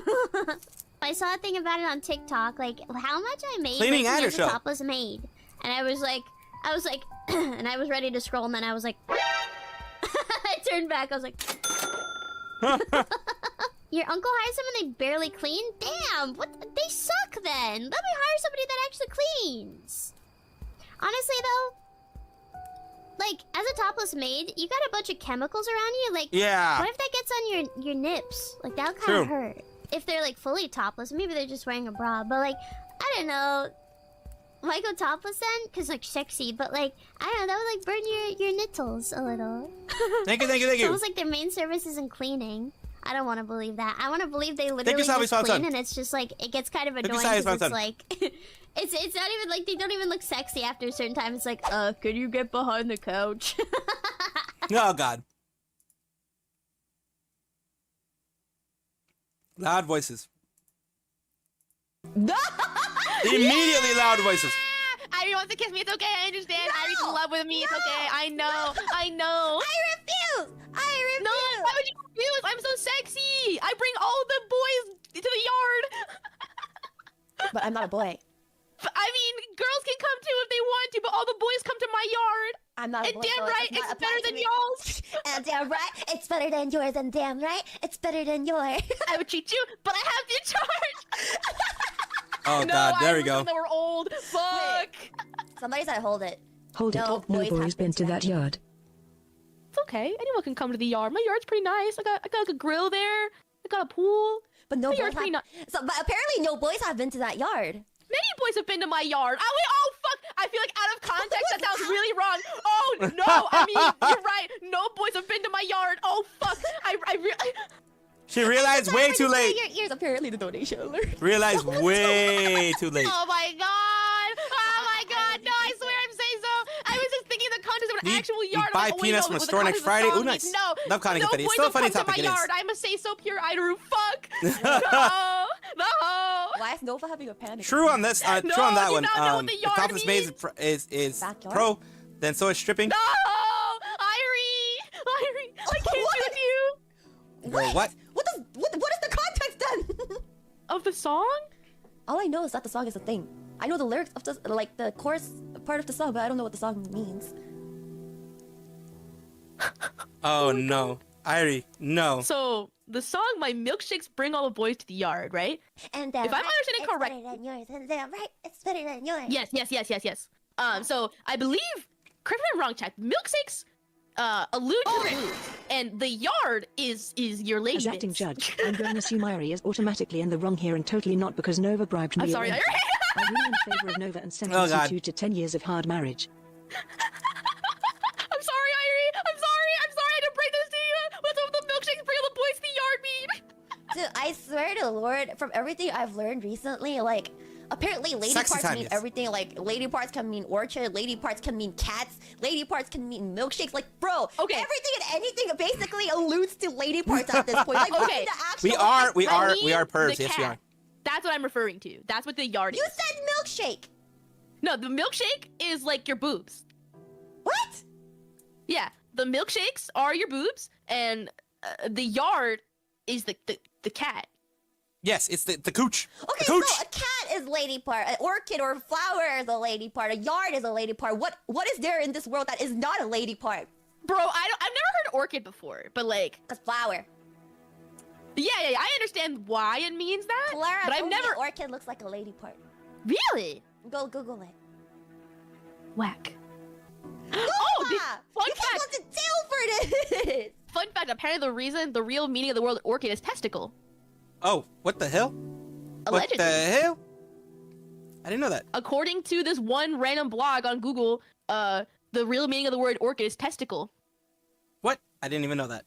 I saw a thing about it on TikTok, like how much I made Cleaning making and as your a show. topless maid, and I was like, and I was ready to scroll, and then I was like, I turned back. I was like, your uncle hired someone they barely clean. Damn, what? They suck. Then let me hire somebody that actually cleans. Honestly, though. Like, as a topless maid, you got a bunch of chemicals around you. Like, Yeah. what if that gets on your nips? Like, that'll kind True. of hurt. If they're, like, fully topless, maybe they're just wearing a bra. But, like, I don't know. Why go topless then? Because, like, sexy. But, like, I don't know. That would, like, burn your nipples a little. Thank you, thank you, thank It's you. almost like their main service isn't cleaning. I don't want to believe that. I want to believe they literally you, Sabi just clean, Swanson. and it's just, like, it gets kind of you, annoying Sabi because it's, Swanson. like... It's not even like they don't even look sexy after a certain time. It's like, can you get behind the couch? Oh, God. Loud voices. Immediately loud voices. Ivy wants to kiss me. It's okay. I understand. Ivy's in love with me. It's okay. I know. I know. I refuse. No, why would you refuse? I'm so sexy. I bring all the boys to the yard. But I'm not a boy. I mean, girls can come too if they want to, but all the boys come to my yard. I'm not a And boy. damn so right, does not it's apply better to than me. y'all's. And damn right, it's better than yours. And damn right, it's better than yours. I would treat you, but I have to charge. Oh, No, God. There I we go. remember we're old. Fuck. Somebody said hold it. Hold No, it. No boys boys have been to been that yard. It's okay. Anyone can come to the yard. My yard's pretty nice. I got like a grill there. I got a pool. But no My boys yard's pretty have... nice. So, but apparently no boys have been to that yard. Many boys have been to my yard. Oh, wait, oh, fuck. I feel like out of context, that sounds really wrong. Oh, no. I mean, you're right. No boys have been to my yard. Oh, fuck. I really... She realized way too late. Your ears, apparently the donation alert. Realized way too late. Oh, my God. Oh, my God. No, I swear I'm saying so. I was just thinking in the context of an You- actual you yard. buy I'm like, oh, wait, peanuts no, from a with the store next context of Friday? the Ooh, song nice. means No, Love Connie no Confetti. boys Still a have funny come topic, to it my is. yard. I must say so pure Idaru. Fuck. No. No. Why is Nova having a panic? True on this. No, True on that do you one. not know what the If yard topless maid means? is Backyard? pro, then so is stripping. No. Irie. I can't do with you. Girl, what? What is the context then? Of the song? All I know is that the song is a thing. I know the lyrics of the like the chorus part of the song, but I don't know what the song means. Oh no, Irie, no. So the song "My Milkshakes Bring All the Boys to the Yard," right? And If I'm understanding correct- it's better than yours. And damn right, it's better than yours. Yes. So I believe, correct me if I'm wrong, chat. Milkshakes allude to boobs, and the yard is your lady. As acting bits. judge, I'm going to assume Irie is automatically in the wrong here and totally not because Nova bribed me. I'm sorry, or Irie. I rule in favor of Nova and Oh, sentence God. you to 10 years of hard marriage. I'm sorry, Irie. I'm sorry. I had to bring this to you. What's up with the milkshakes bring all the boys to the yard mean? Dude, I swear to the Lord, from everything I've learned recently, like apparently lady Sexy parts time, mean yes. everything. Like lady parts can mean orchard, lady parts can mean cats, lady parts can mean milkshakes. Like, bro, Okay. everything and anything basically alludes to lady parts at this point. Like, what Okay. is the actual? We are mean pervs. the Yes, we cat. are. That's what I'm referring to. That's what the yard You is. said milkshake. No, the milkshake is like your boobs. What? Yeah, the milkshakes are your boobs, and the yard is the cat. Yes, it's the cooch. Okay, the cooch. so a cat is lady part, an orchid or flower is a lady part, a yard is a lady part. What is there in this world that is not a lady part? Bro, I've never heard orchid before, but like, Cause flower. yeah, I understand why it means that, Clara but I've told me never orchid looks like a lady part. really Go Google it. whack. Oh, fun you can't fact. go to jail for this. Fun fact: apparently, the real meaning of the word orchid is testicle. Oh, what the hell? Allegedly. What the hell? I didn't know that. According to this one random blog on Google, the real meaning of the word orchid is testicle. What? I didn't even know that.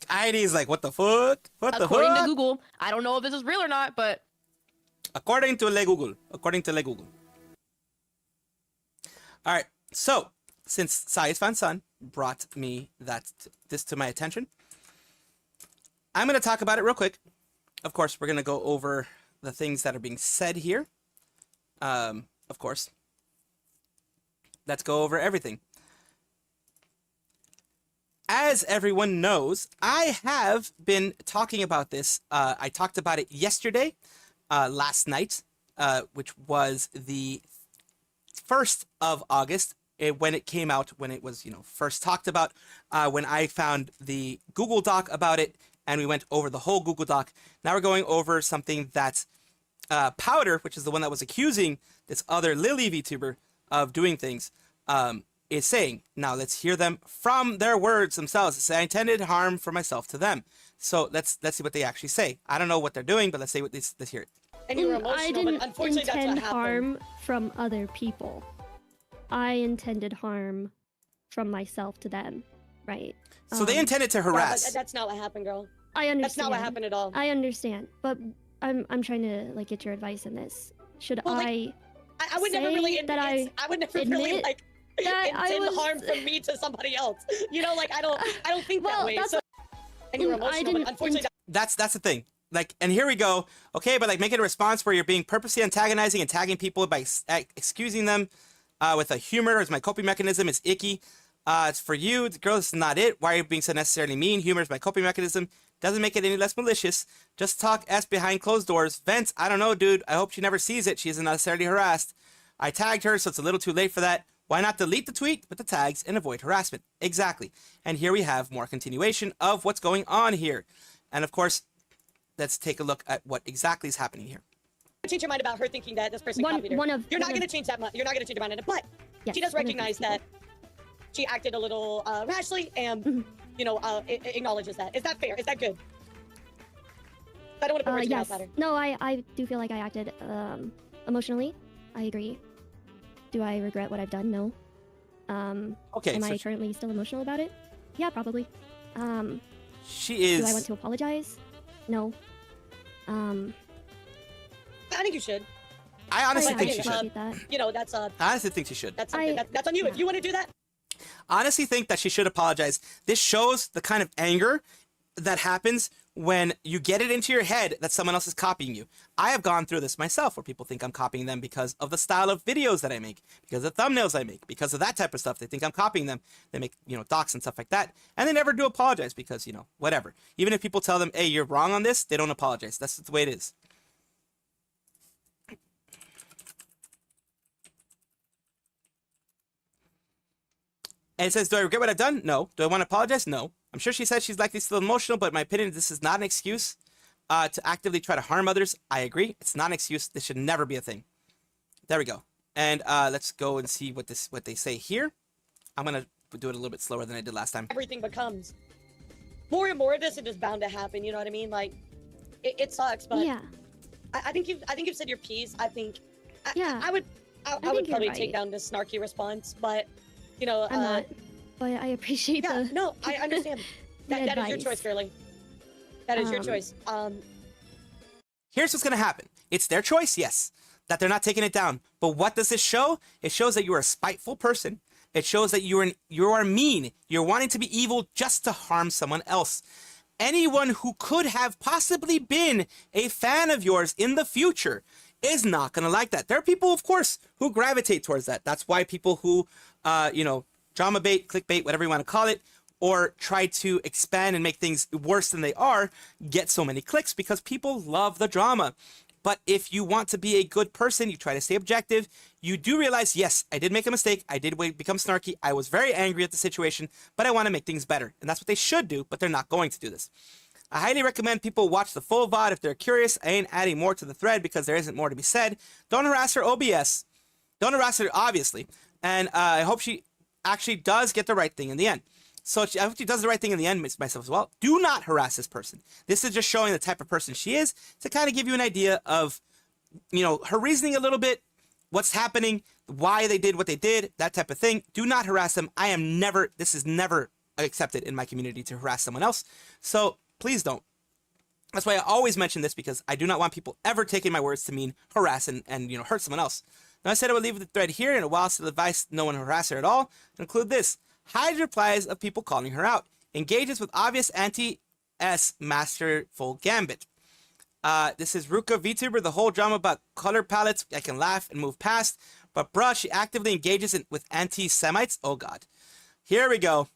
Irie's like, what the fuck? What the According to fuck? Google, I don't know if this is real or not, but According to Le Google. All right. So, since Sai's Fan-san brought me this to my attention, I'm going to talk about it real quick. Of course, we're going to go over the things that are being said here. Of course. Let's go over everything. as everyone knows, I have been talking about this. I talked about it yesterday, last night, which was the 1st of August, when it came out, when it was, first talked about, when I found the Google Doc about it, and we went over the whole Google Doc. Now we're going over something that Powder, which is the one that was accusing this other Lily VTuber of doing things, is saying. Now let's hear them from their words themselves. It says, I intended harm for myself to them. So let's see what they actually say. I don't know what they're doing, but let's hear it. And you were emotional, I didn't but unfortunately that's what intend happened. harm from other people. I intended harm from myself to them, right? So they intended to Yeah, harass. but that's not what happened, girl. I understand. That's not what happened at all. I understand, but I'm trying to like get your advice in this. Should Well, like, I would never really say that I would never really admit like that I intend was- harm from me to somebody else. Like I don't think that Well, way. that's So, and you were I emotional, didn't but unfortunately That's the thing. Like, and here we go. Okay, but like make it a response where you're being purposely antagonizing and tagging people by excusing them with a humor as my coping mechanism. It's icky. It's for you, girl. This is not it. Why are you being so necessarily mean? Humor is my coping mechanism. Doesn't make it any less malicious. Just talk S behind closed doors. Vents, I don't know, dude. I hope she never sees it. She isn't necessarily harassed. I tagged her, so it's a little too late for that. Why not delete the tweet with the tags and avoid harassment? Exactly. And here we have more continuation of what's going on here. And of course, let's take a look at what exactly is happening here. change your mind about her thinking that this person copied her. You're not going to change that mind. You're not going to change your mind on it. But Yes, she does recognize that she acted a little rashly and, acknowledges that. Is that fair? Is that good? I don't want to put words in your yes. mouth at her. No, I do feel like I acted emotionally. I agree. Do I regret what I've done? No. Okay, Am so I currently still emotional about it? Yeah, probably. she is. Do I want to apologize? No. I think you should. I honestly I think she should. appreciate that. That's I honestly think she should. that's something that's on you. If you want to do that, Honestly think that she should apologize. This shows the kind of anger that happens when you get it into your head that someone else is copying you. I have gone through this myself where people think I'm copying them because of the style of videos that I make, because of the thumbnails I make, because of that type of stuff. They think I'm copying them. They make, docs and stuff like that. And they never do apologize because, whatever. Even if people tell them, hey, you're wrong on this, they don't apologize. That's the way it is. And it says, do I regret what I've done? No. Do I want to apologize? No. I'm sure she said she's likely still emotional, but in my opinion, this is not an excuse to actively try to harm others. I agree. It's not an excuse. This should never be a thing. There we go. And let's go and see what they say here. I'm going to do it a little bit slower than I did last time. everything becomes more and more of this. It is bound to happen. You know what I mean? Like, it sucks, but Yeah. I think you've said your piece. I think. Yeah. I would think probably you're take right. down this snarky response, but I'm not. But I appreciate Yeah, the. no, I understand. the that is your advice. choice, girly. That is your Um, choice. Here's what's going to happen. It's their choice, yes, that they're not taking it down. But what does this show? It shows that you're a spiteful person. It shows that you are mean. You're wanting to be evil just to harm someone else. Anyone who could have possibly been a fan of yours in the future is not going to like that. There are people, of course, who gravitate towards that. That's why people who, drama bait, clickbait, whatever you want to call it, or try to expand and make things worse than they are, get so many clicks because people love the drama. But if you want to be a good person, you try to stay objective, you do realize, yes, I did make a mistake. I did become snarky. I was very angry at the situation, but I want to make things better. And that's what they should do, but they're not going to do this. I highly recommend people watch the full VOD if they're curious. I ain't adding more to the thread because there isn't more to be said. Don't harass her, OBS. Don't harass her, obviously. And I hope she actually does get the right thing in the end. So I hope she does the right thing in the end, myself as well. Do not harass this person. This is just showing the type of person she is to kind of give you an idea of, her reasoning a little bit, what's happening, why they did what they did, that type of thing. Do not harass them. This is never accepted in my community to harass someone else. So please don't. That's why I always mention this, because I do not want people ever taking my words to mean harass and hurt someone else. Now I said I would leave the thread here, and while still advise no one harass her at all, include this. Hide replies of people calling her out. Engages with obvious anti-S masterful gambit. This is Ruka VTuber, the whole drama about color palettes I can laugh and move past. But bruh, she actively engages with anti-Semites. Oh god. Here we go.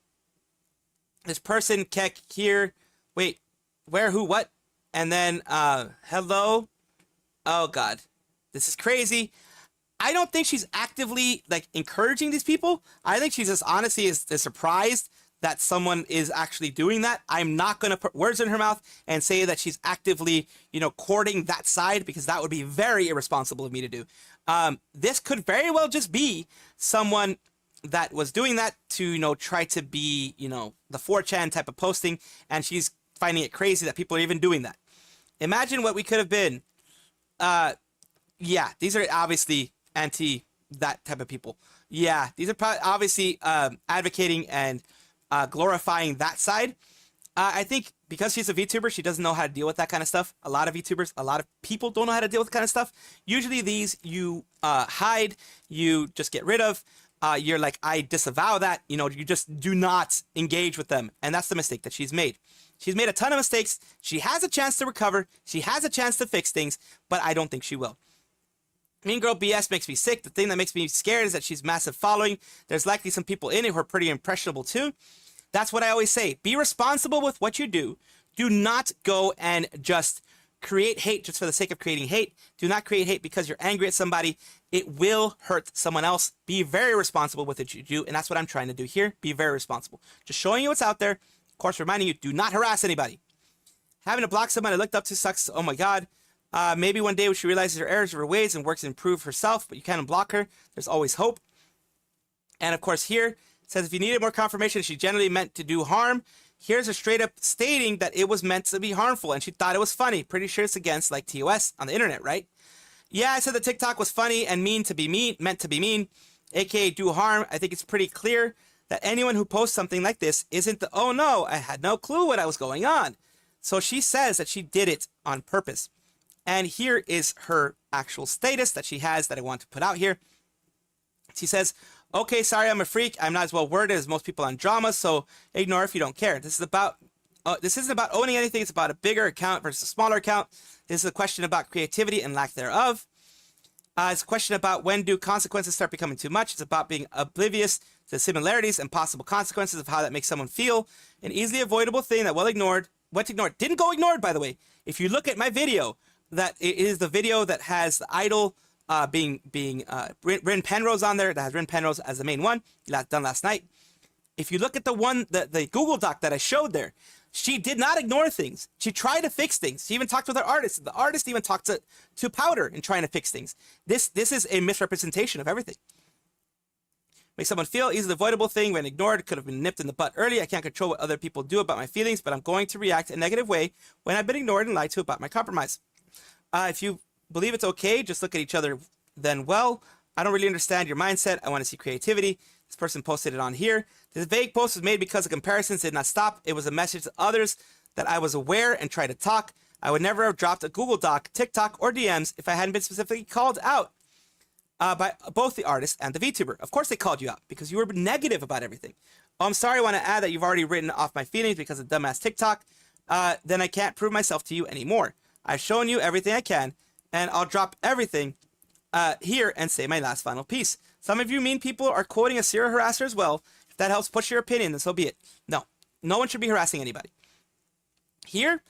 this person, Keck, here. Wait, where, who, what? And then, hello. Oh, God. This is crazy. I don't think she's actively, like, encouraging these people. I think she's just honestly is surprised that someone is actually doing that. I'm not going to put words in her mouth and say that she's actively, you know, courting that side, because that would be very irresponsible of me to do. This could very well just be someone that was doing that to, you know, try to be, you know, the 4chan type of posting, and she's finding it crazy that people are even doing that. Imagine what we could have been. Yeah, these are obviously anti that type of people. Yeah, these are probably obviously advocating and glorifying that side. I think because she's a VTuber, she doesn't know how to deal with that kind of stuff. A lot of VTubers, a lot of people don't know how to deal with that kind of stuff. Usually these you hide, you just get rid of. You're like, I disavow that. You know, you just do not engage with them. And that's the mistake that she's made. She's made a ton of mistakes. She has a chance to recover. She has a chance to fix things, but I don't think she will. Mean Girl BS makes me sick. The thing that makes me scared is that she's massive following. There's likely some people in it who are pretty impressionable too. That's what I always say. Be responsible with what you do. Do not go and just create hate just for the sake of creating hate. Do not create hate because you're angry at somebody. It will hurt someone else. Be very responsible with what you do, and that's what I'm trying to do here. Be very responsible. Just showing you what's out there. Of course, reminding you, do not harass anybody. Having to block someone I looked up to sucks. Oh my God. Maybe one day when she realizes her errors of her ways and works to improve herself, but you can't unblock her. There's always hope. And of course here, it says if you needed more confirmation she generally meant to do harm, here's her straight up stating that it was meant to be harmful and she thought it was funny. Pretty sure it's against like TOS on the internet, right? Yeah, I said the TikTok was funny and meant to be mean, aka do harm. I think it's pretty clear that anyone who posts something like this isn't the, oh no, I had no clue what was going on. So she says that she did it on purpose. And here is her actual status that she has that I want to put out here. She says, okay, sorry, I'm a freak. I'm not as well worded as most people on drama, so ignore if you don't care. This isn't about owning anything. It's about a bigger account versus a smaller account. This is a question about creativity and lack thereof. It's a question about when do consequences start becoming too much. It's about being oblivious to the similarities and possible consequences of how that makes someone feel. An easily avoidable thing that what's ignored. Didn't go ignored, by the way. If you look at my video, that it is the video that has the idol being Rin Penrose on there, that has Rin Penrose as the main one, done last night. If you look at the Google Doc that I showed there, she did not ignore things. She tried to fix things. She even talked with her artist. The artist even talked to Powder in trying to fix things. This is a misrepresentation of everything. Make someone feel easily avoidable thing when ignored could have been nipped in the butt early. I can't control what other people do about my feelings, but I'm going to react in a negative way when I've been ignored and lied to about my compromise. If you believe it's okay, just look at each other then. Well, I don't really understand your mindset. I want to see creativity. This person posted it on here. This vague post was made because the comparisons did not stop. It was a message to others that I was aware and tried to talk. I would never have dropped a Google Doc, TikTok, or DMs if I hadn't been specifically called out by both the artist and the VTuber. Of course they called you out because you were negative about everything. Oh, I'm sorry, I want to add that you've already written off my feelings because of dumbass TikTok. Then I can't prove myself to you anymore. I've shown you everything I can, and I'll drop everything here and say my last final piece. Some of you mean people are quoting a serial harasser as well. If that helps push your opinion, then so be it. No one should be harassing anybody. Here,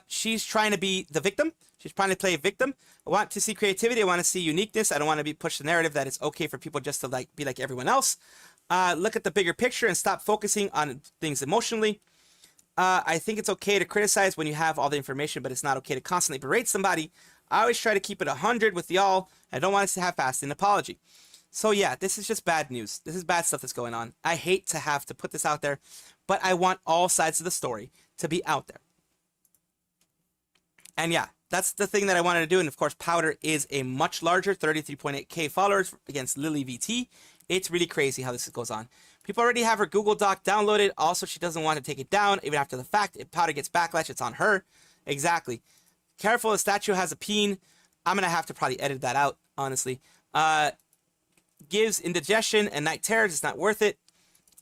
she's trying to be the victim. She's trying to play a victim. I want to see creativity. I want to see uniqueness. I don't want to be pushed the narrative that it's okay for people just to be like everyone else. Look at the bigger picture and stop focusing on things emotionally. I think it's okay to criticize when you have all the information, but it's not okay to constantly berate somebody. I always try to keep it 100 with y'all. I don't want us to have fast an apology. So yeah, this is just bad news. This is bad stuff that's going on. I hate to have to put this out there, but I want all sides of the story to be out there. And yeah, that's the thing that I wanted to do. And of course, Powder is a much larger 33.8k followers against Lily VT. It's really crazy how this goes on. People already have her Google Doc downloaded. Also, she doesn't want to take it down even after the fact. If Powder gets backlash, it's on her. Exactly. Careful, the statue has a peen. I'm going to have to probably edit that out, honestly. Gives indigestion and night terrors. It's not worth it.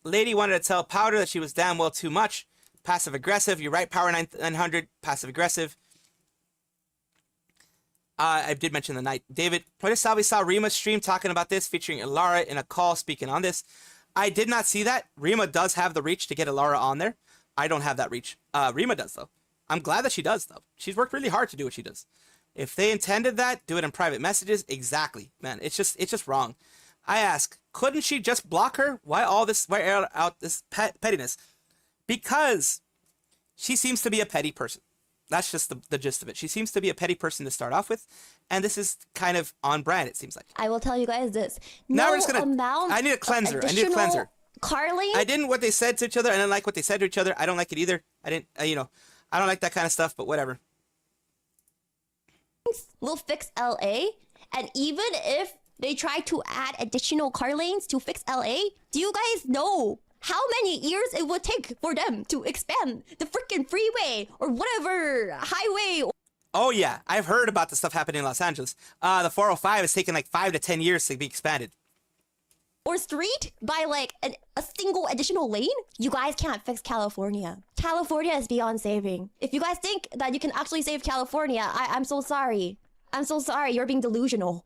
Lady wanted to tell Powder that she was damn well too much. Passive aggressive. You're right, Power 900. Passive aggressive. I did mention the night. David, probably saw Rima stream talking about this, featuring Ilara in a call speaking on this. I did not see that. Rima does have the reach to get Alara on there. I don't have that reach. Rima does, though. I'm glad that she does, though. She's worked really hard to do what she does. If they intended that, do it in private messages. Exactly, man. It's just wrong. I ask, couldn't she just block her? Why all this? Why air out this pettiness? Because she seems to be a petty person. That's just the gist of it. She seems to be a petty person to start off with, and this is kind of on brand, it seems like. I will tell you guys this. Now we're just gonna. Amount I need a cleanser. I need a cleanser. Carly? I didn't what they said to each other. I didn't like what they said to each other. I don't like it either. I didn't, I don't like that kind of stuff, but whatever. Will fix LA, and even if they try to add additional car lanes to fix LA, do you guys know how many years it would take for them to expand the freaking freeway or whatever highway? Oh yeah, I've heard about the stuff happening in Los Angeles. The 405 is taking like 5 to 10 years to be expanded. Or street by like a single additional lane? You guys can't fix California. California is beyond saving. If you guys think that you can actually save California, I'm so sorry. I'm so sorry. You're being delusional.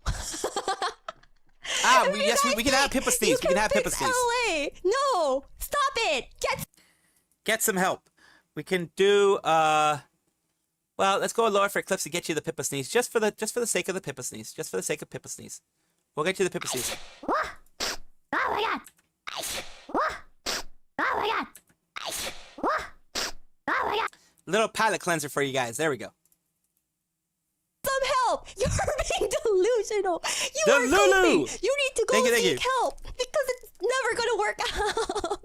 We can have Pippa sneeze. We can have Pippa sneeze. LA. No, stop it. Get some help. We can do well, let's go lower for Eclipse to get you the Pippa sneeze, just for the sake of the Pippa sneeze, just for the sake of Pippa sneeze. We'll get you the Pippa sneeze. Oh my god! Oh my god! Oh my god! Little palate cleanser for you guys. There we go. Some help! You're being delusional. You are Lulu! coping. You need to go Thank you. seek help because it's never gonna work out.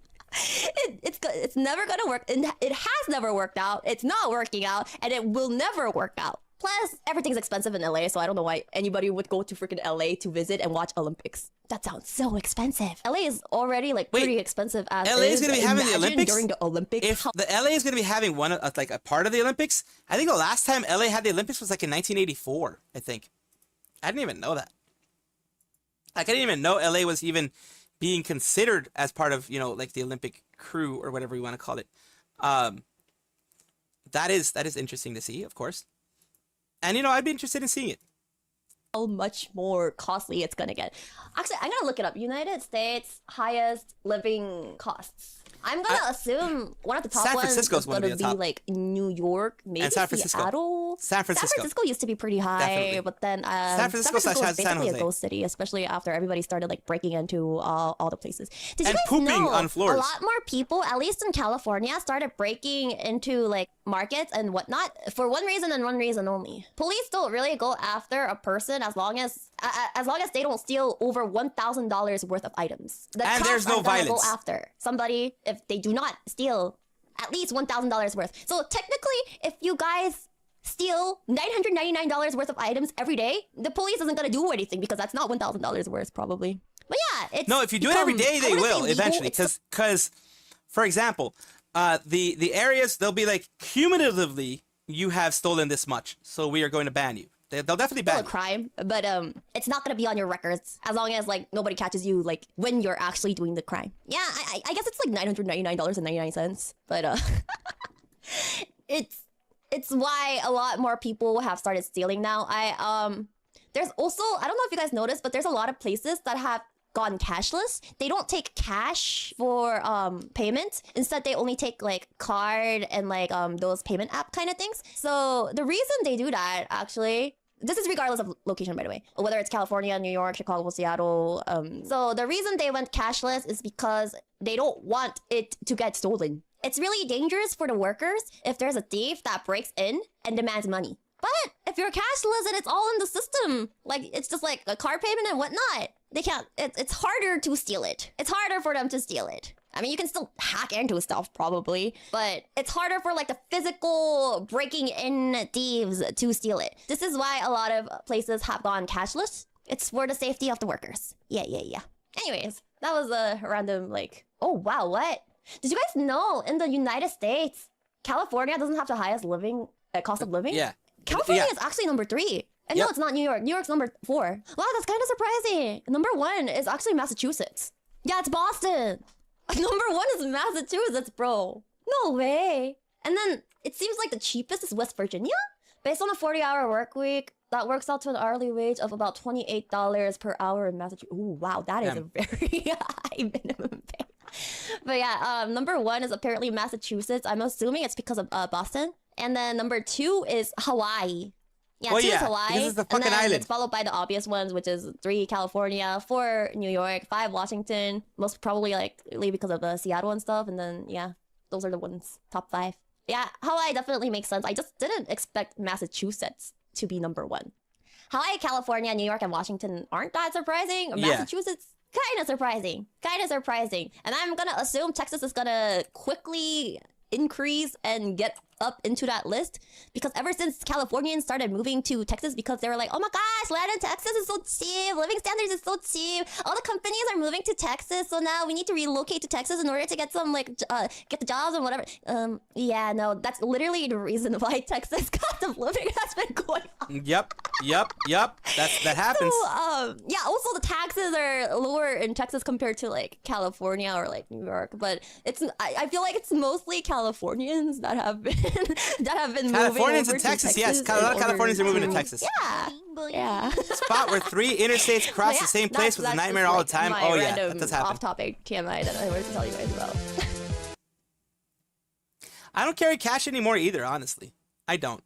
It's never gonna work. It has never worked out. It's not working out, and it will never work out. Plus, everything's expensive in LA, so I don't know why anybody would go to freaking LA to visit and watch Olympics. That sounds so expensive. LA is already like pretty expensive as LA is going to be having the Olympics during the Olympics. If the LA is going to be having one like a part of the Olympics, I think the last time LA had the Olympics was like in 1984. I think. I didn't even know that. Like I didn't even know LA was even being considered as part of like the Olympic crew or whatever you want to call it. That is interesting to see, of course. And I'd be interested in seeing it. How much more costly it's gonna get. Actually, I'm gonna look it up. United States highest living costs. I'm gonna assume one of the top San ones Francisco's is gonna be like New York, maybe and San Francisco. Seattle. San Francisco used to be pretty high, Definitely. but then San Francisco is basically San Jose. a ghost city, especially after everybody started like breaking into all the places. Did And you guys pooping know on floors. a lot more people, at least in California, started breaking into like markets and whatnot for one reason and one reason only. Police don't really go after a person as long as they don't steal over $1,000 worth of items. The And cops there's no are gonna violence. go after somebody if they do not steal at least $1,000 worth. So technically, if you guys steal $999 worth of items every day, the police isn't gonna do anything because that's not $1,000 worth probably. But yeah, it's no. If you do it every day, they will eventually. It's Because, for example, the areas they'll be like cumulatively you have stolen this much, so we are going to ban you. They'll definitely ban still a crime, but it's not gonna be on your records as long as like nobody catches you like when you're actually doing the crime. Yeah, I guess it's like $999.99, but it's why a lot more people have started stealing now. There's also, I don't know if you guys noticed, but there's a lot of places that have gone cashless. They don't take cash for payment. Instead, they only take like card and like those payment app kind of things. So the reason they do that, actually, this is regardless of location, by the way, whether it's California, New York, Chicago, Seattle. So the reason they went cashless is because they don't want it to get stolen. It's really dangerous for the workers if there's a thief that breaks in and demands money. But if you're cashless and it's all in the system, like it's just like a card payment and whatnot, they can't. It's harder to steal it. It's harder for them to steal it. I mean, you can still hack into stuff probably, but it's harder for like the physical breaking in thieves to steal it. This is why a lot of places have gone cashless. It's for the safety of the workers. Yeah. Anyways, that was a random like, oh wow, what? Did you guys know in the United States, California doesn't have the highest cost of living? Yeah. California is actually number 3. And no, it's not New York. New York's number 4. Wow, that's kind of surprising. Number 1 is actually Massachusetts. Yeah, it's Boston. Number 1 is Massachusetts, bro. No way. And then it seems like the cheapest is West Virginia. Based on a 40-hour work week, That works out to an hourly wage of about $28 per hour in Massachusetts. Ooh, wow, that is a very high minimum pay. But yeah, number 1 is apparently Massachusetts. I'm assuming it's because of Boston. And then number 2 is Hawaii. Yeah, 2 is Hawaii. This is the fucking and then island. It's followed by the obvious ones, which is 3 California, 4 New York, 5 Washington. Most probably likely because of Seattle and stuff. And then yeah, those are the ones, top 5. Yeah, Hawaii definitely makes sense. I just didn't expect Massachusetts to be number 1. Hawaii, California, New York, and Washington aren't that surprising. Massachusetts, kind of surprising. And I'm gonna assume Texas is gonna quickly increase and get up into that list, because ever since Californians started moving to Texas because they were like, oh my gosh, land in Texas is so cheap, living standards is so cheap, all the companies are moving to Texas, so now we need to relocate to Texas in order to get some like get the jobs and whatever. Yeah, no, that's literally the reason why Texas cost of living has been going up. Yep. That happens. So, yeah, also the taxes are lower in Texas compared to like California or like New York, but I feel like it's mostly Californians that have been Californians moving over in Texas, to yes. A lot of Californians are moving to Texas. Yeah. Spot where 3 interstates cross the same place was a nightmare all the time. Oh yeah, that does happen. Off-topic TMI that I wanted to tell you guys about. I don't carry cash anymore either, honestly. I don't.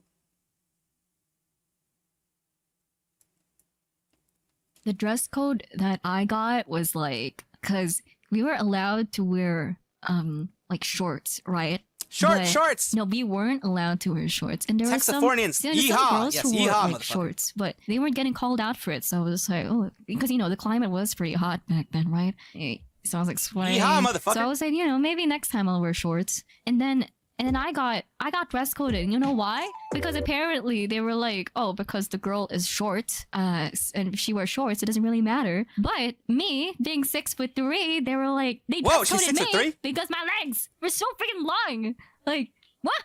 The dress code that I got was like, because we were allowed to wear like shorts, right? Shorts. No, we weren't allowed to wear shorts, and there were some girls who wore like shorts, but they weren't getting called out for it. So I was like, oh, because the climate was pretty hot back then, right? So I was like sweating. Yeehaw, motherfucker. So I was like, maybe next time I'll wear shorts. And then I got dress coded. You know why? Because apparently they were like, oh, because the girl is short, and if she wears shorts, it doesn't really matter. But me being 6'3", they were like, they dress coded me because my legs were so freaking long. Like, what?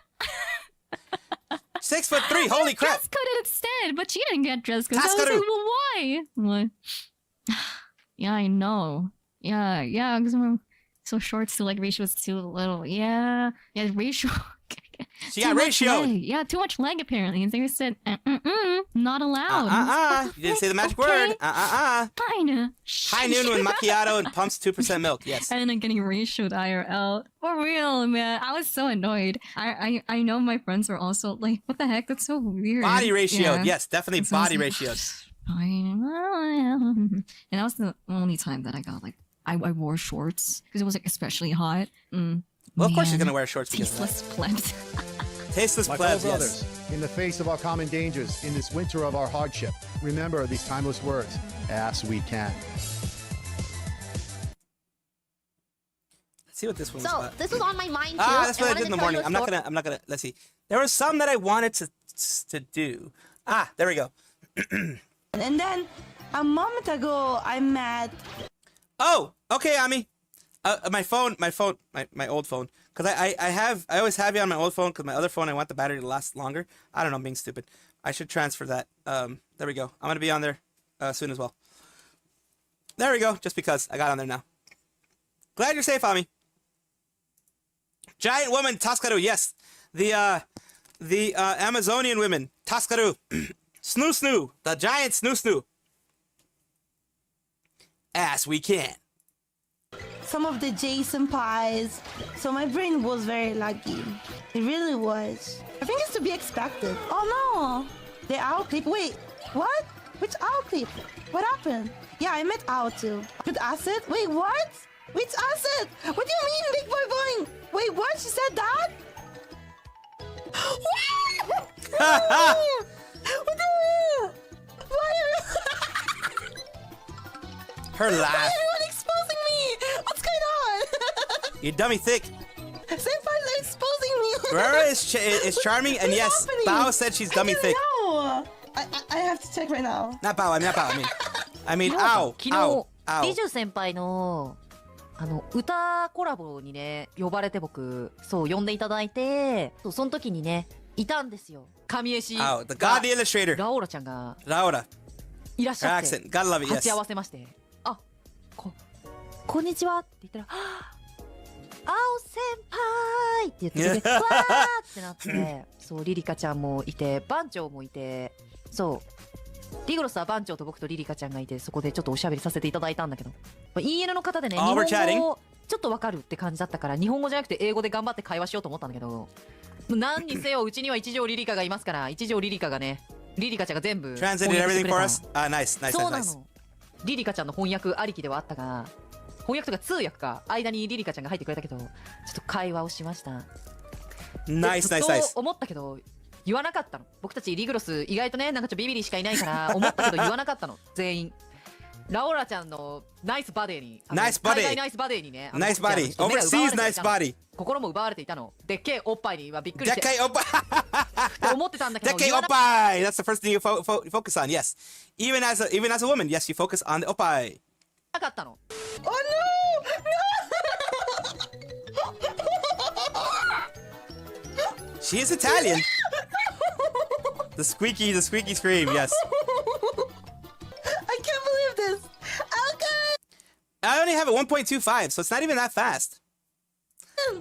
6'3", holy crap! Dress coded instead, but she didn't get dress coded. So I was like, well, why? What? Yeah, I know. Yeah, because so shorts to like ratio was too little. Yeah, ratio. She got ratioed. Yeah, too much leg apparently. And they said, not allowed. You didn't say the magic word. Fine. High noon with macchiato and pumps 2% milk. Yes. And I'm getting ratioed IRL. For real, man. I was so annoyed. I know my friends were also like, what the heck? That's so weird. Body ratioed. Yeah. Yes, definitely So body like, ratioed. And that was the only time that I got like, I wore shorts because it was like especially hot. Well, of course you're gonna wear shorts because tasteless plebs. Tasteless like plebs, all yes. others, in the face of our common dangers, in this winter of our hardship, remember these timeless words: as we can. Let's see what this one's So about. this was on my mind too. That's what I wanted did in to the tell you morning. a I'm not gonna. Let's see. There were some that I wanted to do. There we go. And then a moment ago, I met. Oh, okay, Ami. My old phone. Cause I always have you on my old phone. Cause my other phone, I want the battery to last longer. I don't know, I'm being stupid. I should transfer that. There we go. I'm gonna be on there soon as well. There we go. Just because I got on there now. Glad you're safe, Ami. Giant woman, Taskaru. Yes, the Amazonian women, Taskaru. Snoo snoo, the giant snoo snoo. As we can. Some of the J-senpais. So my brain was very lucky. It really was. I think it's to be expected. Oh no! The owl clip. Wait, what? Which owl clip? What happened? Yeah, I met owl too. With acid? Wait, what? Which acid? What do you mean, big boy boing? Wait, what? She said that? What do you mean? Why Her laugh. Why is everyone exposing me? What's going on? You dummy thick. Senpais are exposing me. Rara is charming, and yes, Bao said she's dummy thick. No, I have to check right now. Not Bao, not Bao. I mean, ow, ow, ow. リジュ先輩の歌コラボにね呼ばれて僕そう呼んでいただいてその時にねいたんですよ神絵師 Oh, the God the illustrator. ラオラちゃんが Laura. いらっしゃって Her accent. Gotta love it, 鉢合 yes. わせましてこんにちはって言ったら青先輩って言ってわーってなってそうリリカちゃんもいて番長もいてそうリグロスは番長と僕とリリカちゃんがいて、そこでちょっとおしゃべりさせていただいたんだけど、EN の方でね、日 Oh, 本 we're chatting. 語ちょっとわかるって感じだったから、日本語じゃなくて英語で頑張って会話しようと思ったんだけど、何にせようちには一条リリカがいますから、一条リリカがね、リリカちゃんが全部 Translated everything for us. Nice, nice, そうな nice. の。リリカちゃんの翻訳ありきではあったが、翻訳とか通訳か間にリリカちゃんが入ってくれたけど、ちょっと会話をしました。Nice, ずっ nice, と nice. 思ったけど言わなかったの。僕たちリグロス意外とね、なんかちょっとビビリしかいないから思ったけど言わなかったの。全員ラオラちゃんのナイスバディに、ナイスバディ、海外ナイスバディにね、ナイスバディ、overseas ナイスバディ、心も奪われていたの。でっけえおっぱいにはびっくりして、でっけえおっぱいと思ってたんだけど、でっけえおっぱい That's the first thing you focus on. Yes, even as a woman, yes, you focus on the おっぱい。なかったの。Oh no! She is Italian. The squeaky scream. Yes. I can't believe this. Alkun! I only have a 1.25, so it's not even that fast.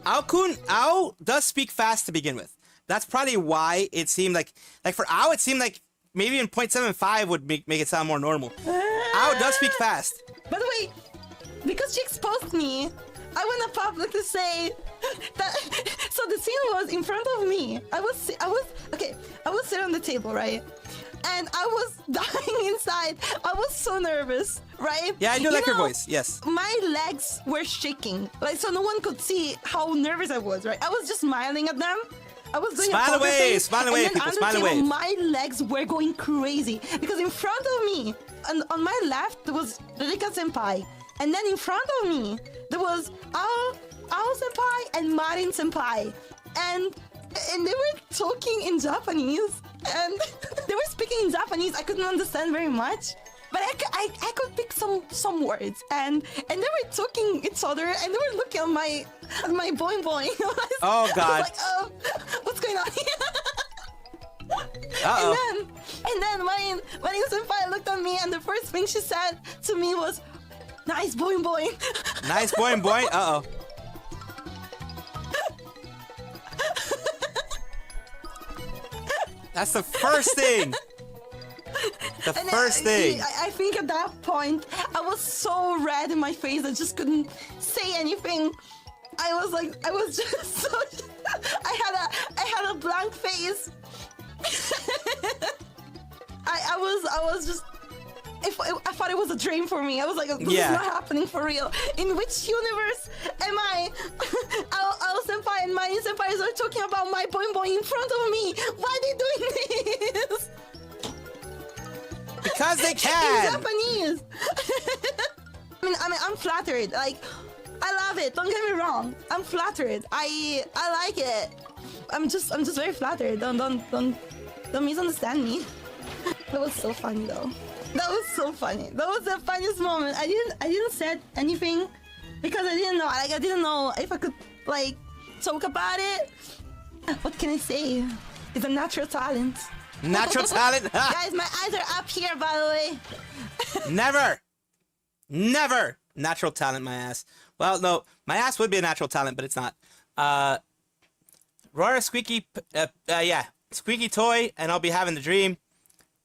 Ao does speak fast to begin with. That's probably why it seemed like for Ao, it seemed like maybe even 0.75 would make it sound more normal. Ao does speak fast. By the way, because she exposed me, I went to public to say that. So the scene was in front of me. I was sitting on the table, right? And I was dying inside. I was so nervous, right? Yeah, I do like her voice. Yes. My legs were shaking, like so no one could see how nervous I was, right? I was just smiling at them. I was doing smile a poker away, face, smile away, and then people, on the smile table, away. My legs were going crazy because in front of me, and on my left there was Rika Senpai, and then in front of me there was Ao Senpai and Marin Senpai, and they were talking in Japanese, and they were speaking in Japanese. I couldn't understand very much, but I could pick some words, and they were talking each other, and they were looking at my boing boing. Oh God! I was like, oh, what's going on here? Uh-oh. And then Marin Senpai looked at me, and the first thing she said to me was, "Nice boing boing." Nice boing boing. Uh-oh. That's the first thing. The first thing. I think at that point I was so red in my face I just couldn't say anything. I was just so I had a blank face. I was just I thought it was a dream for me. I was like, this is not happening for real. In which universe am I? Ao Senpai and Marin Senpai are talking about my boing boing in front of me. Why are they doing this? Because they can. In Japanese. I mean, I'm flattered. Like, I love it. Don't get me wrong. I'm flattered. I like it. I'm just very flattered. Don't misunderstand me. That was so funny though. That was so funny. That was the funniest moment. I didn't say anything because I didn't know. Like, I didn't know if I could like talk about it. What can I say? It's a natural talent. Natural talent. Guys, my eyes are up here, by the way. Never natural talent, my ass. Well, no, my ass would be a natural talent, but it's not. Rora Squeaky, Squeaky Toy, and I'll be having the dream.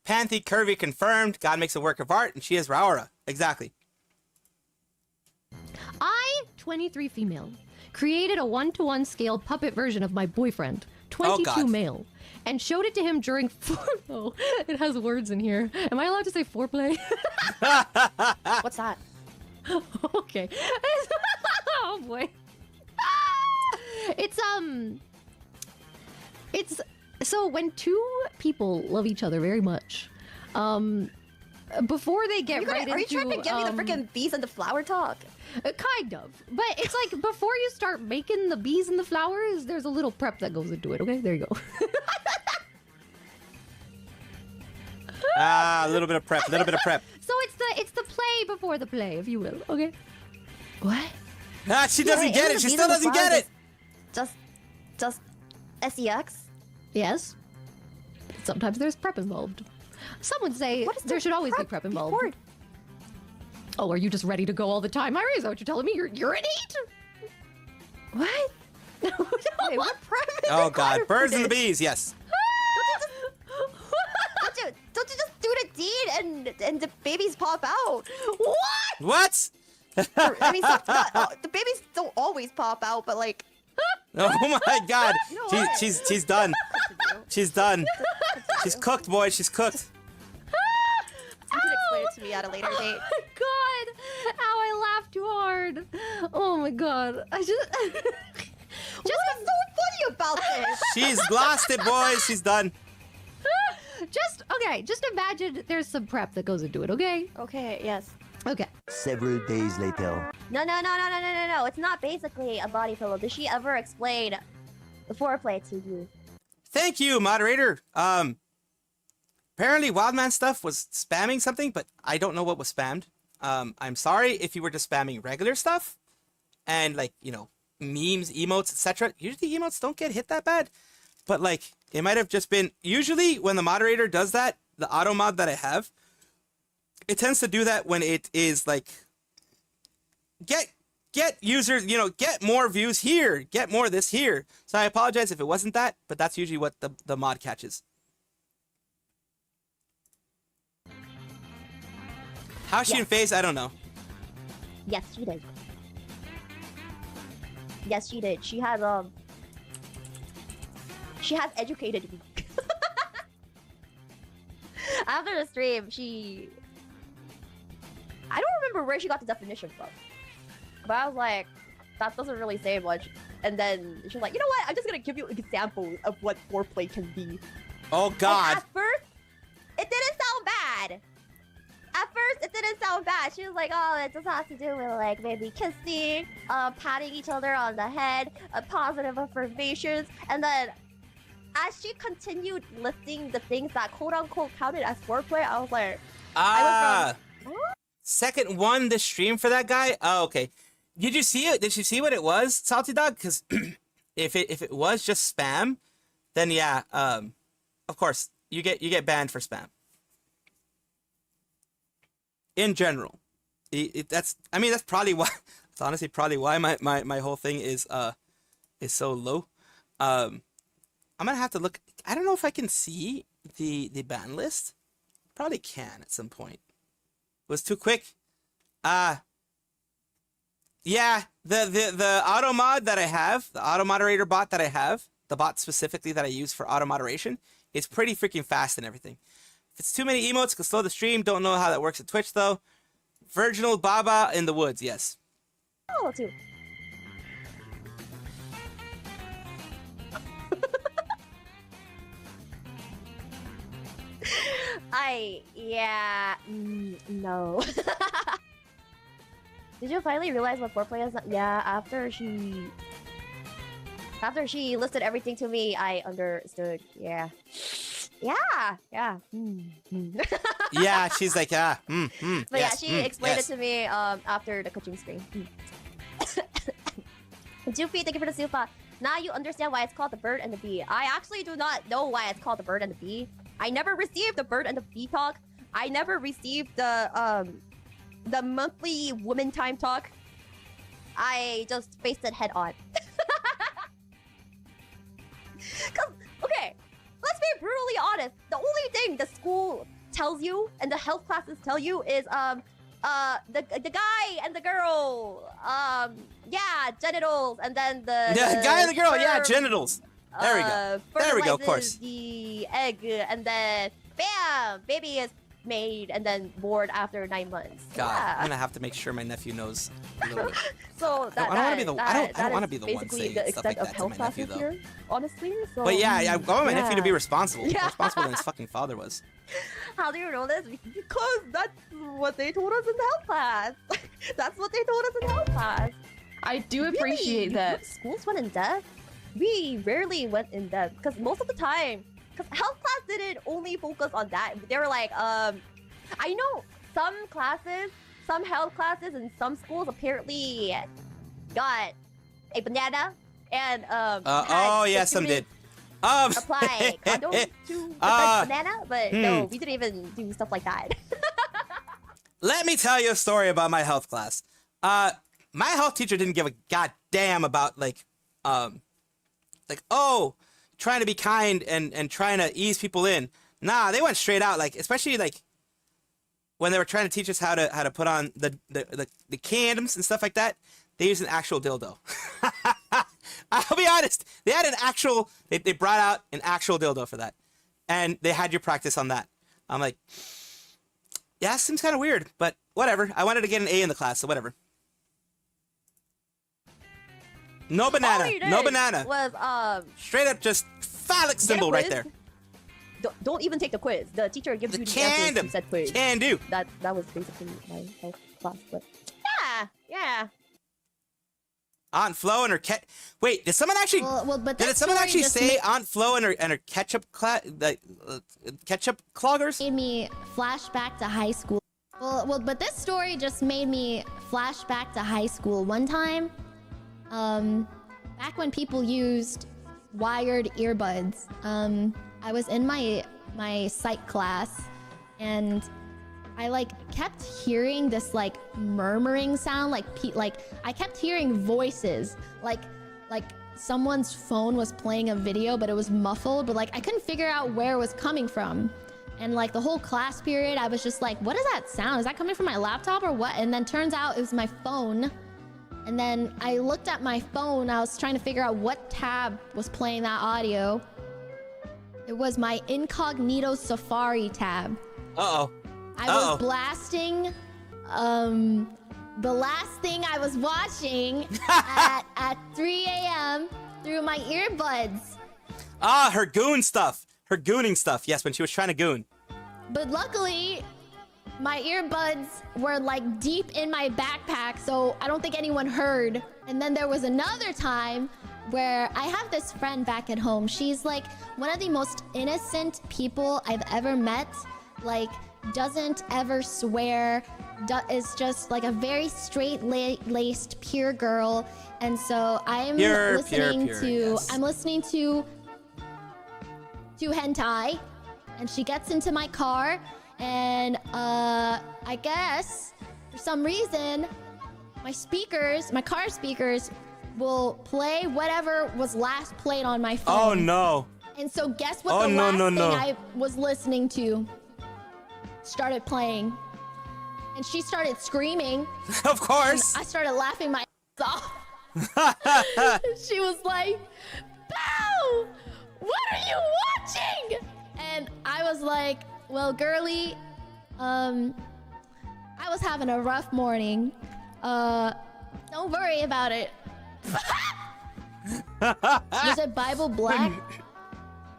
Panthy Curvy confirmed. God makes a work of art, and she is Raora. Exactly. I, 23 female, created a 1-to-1 scale puppet version of my boyfriend, 22 male, and showed it to him during Oh, it has words in here. Am I allowed to say foreplay? What's that? Okay. Oh boy. It's so when two people love each other very much, before they get right into... Are you trying to get me the freaking bees and the flower talk? Kind of. But it's like, before you start making the bees and the flowers, there's a little prep that goes into it, okay? There you go. A little bit of prep, So it's the play before the play, if you will, okay? What? She doesn't get it. She still doesn't get it. Just sex? Yes. Sometimes there's prep involved. Some would say there should always be prep involved. Oh, are you just ready to go all the time, Ira? Is that what you're telling me? You're an 8? What? Wait, what prep? Oh God, birds and the bees. Yes. Don't don't you just do the deed and the babies pop out? What? What? I mean, the babies don't always pop out, but like. Oh my God! You know what? She's done. She's done. She's cooked, boy. She's cooked. You can explain it to me at a later date. Oh my god! Ow, I laughed too hard. Oh my god. I just... What is so funny about this? She's lost it, boys. She's done. Just imagine there's some prep that goes into it, okay? Okay, yes. Okay. Several days later. No. It's not basically a body pillow. Did she ever explain the foreplay to you? Thank you, moderator. Apparently Wildman stuff was spamming something, but I don't know what was spammed. I'm sorry if you were just spamming regular stuff and like, you know, memes, emotes, etc. Usually emotes don't get hit that bad, but like it might have just been, usually when the moderator does that, the auto mod that I have, it tends to do that when it is like, get users, you know, get more views here, get more of this here. So I apologize if it wasn't that, but that's usually what the mod catches. How's she in phase? I don't know. Yes, she did. Yes, she did. She has educated me. After the stream, I don't remember where she got the definition from. But I was like, that doesn't really say much. And then she's like, you know what? I'm just gonna give you examples of what foreplay can be. Oh God. And at first, it didn't sound bad. She was like, oh, it just has to do with like maybe kissing, patting each other on the head, positive affirmations. And then as she continued listing the things that quote unquote counted as foreplay, I was like, Second one this stream for that guy? Oh, okay. Did you see it? Did you see what it was, Salty Dog? Because if it was just spam, then yeah, of course you get banned for spam. In general, that's probably why. It's honestly probably why my whole thing is so low. I'm gonna have to look. I don't know if I can see the ban list. Probably can at some point. It was too quick. Yeah, the auto mod that I have, the auto moderator bot that I have, the bot specifically that I use for auto moderation, is pretty freaking fast and everything. If it's too many emotes, it can slow the stream. Don't know how that works at Twitch though. Virginal Baba in the woods, yes. oh, too. No. Did you finally realize what foreplay is? Yeah, after she listed everything to me, I understood. Yeah. Yeah. Yeah, she's like, But yes, yeah, she explained yes. it to me after the coaching screen. Jupi, thank you for the super. Now you understand why it's called the bird and the bee. I actually do not know why it's called the bird and the bee. I never received the bird and the bee talk. I never received the monthly woman time talk. I just faced it head on. Okay, let's be brutally honest. The only thing the school tells you and the health classes tell you is the guy and the girl, yeah, genitals, and then the guy and the girl, yeah, sperm, genitals. There we go. There we go. Of course. The egg, and then bam, baby is made and then bored after 9 months. God, Yeah. I'm gonna have to make sure my nephew knows a little bit. So that, I don't want to be the I don't want to is be the one basically saying the stuff extent like of that to health my nephew classes though. here, honestly. So, But yeah, I want my nephew to be yeah. responsible. Yeah. More responsible than his fucking father was. How do you know this? Because that's what they told us in health class. That's what they told us in health class. I do appreciate Really? that. Schools went in depth. We rarely went in depth because most of the time, because health class didn't only focus on that. They were like, I know some classes, some health classes in some schools apparently got a banana and Oh yeah, some did. Apply condom to the banana, but no, we didn't even do stuff like that. Let me tell you a story about my health class. My health teacher didn't give a goddamn about trying to be kind and trying to ease people in. Nah, they went straight out. Like, especially like when they were trying to teach us how to put on the condoms and stuff like that. They used an actual dildo. I'll be honest. They had an actual. They brought out an actual dildo for that, and they had you practice on that. I'm like, yeah, it seems kind of weird, but whatever. I wanted to get an A in the class, so whatever. No banana. No banana. Was straight up just phallic symbol right there. Don't even take the quiz. The teacher gives you the answers to said quiz. Can do. That was basically my health class, but yeah. Aunt Flo and her Wait, did someone actually? Did someone actually say Aunt Flo and her ketchup ketchup cloggers? Made me flashback to high school. But this story just made me flashback to high school. One time, back when people used wired earbuds, I was in my psych class, and I like kept hearing this like murmuring sound, like I kept hearing voices, like someone's phone was playing a video, but it was muffled, but like I couldn't figure out where it was coming from. And like the whole class period, I was just like, what is that sound? Is that coming from my laptop or what? And then turns out it was my phone. And then I looked at my phone. I was trying to figure out what tab was playing that audio. It was my incognito Safari tab. Uh-oh. I was blasting the last thing I was watching at 3 a.m. through my earbuds. Ah, her goon stuff. Her gooning stuff. Yes, when she was trying to goon. But luckily, my earbuds were like deep in my backpack, so I don't think anyone heard. And then there was another time where I have this friend back at home. She's like one of the most innocent people I've ever met. Like, doesn't ever swear, is just like a very straight-laced, pure girl. And so I'm listening to hentai, and she gets into my car, and I guess for some reason my car speakers will play whatever was last played on my phone. Oh no. And so guess what the last thing I was listening to started playing. And she started screaming. Of course. I started laughing my ass off. She was like, "Bow! What are you watching?" And I was like, "Well, girly, I was having a rough morning. Don't worry about it." Was it Bible Black?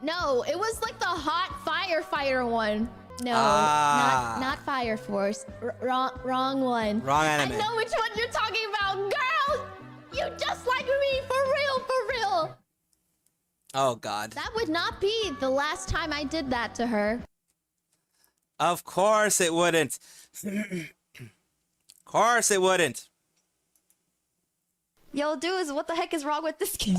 No, it was like the hot firefighter one. No, not Fire Force. Wrong one. Wrong anime. I know which one you're talking about, girl. You just like me, for real. Oh God. That would not be the last time I did that to her. Of course it wouldn't. Of course it wouldn't. Yo, dudes, what the heck is wrong with this kid?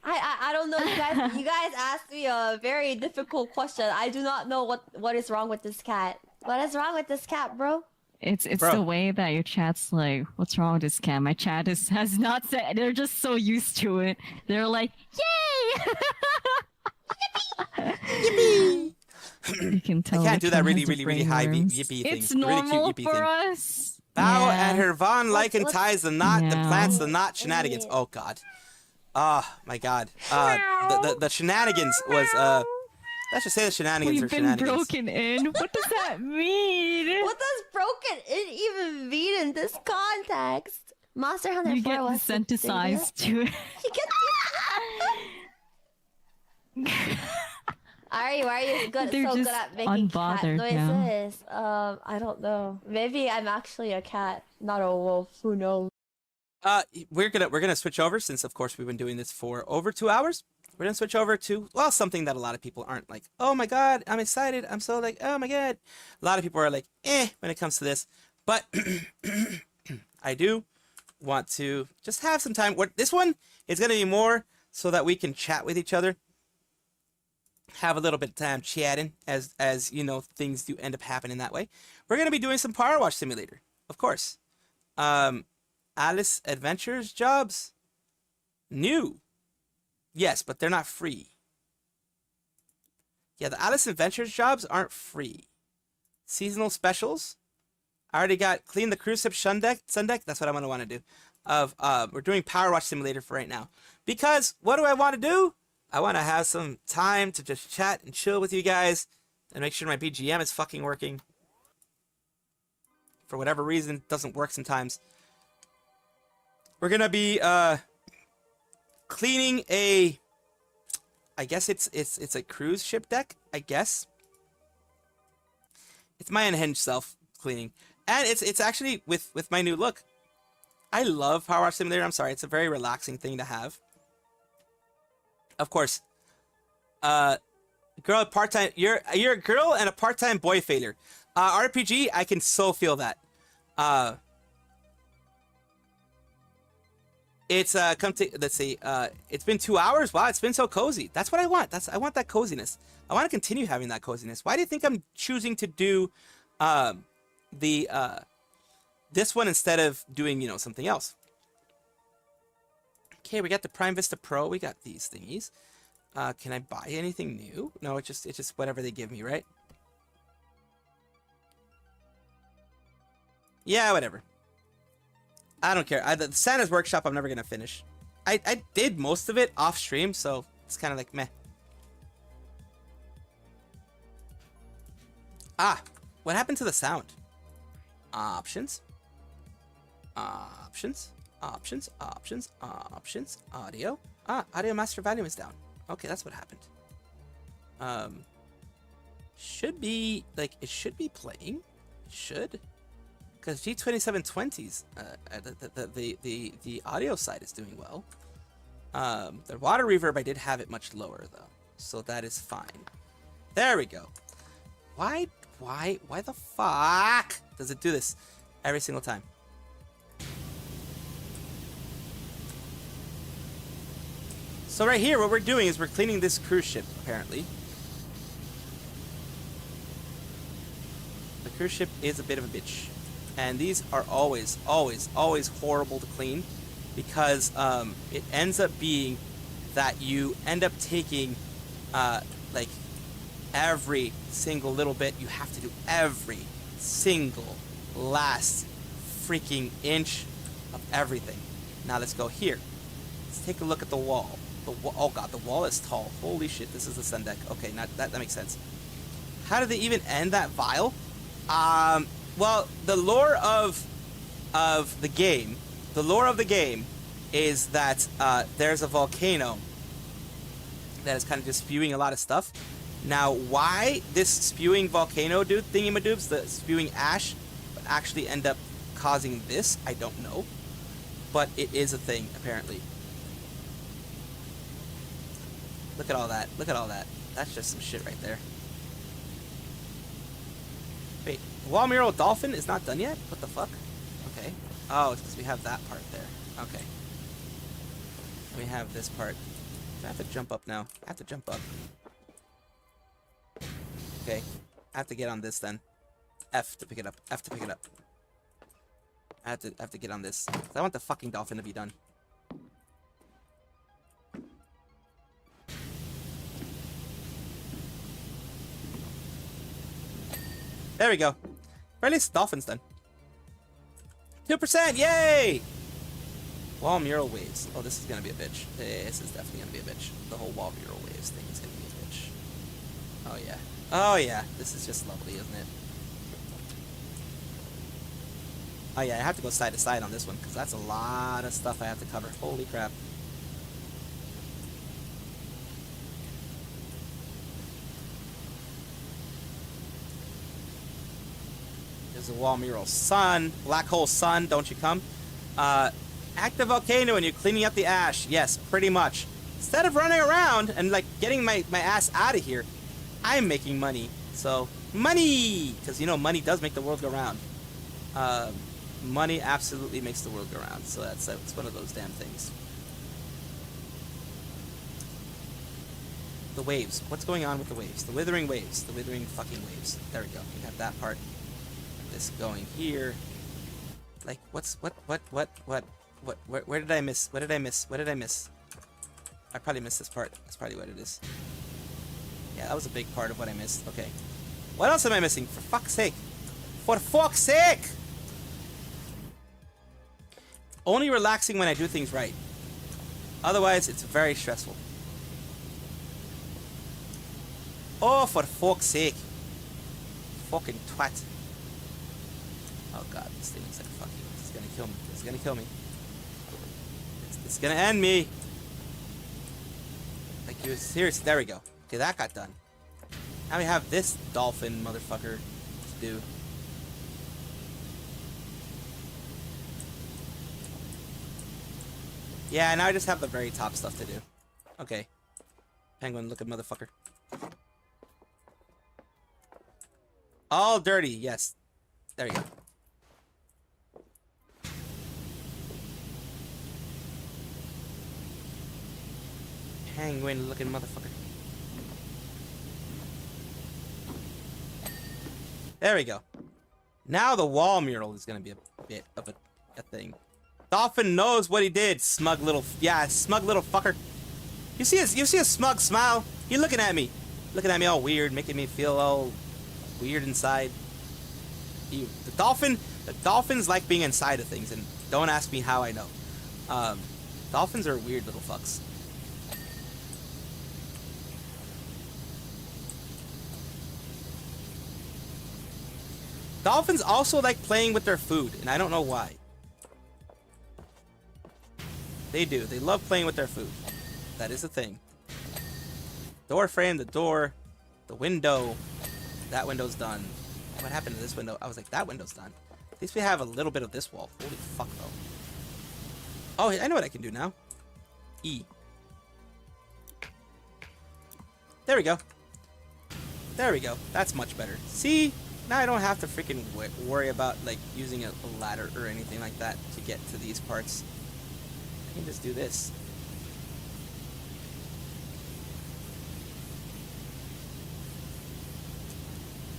I don't know, you guys. You guys asked me a very difficult question. I do not know what is wrong with this cat. What is wrong with this cat, bro? It's the way that your chat's like, what's wrong with this cat? My chat has not said. They're just so used to it. They're like, yay! Yippee! You can tell. I can't do that really high yippee thing. It's really normal cute yippee for thing. us. Bow and her Von Lycan ties the knot, the plants the knot shenanigans. Oh God. Oh my God. The shenanigans was let's just say the shenanigans are shenanigans. We've been broken in. What does that mean? What does broken in even mean in this context? Monster Hunter 4 you get was desensitized to it. Why are you good, They're so good just at making cat unbothered noises? I don't know. Maybe I'm actually a cat, not a wolf. Who knows? We're gonna switch over, since of course we've been doing this for over 2 hours. We're gonna switch over to, well, something that a lot of people aren't like, oh my God, I'm excited, I'm so like, oh my God. A lot of people are like, when it comes to this, but I do want to just have some time. This one is gonna be more so that we can chat with each other, have a little bit of time chatting, as you know, things do end up happening that way. We're gonna be doing some Power Wash Simulator, of course. Alice Adventures jobs? New. Yes, but they're not free. Yeah, the Alice Adventures jobs aren't free. Seasonal specials. I already got clean the cruise ship sun deck. That's what I'm gonna want to do. We're doing Power Watch Simulator for right now. Because what do I want to do? I want to have some time to just chat and chill with you guys and make sure my BGM is fucking working. For whatever reason, it doesn't work sometimes. We're gonna be cleaning a, I guess it's a cruise ship deck, I guess. It's my unhinged self cleaning. And it's actually with my new look. I love Power Watch Simulator. I'm sorry, it's a very relaxing thing to have. Of course, girl part-time. You're a girl and a part-time boy failure. RPG, I can so feel that. It's let's see. It's been 2 hours. Wow, it's been so cozy. That's what I want. I want that coziness. I want to continue having that coziness. Why do you think I'm choosing to do this one instead of doing, something else? Okay, we got the Prime Vista Pro. We got these thingies. Can I buy anything new? No, it's just whatever they give me, right? Yeah, whatever. I don't care. The Santa's Workshop, I'm never gonna finish. I did most of it off stream, so it's kind of like meh. Ah, what happened to the sound? Options. Options. Options. Options. Options. Audio. Ah, audio master volume is down. Okay, that's what happened. Should be like it should be playing. It should. Because G2720's the audio side is doing well. The water reverb, I did have it much lower though, so that is fine. There we go. Why the fuck does it do this every single time? So right here, what we're doing is we're cleaning this cruise ship, apparently. The cruise ship is a bit of a bitch. And these are always horrible to clean because it ends up being that you end up taking like every single little bit. You have to do every single last freaking inch of everything. Now let's go here. Let's take a look at the wall. Oh god, the wall is tall. Holy shit, this is the sun deck. Okay, now that makes sense. How did they even end that vial? Well, the lore of the game is that there's a volcano that is kind of just spewing a lot of stuff. Now, why this spewing volcano thingy-madoobs, the spewing ash, actually end up causing this, I don't know. But it is a thing, apparently. Look at all that. Look at all that. That's just some shit right there. Wait, wall mural dolphin is not done yet? What the fuck? Okay. Oh, it's because we have that part there. Okay. We have this part. I have to jump up now. I have to jump up. Okay. I have to get on this then. F to pick it up. F to pick it up. I have to get on this. I want the fucking dolphin to be done. There we go. Or at least dolphin's done. 2%! Yay! Wall mural waves. Oh, this is gonna be a bitch. This is definitely gonna be a bitch. The whole wall mural waves thing is gonna be a bitch. Oh yeah. Oh yeah. This is just lovely, isn't it? Oh yeah, I have to go side to side on this one because that's a lot of stuff I have to cover. Holy crap. There's a wall mural. Sun. Black hole sun, don't you come? Active volcano and you're cleaning up the ash. Yes, pretty much. Instead of running around and like getting my ass out of here, I'm making money. So, money! Because, you know, money does make the world go round. Money absolutely makes the world go round. So that's one of those damn things. The waves. What's going on with the waves? The withering waves. The withering fucking waves. There we go. We have that part. This going here. Like, where did I miss? What did I miss? What did I miss? I probably missed this part. That's probably what it is. Yeah, that was a big part of what I missed. Okay. What else am I missing? For fuck's sake. For fuck's sake! Only relaxing when I do things right. Otherwise, it's very stressful. Oh, for fuck's sake. Fucking twat. Oh god, this thing is like fucking. This is gonna kill me. This is gonna kill me. It's gonna end me. Like, you seriously. There we go. Okay, that got done. Now we have this dolphin motherfucker to do. Yeah, now I just have the very top stuff to do. Okay. Penguin looking motherfucker. All dirty, yes. There you go. Penguin looking motherfucker. There we go. Now the wall mural is gonna be a bit of a thing. Dolphin knows what he did, smug little, yeah, smug little fucker. You see a smug smile? You're looking at me all weird, making me feel all weird inside. The dolphins like being inside of things, and don't ask me how I know. Dolphins are weird little fucks. Dolphins also like playing with their food, and I don't know why. They do. They love playing with their food. That is a thing. Door frame, the door, the window. That window's done. What happened to this window? I was like, that window's done. At least we have a little bit of this wall. Holy fuck, though. Oh, I know what I can do now. E. There we go. There we go. That's much better. See? Now I don't have to freaking worry about, like, using a ladder or anything like that to get to these parts. I can just do this.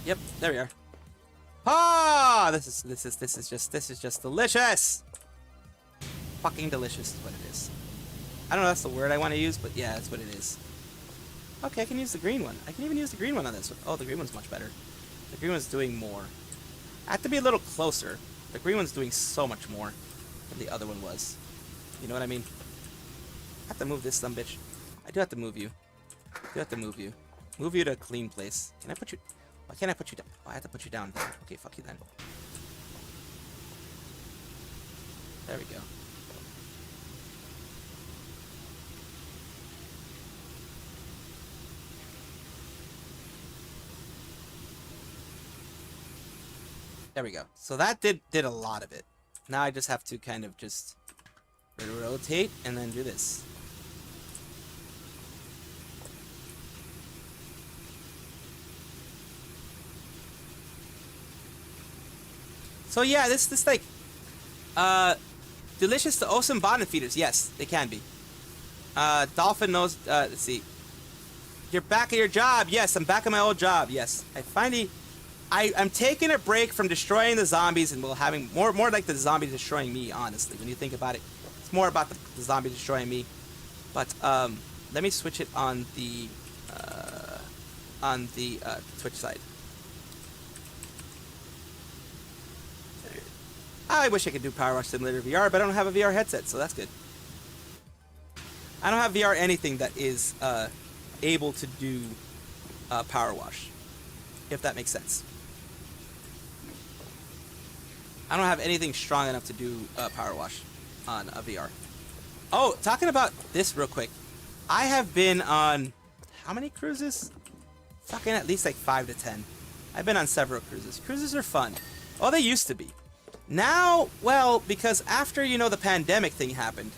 Yep, there we are. Ah, this is just delicious. Fucking delicious is what it is. I don't know if that's the word I want to use, but yeah, that's what it is. Okay, I can use the green one. I can even use the green one on this one. Oh, the green one's much better. The green one's doing more. I have to be a little closer. The green one's doing so much more than the other one was. You know what I mean? I have to move this son bitch. I do have to move you. I do have to move you. Move you to a clean place. Can I put you... Why can't I put you down? Oh, I have to put you down there. Okay, fuck you then. There we go. There we go. So that did a lot of it. Now I just have to kind of just rotate and then do this. So yeah, this like delicious to awesome bottom feeders. Yes, they can be. Dolphin knows. Let's see. You're back at your job. Yes, I'm back at my old job. Yes, I'm taking a break from destroying the zombies and having more like the zombies destroying me. Honestly, when you think about it, it's more about the zombies destroying me. But let me switch it on the Twitch side. I wish I could do Power Wash Simulator VR, but I don't have a VR headset, so that's good. I don't have VR anything that is able to do Power Wash, if that makes sense. I don't have anything strong enough to do Power Wash on a VR. Oh, talking about this real quick. I have been on, how many cruises? Fucking at least like 5 to 10. I've been on several cruises. Cruises are fun. Oh, they used to be. Now, well, because after, you know, the pandemic thing happened,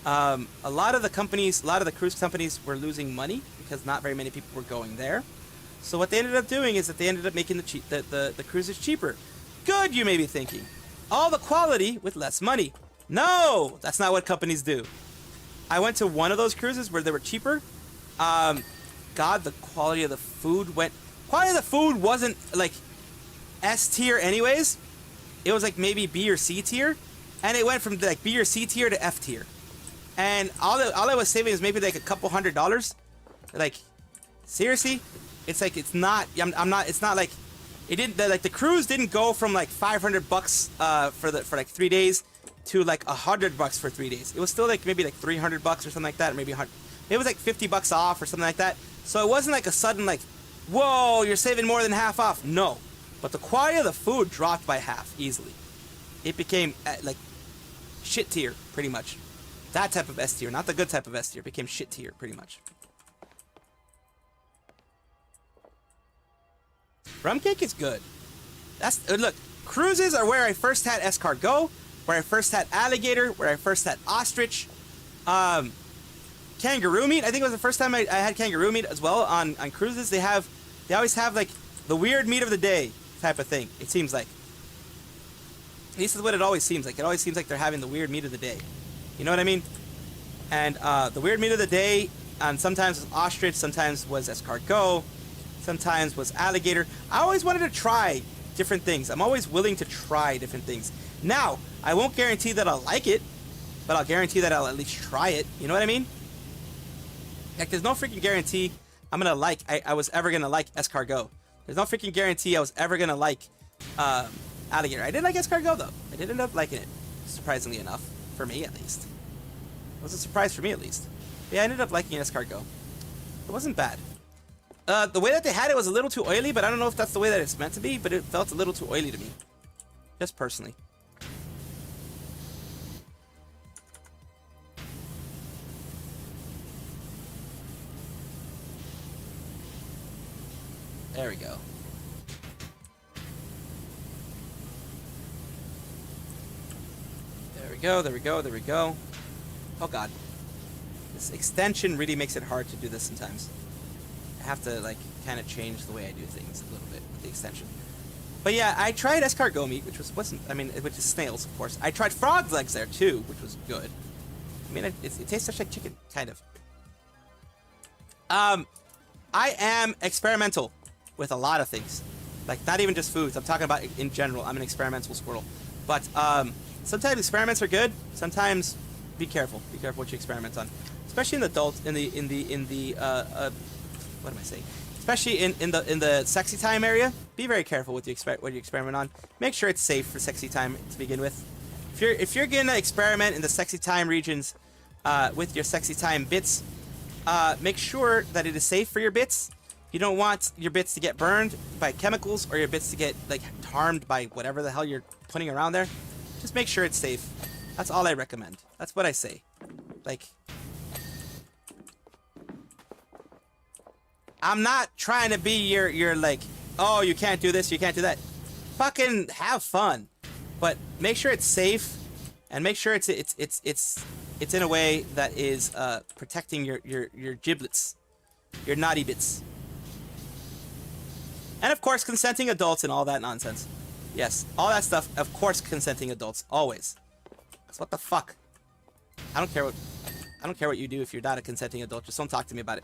a lot of the cruise companies were losing money because not very many people were going there. So what they ended up doing is that they ended up making the cruises cheaper. Good, you may be thinking. All the quality with less money. No, that's not what companies do. I went to one of those cruises where they were cheaper. God, the quality of the food wasn't like S tier anyways. It was like maybe B or C tier, and it went from like B or C tier to F tier. And all I was saving was maybe like a couple $100. Like, seriously? It's like it's not. I'm not. It's not like it didn't. Like the cruise didn't go from like $500 for like 3 days to like $100 for 3 days. It was still like maybe like $300 or something like that, or maybe 100. It was like $50 off or something like that. So it wasn't like a sudden like, whoa, you're saving more than half off. No, but the quality of the food dropped by half easily. It became like shit tier pretty much. That type of S tier, not the good type of S tier. Became shit tier pretty much. Rum cake is good. That's look. Cruises are where I first had escargot, where I first had alligator, where I first had ostrich, kangaroo meat. I think it was the first time I had kangaroo meat as well on cruises. They always have like the weird meat of the day type of thing. It seems like. At least is what it always seems like. It always seems like they're having the weird meat of the day. You know what I mean? And the weird meat of the day, sometimes was ostrich, sometimes was escargot, sometimes was alligator. I always wanted to try different things. I'm always willing to try different things. Now, I won't guarantee that I'll like it, but I'll guarantee that I'll at least try it. You know what I mean? Like, there's no freaking guarantee I'm gonna like, I was ever gonna like escargot. There's no freaking guarantee I was ever gonna like alligator. I did like escargot though. I did end up liking it, surprisingly enough, for me at least. It was a surprise for me at least. But yeah, I ended up liking escargot. It wasn't bad. The way that they had it was a little too oily, but I don't know if that's the way that it's meant to be, but it felt a little too oily to me. Just personally. There we go. There we go, there we go, there we go. Oh god. This extension really makes it hard to do this sometimes. I have to like kind of change the way I do things a little bit with the extension. But yeah, I tried escargot meat, which which is snails, of course. I tried frog legs there too, which was good. I mean, it tastes just like chicken, kind of. I am experimental with a lot of things. Like, not even just foods. I'm talking about in general. I'm an experimental squirrel. But sometimes experiments are good. Sometimes be careful. Be careful what you experiment on. Especially in the adult, what am I saying? Especially in the sexy time area. Be very careful with what you experiment on. Make sure it's safe for sexy time to begin with. If you're gonna experiment in the sexy time regions with your sexy time bits, make sure that it is safe for your bits. You don't want your bits to get burned by chemicals or your bits to get like harmed by whatever the hell you're putting around there. Just make sure it's safe. That's all I recommend. That's what I say. Like, I'm not trying to be your like, oh, you can't do this, you can't do that. Fucking have fun, but make sure it's safe, and make sure it's in a way that is protecting your giblets, your naughty bits. And of course, consenting adults and all that nonsense. Yes, all that stuff. Of course, consenting adults always. Cause what the fuck? I don't care what you do if you're not a consenting adult. Just don't talk to me about it.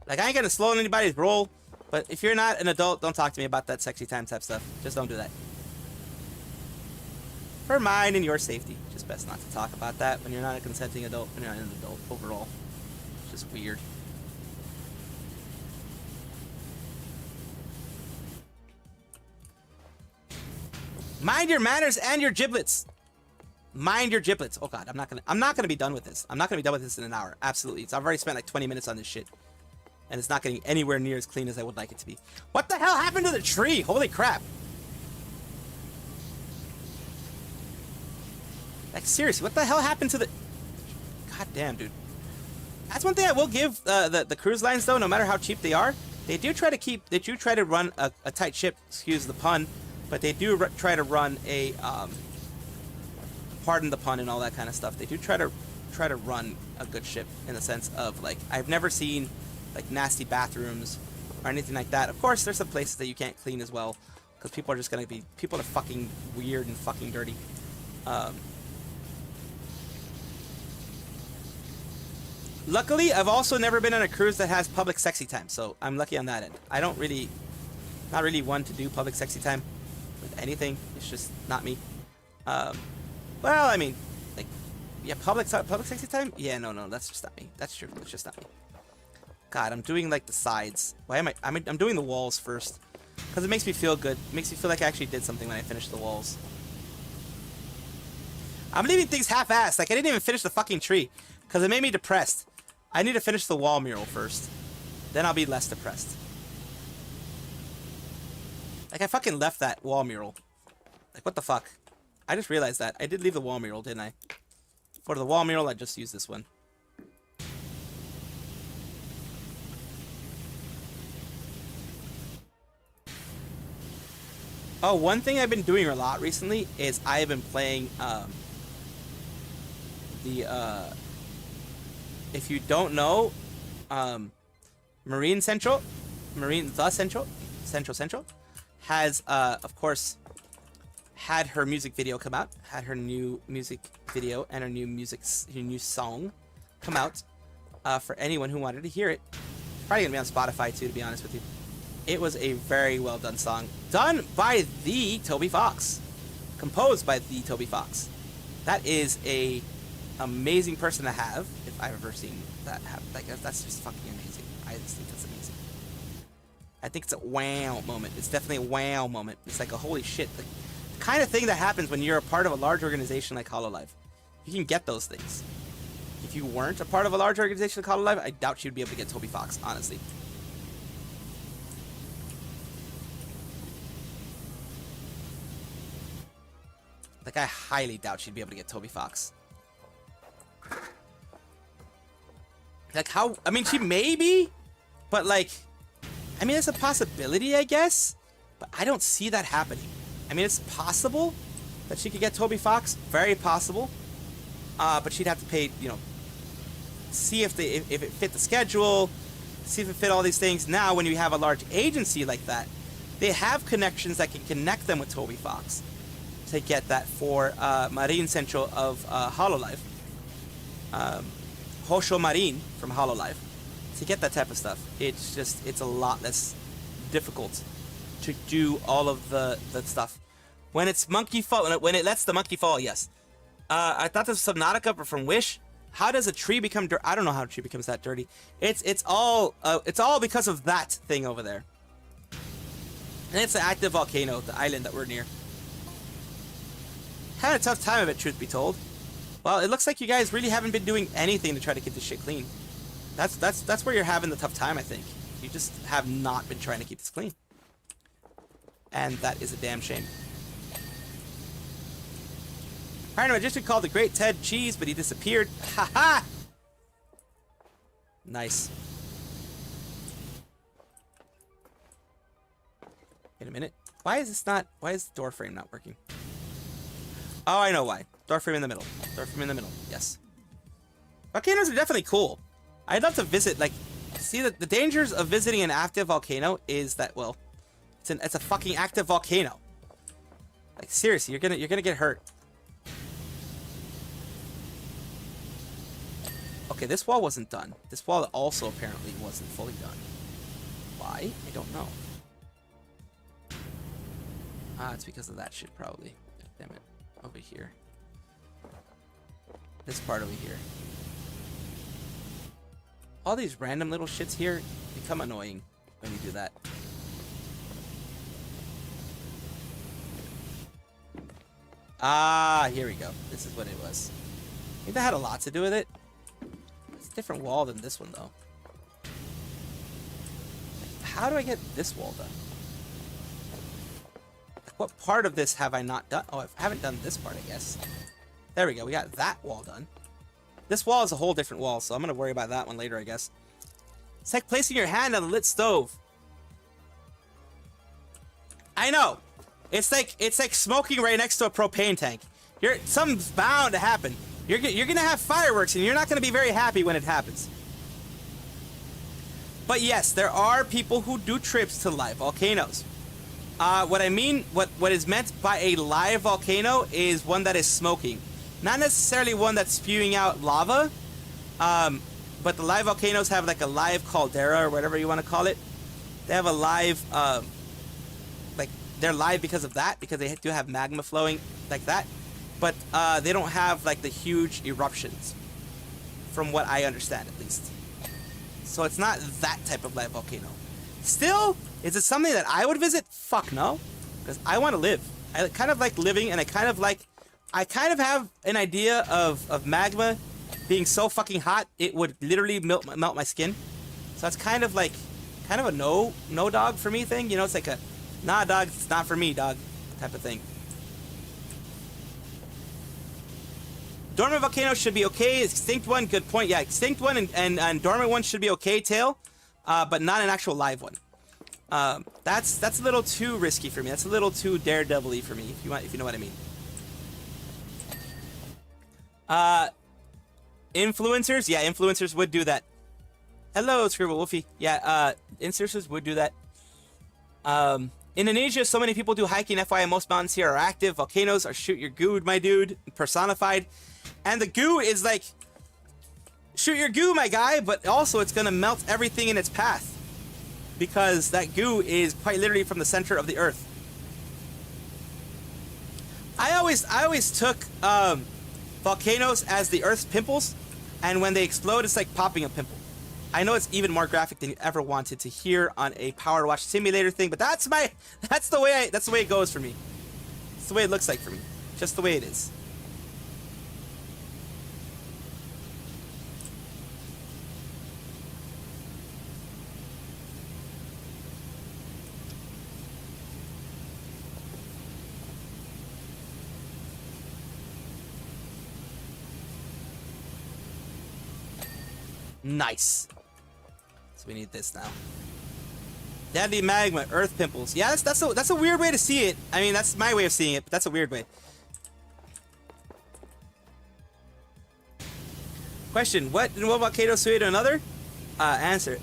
Like, I ain't gonna slow anybody's roll, but if you're not an adult, don't talk to me about that sexy time type stuff. Just don't do that. For mine and your safety. Just best not to talk about that when you're not a consenting adult, when you're not an adult overall. It's just weird. Mind your manners and your giblets. Mind your giblets. Oh god, I'm not gonna be done with this. I'm not gonna be done with this in an hour. Absolutely. I've already spent like 20 minutes on this shit. And it's not getting anywhere near as clean as I would like it to be. What the hell happened to the tree? Holy crap. Like, seriously, what the hell happened to the... God damn, dude. That's one thing I will give the cruise lines, though, no matter how cheap they are. They do try to run a tight ship, excuse the pun, but they do try to run a, pardon the pun and all that kind of stuff. They do try to run a good ship in the sense of, like, I've never seen, like, nasty bathrooms or anything like that. Of course, there's some places that you can't clean as well, because people are fucking weird and fucking dirty. Luckily, I've also never been on a cruise that has public sexy time, so I'm lucky on that end. I don't really, not really one to do public sexy time with anything. It's just not me. Well, I mean, like, Yeah, public sexy time? Yeah, no, that's just not me. That's true. That's just not me. God, I'm doing like the sides. Why am I'm doing the walls first. Because it makes me feel good. It makes me feel like I actually did something when I finish the walls. I'm leaving things half-assed. Like, I didn't even finish the fucking tree. Because it made me depressed. I need to finish the wall mural first. Then I'll be less depressed. Like, I fucking left that wall mural. Like, what the fuck? I just realized that. I did leave the wall mural, didn't I? For the wall mural, I just used this one. Oh, one thing I've been doing a lot recently is I have been playing, if you don't know, Marine Central, Central, has, of course, had her music video come out, had her new music video and her new song come out, for anyone who wanted to hear it. Probably gonna be on Spotify too, to be honest with you. It was a very well done song, done by the Toby Fox, composed by the Toby Fox. That is a amazing person to have, if I've ever seen that happen. Like, that's just fucking amazing. I just think that's amazing. I think it's a wow moment. It's definitely a wow moment. It's like a holy shit. The kind of thing that happens when you're a part of a large organization like Hololive. You can get those things. If you weren't a part of a large organization like Hololive, I doubt you'd be able to get Toby Fox, honestly. Like, I highly doubt she'd be able to get Toby Fox. Like, how... I mean, she may be, but, like... I mean, it's a possibility, I guess, but I don't see that happening. I mean, it's possible that she could get Toby Fox. Very possible. But she'd have to pay, you know... See if it fit the schedule. See if it fit all these things. Now, when you have a large agency like that, they have connections that can connect them with Toby Fox to get that for Marine Central of Hololive. Hosho Marine from Hololive. To get that type of stuff, it's a lot less difficult to do all of the stuff. When it's monkey fall, when it lets the monkey fall, yes. I thought this was Subnautica from Wish. How does a tree become dirty? I don't know how a tree becomes that dirty. It's all because of that thing over there. And it's an active volcano, the island that we're near. Had a tough time of it, truth be told. Well, it looks like you guys really haven't been doing anything to try to keep this shit clean. That's where you're having the tough time, I think. You just have not been trying to keep this clean. And that is a damn shame. Apparently, I just called the Great Ted Cheese, but he disappeared. Ha ha! Nice. Wait a minute. Why is the door frame not working? Oh, I know why. Door frame in the middle. Door frame in the middle. Yes. Volcanoes are definitely cool. I'd love to visit, like, see the dangers of visiting an active volcano is that, well, it's a fucking active volcano. Like, seriously, you're gonna get hurt. Okay, this wall wasn't done. This wall also apparently wasn't fully done. Why? I don't know. It's because of that shit, probably. Damn it. Over here. This part over here. All these random little shits here become annoying when you do that. Here we go. This is what it was. I think that had a lot to do with it. It's a different wall than this one, though. How do I get this wall done? What part of this have I not done? Oh, I haven't done this part, I guess. There we go. We got that wall done. This wall is a whole different wall, so I'm going to worry about that one later, I guess. It's like placing your hand on a lit stove. I know. It's like smoking right next to a propane tank. Something's bound to happen. You're going to have fireworks, and you're not going to be very happy when it happens. But yes, there are people who do trips to live volcanoes. What I mean, what is meant by a live volcano is one that is smoking. Not necessarily one that's spewing out lava, but the live volcanoes have like a live caldera or whatever you want to call it. They have a live, like, they're live because of that, because they do have magma flowing like that. but they don't have like the huge eruptions, from what I understand at least. So it's not that type of live volcano. Still, is it something that I would visit? Fuck no, because I want to live. I kind of like living, and I kind of have an idea of magma being so fucking hot it would literally melt my skin. So that's kind of a no dog for me thing. You know, it's like a nah dog, it's not for me dog type of thing. Dormant volcano should be okay. Extinct one, good point. Yeah, extinct one and dormant one should be okay, tail, but not an actual live one. That's a little too risky for me. That's a little too daredevil-y for me, if you know what I mean. Influencers, yeah, influencers would do that. Hello, Scribble Wolfie. Yeah, influencers would do that. Indonesia, so many people do hiking. FYI, most mountains here are active. Volcanoes are shoot your goo, my dude, personified. And the goo is like, shoot your goo, my guy, but also it's gonna melt everything in its path. Because that goo is quite literally from the center of the earth. I always took volcanoes as the earth's pimples, and when they explode, it's like popping a pimple. I know it's even more graphic than you ever wanted to hear on a Power Wash Simulator thing, but that's the way it goes for me. It's the way it looks like for me. Just the way it is. Nice. So we need this now. Deadly magma, earth pimples. Yeah, that's a weird way to see it. I mean, that's my way of seeing it, but that's a weird way. Question: What in one volcano sway to another? Answer: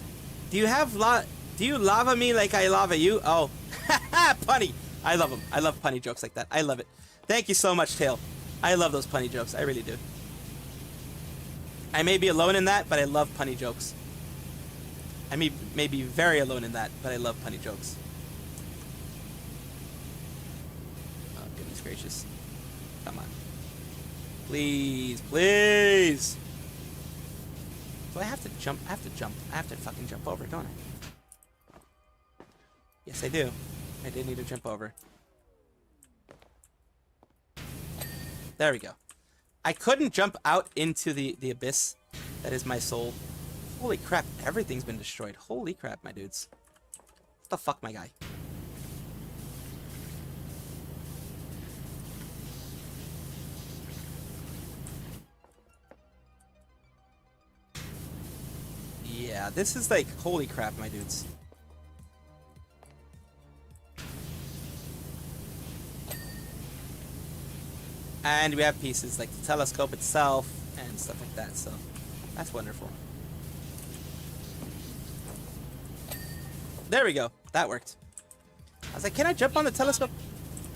Do you lava me like I lava you? Oh, punny. I love them. I love punny jokes like that. I love it. Thank you so much, Tail. I love those punny jokes. I really do. I may be alone in that, but I love punny jokes. I may be very alone in that, but I love punny jokes. Oh, goodness gracious. Come on. Please, please! Do I have to jump? I have to jump. I have to fucking jump over, don't I? Yes, I do. I did need to jump over. There we go. I couldn't jump out into the abyss. That is my soul. Holy crap, everything's been destroyed. Holy crap, my dudes. What the fuck, my guy? Yeah, this is like, holy crap, my dudes. And we have pieces like the telescope itself and stuff like that, so that's wonderful. There we go. That worked. I was like, can I jump on the telescope?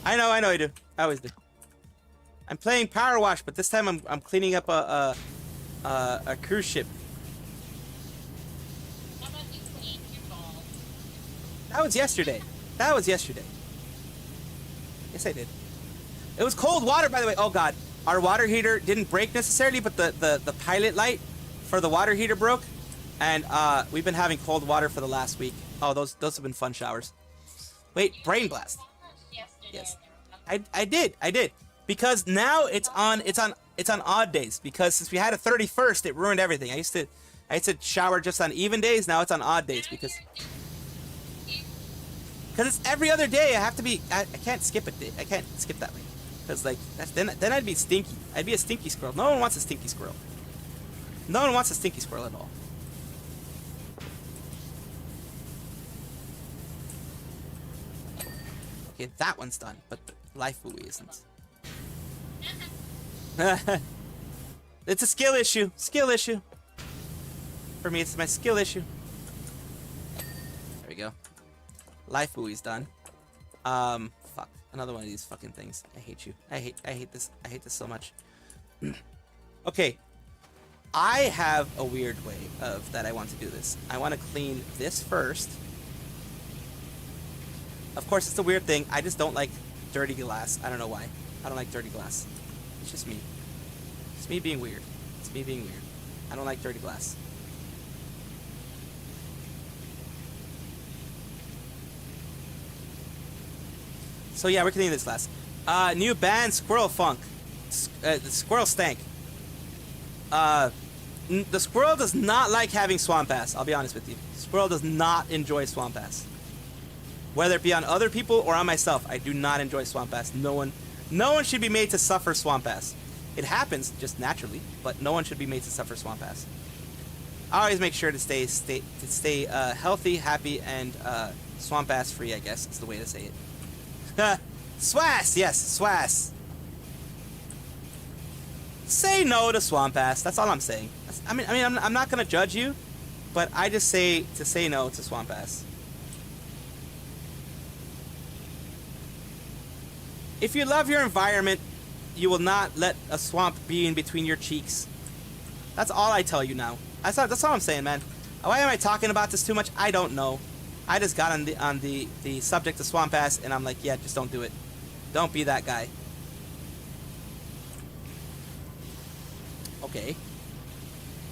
I know I do. I always do. I'm playing Power Wash, but this time I'm cleaning up a cruise ship. That was yesterday. That was yesterday. Yes, I did. It was cold water, by the way. Oh god, our water heater didn't break necessarily, but the pilot light for the water heater broke, and we've been having cold water for the last week. Oh, those have been fun showers. Wait, brain blast. Yes, I did because now it's on odd days, because since we had a 31st, it ruined everything. I used to shower just on even days. Now it's on odd days because it's every other day. I have to be. I can't skip it. I can't skip that way. Because like then I'd be stinky. I'd be a stinky squirrel. No one wants a stinky squirrel. No one wants a stinky squirrel at all. Okay, that one's done, but the life buoy isn't. It's a skill issue. Skill issue. For me, it's my skill issue. There we go. Life buoy's done. Fuck. Another one of these fucking things. I hate you. I hate this. I hate this so much. Okay. I have a weird way of that I want to do this. I want to clean this first. Of course, it's a weird thing. I just don't like dirty glass. I don't know why. I don't like dirty glass. It's just me. It's me being weird. It's me being weird. I don't like dirty glass. So yeah, we're cleaning this glass. New band, Squirrel Funk. The Squirrel Stank. The squirrel does not like having Swamp Ass, I'll be honest with you. Squirrel does not enjoy Swamp Ass. Whether it be on other people or on myself, I do not enjoy Swamp Ass. No one should be made to suffer Swamp Ass. It happens just naturally, but no one should be made to suffer Swamp Ass. I always make sure to stay healthy, happy, and Swamp Ass free, I guess is the way to say it. Swass, yes, Swass. Say no to Swamp Ass. That's all I'm saying. I'm not gonna judge you, but I just say no to Swamp Ass. If you love your environment, you will not let a swamp be in between your cheeks. That's all I tell you now. That's all I'm saying, man. Why am I talking about this too much? I don't know. I just got on the subject of Swamp Ass, and I'm like, yeah, just don't do it. Don't be that guy. Okay.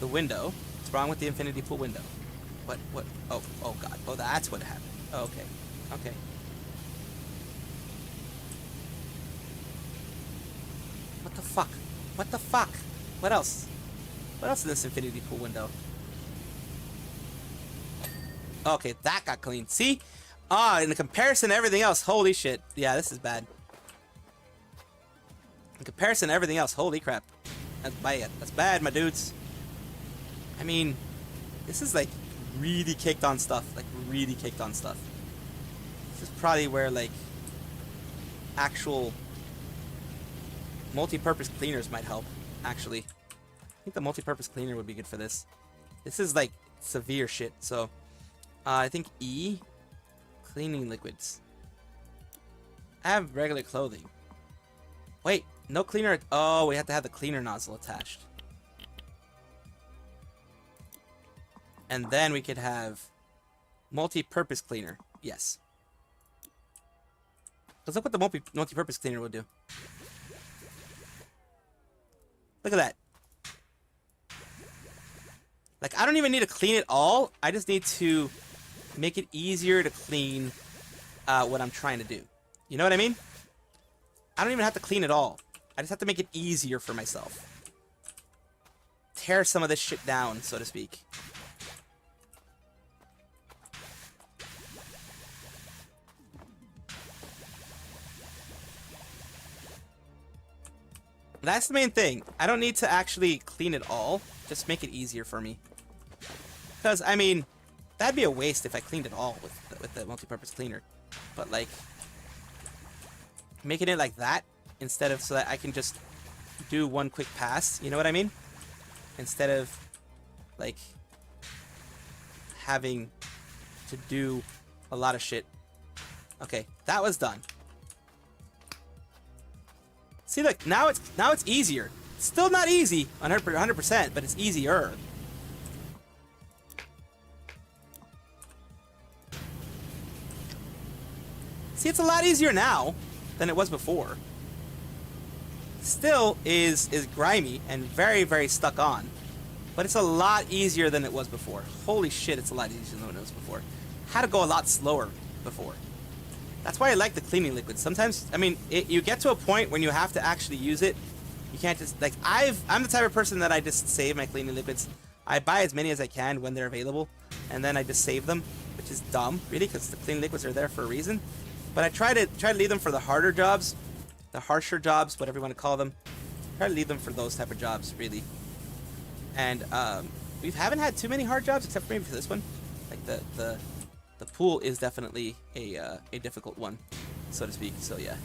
The window. What's wrong with the infinity pool window? What? Oh God. Oh, that's what happened. Oh, okay. Okay. What the fuck? What the fuck? What else? What else in this infinity pool window? Okay, that got cleaned. See? In the comparison to everything else, holy shit. Yeah, this is bad. In comparison to everything else, holy crap. That's bad. That's bad, my dudes. I mean, this is like really kicked on stuff. Like really kicked on stuff. This is probably where like actual multi-purpose cleaners might help, actually. I think the multi-purpose cleaner would be good for this. This is like severe shit, so I think E, cleaning liquids. I have regular clothing. Wait, no cleaner. Oh, we have to have the cleaner nozzle attached. And then we could have multi-purpose cleaner. Yes. Let's look what the multi-purpose cleaner would do. Look at that. Like, I don't even need to clean it all. I just need to make it easier to clean what I'm trying to do. You know what I mean? I don't even have to clean it all. I just have to make it easier for myself. Tear some of this shit down, so to speak. That's the main thing. I don't need to actually clean it all. Just make it easier for me. Because, I mean, that'd be a waste if I cleaned it all with the multi-purpose cleaner. But, like, making it like that instead of so that I can just do one quick pass. You know what I mean? Instead of, like, having to do a lot of shit. Okay, that was done. See, look, now it's easier. Still not easy, 100%, but it's easier. See, it's a lot easier now than it was before. Still is grimy and very, very stuck on, but it's a lot easier than it was before. Holy shit, it's a lot easier than it was before. Had to go a lot slower before. That's why I like the cleaning liquid. Sometimes, I mean, you get to a point when you have to actually use it. You can't just, like, I'm the type of person that I just save my cleaning liquids. I buy as many as I can when they're available, and then I just save them, which is dumb, really, because the cleaning liquids are there for a reason. But I try to leave them for the harder jobs, the harsher jobs, whatever you want to call them. Try to leave them for those type of jobs, really. And we haven't had too many hard jobs, except for maybe for this one. Like the pool is definitely a difficult one, so to speak. So yeah.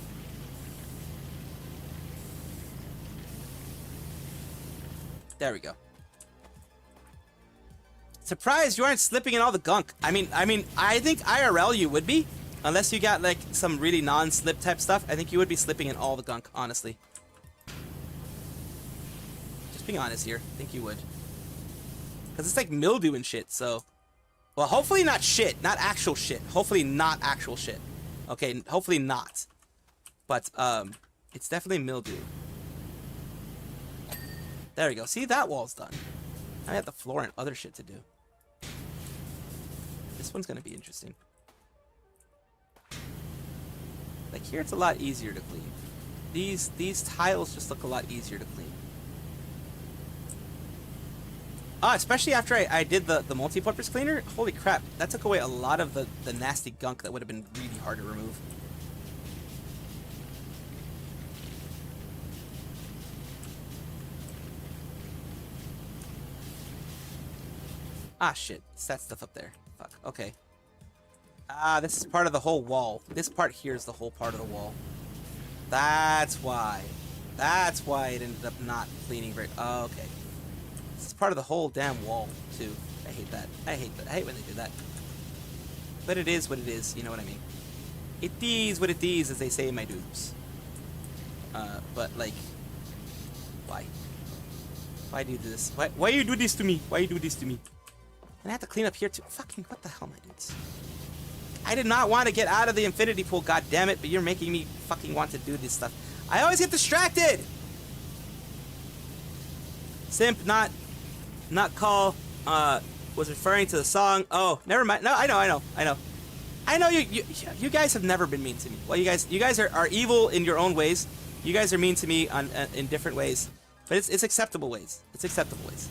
There we go. Surprised you aren't slipping in all the gunk. I mean, I think IRL you would be, unless you got like some really non-slip type stuff. I think you would be slipping in all the gunk, honestly. Just being honest here, I think you would, because it's like mildew and shit. So. Well, hopefully not shit. Not actual shit. Hopefully not actual shit. Okay, hopefully not. But, it's definitely mildew. There we go. See, that wall's done. I have the floor and other shit to do. This one's gonna be interesting. Like here, it's a lot easier to clean. These tiles just look a lot easier to clean. Especially after I did the multi-purpose cleaner. Holy crap, that took away a lot of the nasty gunk that would have been really hard to remove. Ah, shit. It's that stuff up there. Fuck. Okay. This is part of the whole wall. This part here is the whole part of the wall. That's why. That's why it ended up not cleaning very... Oh, okay. This is part of the whole damn wall, too. I hate that. I hate that. I hate when they do that. But it is what it is. You know what I mean? It is what it is, as they say in my dudes. But, like... Why? Why do you do this? Why you do this to me? Why you do this to me? And I have to clean up here too. Fucking what the hell, my dudes? I did not want to get out of the infinity pool, god damn it, but you're making me fucking want to do this stuff. I always get distracted! Simp, not call, was referring to the song. Oh, never mind. No, I know. I know you guys have never been mean to me. Well, you guys are evil in your own ways. You guys are mean to me in different ways. But it's acceptable ways. It's acceptable ways.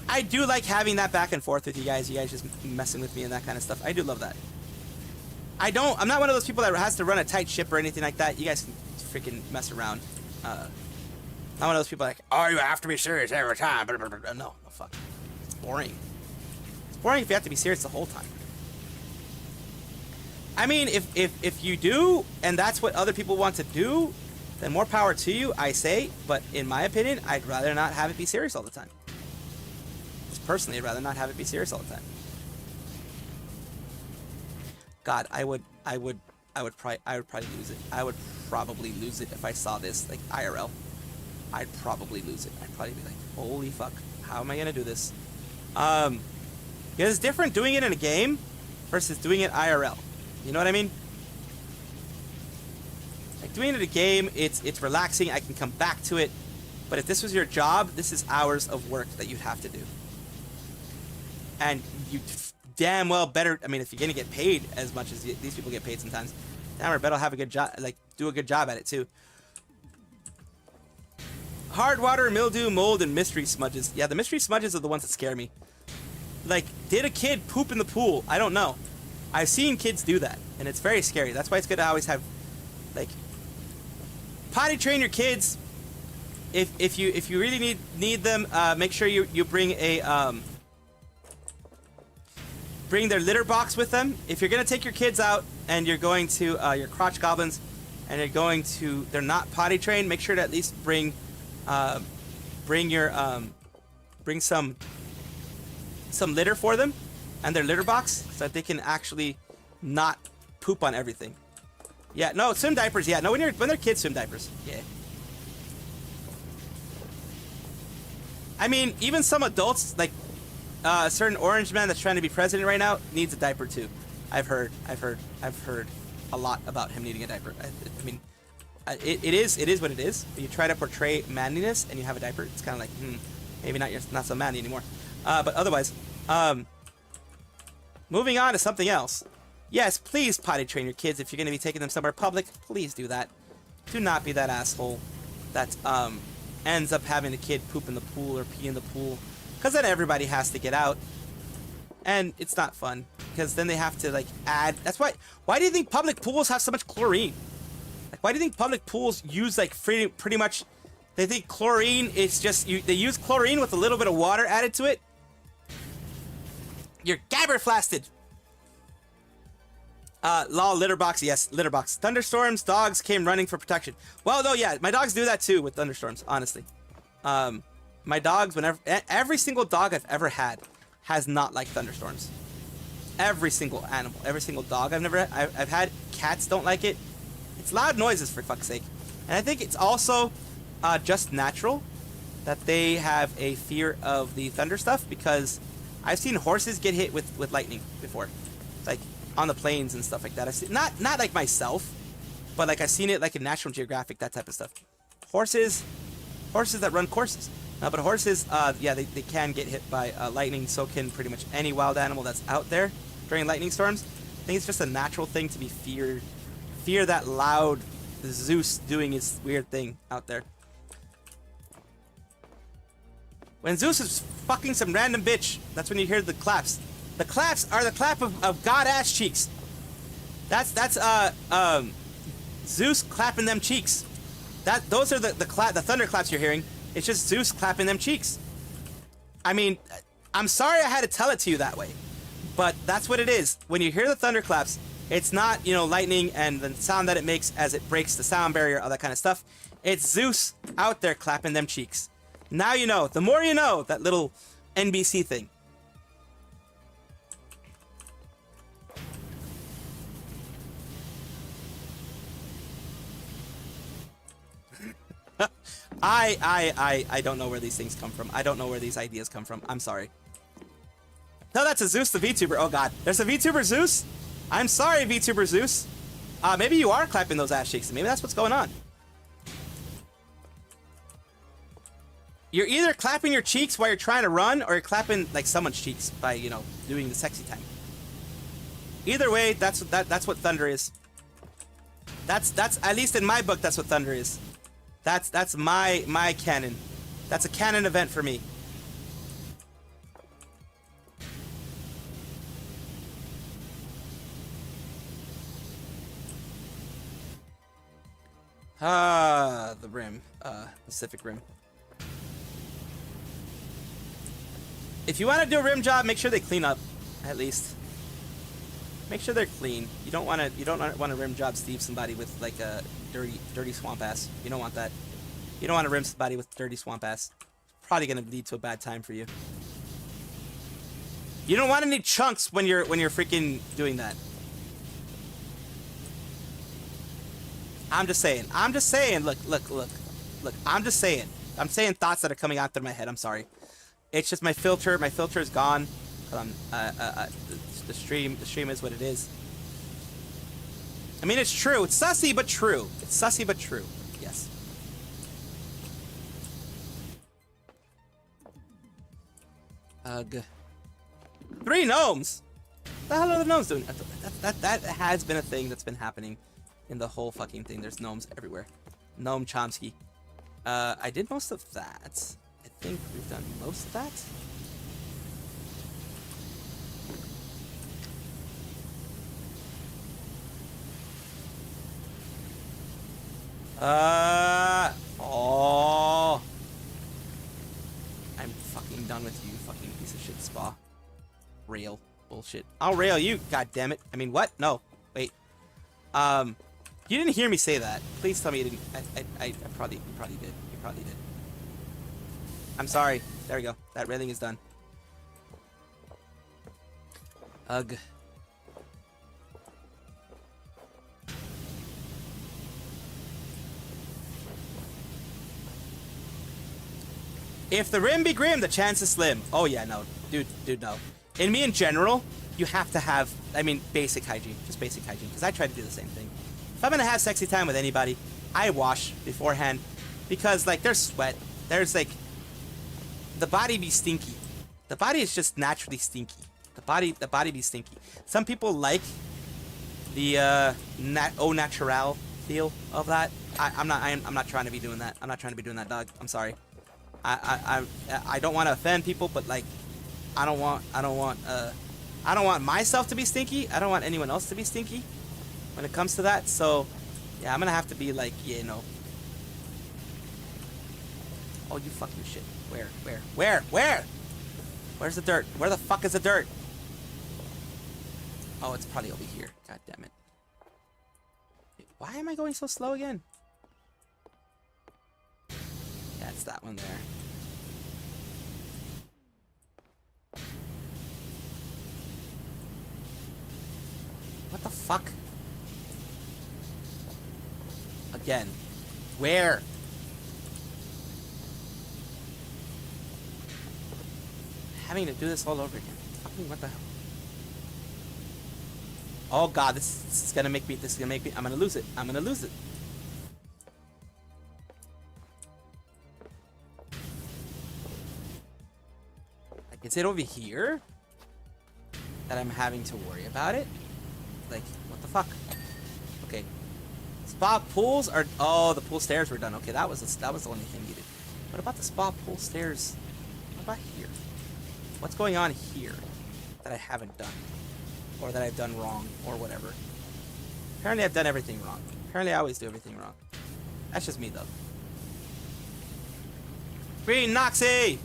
I do like having that back and forth with you guys just messing with me and that kind of stuff. I do love that. I'm not one of those people that has to run a tight ship or anything like that. You guys can freaking mess around. Not one of those people like, oh, you have to be serious every time. No, fuck. It's boring. It's boring if you have to be serious the whole time. I mean, if you do, and that's what other people want to do, then more power to you, I say. But in my opinion, I'd rather not have it be serious all the time. Personally, I'd rather not have it be serious all the time. God, I would probably lose it. I would probably lose it if I saw this like IRL. I'd probably lose it. I'd probably be like, holy fuck, how am I gonna do this? Because it's different doing it in a game versus doing it IRL. You know what I mean? Like doing it in a game, it's relaxing. I can come back to it. But if this was your job, this is hours of work that you'd have to do. And you damn well better, I mean, if you're going to get paid as much as these people get paid sometimes, damn well better have a good job, like, do a good job at it, too. Hard water, mildew, mold, and mystery smudges. Yeah, the mystery smudges are the ones that scare me. Like, did a kid poop in the pool? I don't know. I've seen kids do that, and it's very scary. That's why it's good to always have, like, potty train your kids. If you really need them, make sure you bring a, bring their litter box with them. If you're gonna take your kids out and you're going to your crotch goblins and you're going to, they're not potty trained, make sure to at least bring some litter for them and their litter box so that they can actually not poop on everything. Yeah, no, swim diapers. Yeah, no, when they're kids, swim diapers. Yeah. I mean, even some adults, like a certain orange man that's trying to be president right now needs a diaper too. I've heard a lot about him needing a diaper. I mean, it is what it is. But you try to portray manliness and you have a diaper, it's kind of like, maybe not so manly anymore. But otherwise, moving on to something else. Yes, please potty train your kids if you're going to be taking them somewhere public. Please do that. Do not be that asshole that ends up having a kid poop in the pool or pee in the pool. Because then everybody has to get out. And it's not fun. Because then they have to, like, add... That's why... Why do you think public pools have so much chlorine? Like, why do you think public pools use, like, pretty much... They think chlorine is just... They use chlorine with a little bit of water added to it. You're gabberflasted. Lol, litter box. Yes, litter box. Thunderstorms, dogs came running for protection. Well, though, yeah, my dogs do that, too, with thunderstorms, honestly. My dogs, every single dog I've ever had has not liked thunderstorms. Every single animal, every single dog I've had, cats don't like it. It's loud noises, for fuck's sake. And I think it's also just natural that they have a fear of the thunder stuff, because I've seen horses get hit with lightning before, like on the plains and stuff like that. I've seen, not like myself, but like I've seen it like in National Geographic, that type of stuff. Horses that run courses. No, but horses, yeah, they can get hit by lightning. So can pretty much any wild animal that's out there during lightning storms. I think it's just a natural thing to be feared. Fear that loud Zeus doing his weird thing out there. When Zeus is fucking some random bitch, that's when you hear the claps. The claps are the clap of god ass cheeks. That's Zeus clapping them cheeks. Those are the thunder claps you're hearing. It's just Zeus clapping them cheeks. I mean, I'm sorry I had to tell it to you that way, but that's what it is. When you hear the thunder claps, it's not, you know, lightning and the sound that it makes as it breaks the sound barrier, all that kind of stuff. It's Zeus out there clapping them cheeks. Now you know. The more you know, that little NBC thing. I don't know where these things come from. I don't know where these ideas come from. I'm sorry. No, that's a Zeus the VTuber. Oh god. There's a VTuber Zeus? I'm sorry, VTuber Zeus. Maybe you are clapping those ass cheeks. Maybe that's what's going on. You're either clapping your cheeks while you're trying to run, or you're clapping like someone's cheeks by, you know, doing the sexy time. Either way, that's what thunder is. That's at least in my book, that's what thunder is. That's my canon. That's a canon event for me. The rim. Pacific Rim. If you want to do a rim job, make sure they clean up, at least. Make sure they're clean. You don't want to rim job Steve somebody with like a dirty swamp ass. You don't want that. You don't want to rim somebody with dirty swamp ass. It's probably gonna lead to a bad time for you. You don't want any chunks when you're freaking doing that. I'm just saying. Look. I'm just saying. I'm saying thoughts that are coming out through my head. I'm sorry. It's just my filter. My filter is gone. The stream is what it is. I mean, it's true. It's sussy, but true. It's sussy, but true. Yes. Ugh. 3 gnomes. What the hell are the gnomes doing? That has been a thing that's been happening in the whole fucking thing. There's gnomes everywhere. Gnome Chomsky. I did most of that. I think we've done most of that. Oh. I'm fucking done with you, fucking piece of shit spa. Rail. Bullshit. I'll rail you, god damn it. I mean, what? No. Wait. You didn't hear me say that. Please tell me you didn't. You probably did. You probably did. I'm sorry. There we go. That railing is done. Ugh. If the rim be grim, the chance is slim. Oh yeah, no. Dude, no. In me in general, you have to have, I mean, basic hygiene. Just basic hygiene. Because I try to do the same thing. If I'm gonna have sexy time with anybody, I wash beforehand. Because, like, there's sweat. There's, like, the body be stinky. The body is just naturally stinky. The body be stinky. Some people like the au natural feel of that. I'm not trying to be doing that. I'm not trying to be doing that, dog. I'm sorry. I don't want to offend people, but like, I don't want myself to be stinky. I don't want anyone else to be stinky when it comes to that. So, yeah, I'm gonna have to be like, yeah, no. Oh, you fucking shit. Where? Where's the dirt? Where the fuck is the dirt? Oh, it's probably over here. God damn it. Wait, why am I going so slow again? Yeah, it's that one there. What the fuck? Again. Where? Having to do this all over again. Fucking what the hell? Oh god, this is gonna make me, I'm gonna lose it. Is it over here that I'm having to worry about it? Like, what the fuck? Okay. Spa pools are... Oh, the pool stairs were done. Okay, that was the only thing needed. What about the spa pool stairs? What about here? What's going on here that I haven't done? Or that I've done wrong, or whatever. Apparently I've done everything wrong. Apparently I always do everything wrong. That's just me, though. Green Noxy!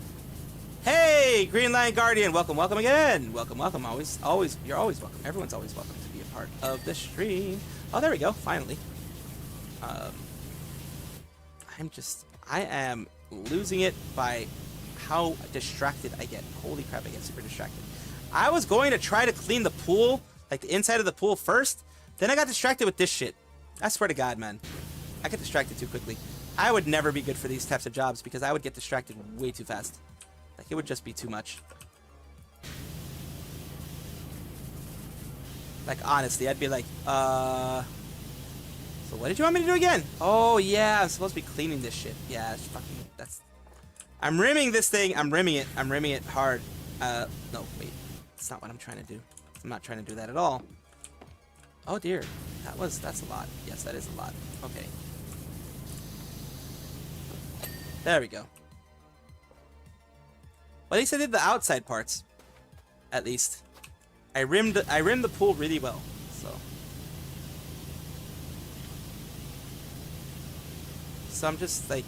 Hey, Green Lion Guardian! Welcome, welcome again! Welcome, welcome. You're always welcome. Everyone's always welcome to be a part of the stream. Oh, there we go. Finally. I am losing it by how distracted I get. Holy crap, I get super distracted. I was going to try to clean the pool, like the inside of the pool first, then I got distracted with this shit. I swear to God, man. I get distracted too quickly. I would never be good for these types of jobs because I would get distracted way too fast. Like, it would just be too much. Like, honestly, I'd be like, so what did you want me to do again? Oh, yeah, I'm supposed to be cleaning this shit. Yeah, that's... I'm rimming this thing. I'm rimming it. I'm rimming it hard. No, wait. That's not what I'm trying to do. I'm not trying to do that at all. Oh, dear. That's a lot. Yes, that is a lot. Okay. There we go. Well, at least I did the outside parts. At least. I rimmed the pool really well, so. So I'm just like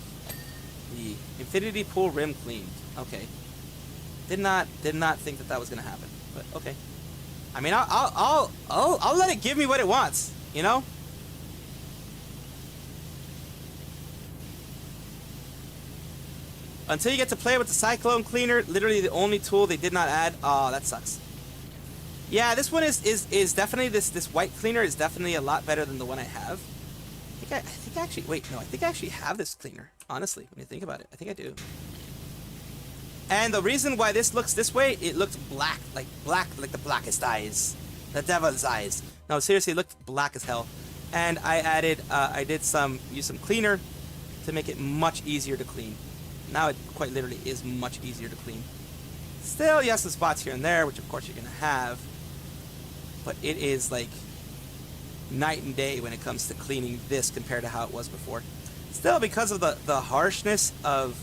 the infinity pool rim cleaned. Okay. Did not think that was gonna happen, but okay. I mean, I'll let it give me what it wants, you know. Until you get to play with the Cyclone Cleaner, literally the only tool they did not add. Oh, that sucks. Yeah, this one is definitely this white cleaner is definitely a lot better than the one I have. I think actually wait, no, I think I actually have this cleaner. Honestly, when you think about it, I think I do. And the reason why this looks this way, it looks black like the blackest eyes, the devil's eyes. No, seriously, it looked black as hell. And I added, use some cleaner to make it much easier to clean. Now it quite literally is much easier to clean. Still, yes, the spots here and there, which of course you're gonna have, but it is like night and day when it comes to cleaning this compared to how it was before. Still, because of the harshness of